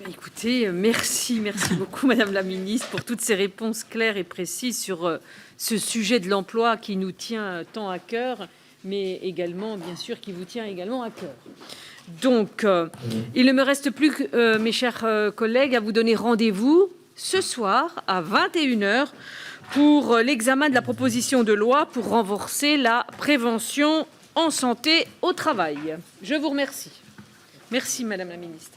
Écoutez, merci beaucoup, Madame la Ministre, pour toutes ces réponses claires et précises sur ce sujet de l'emploi qui nous tient tant à cœur, mais également, bien sûr, qui vous tient également à cœur. Donc, il ne me reste plus que, mes chers collègues, à vous donner rendez-vous ce soir à 21h pour l'examen de la proposition de loi pour renforcer la prévention en santé au travail. Je vous remercie. Merci, Madame la Ministre.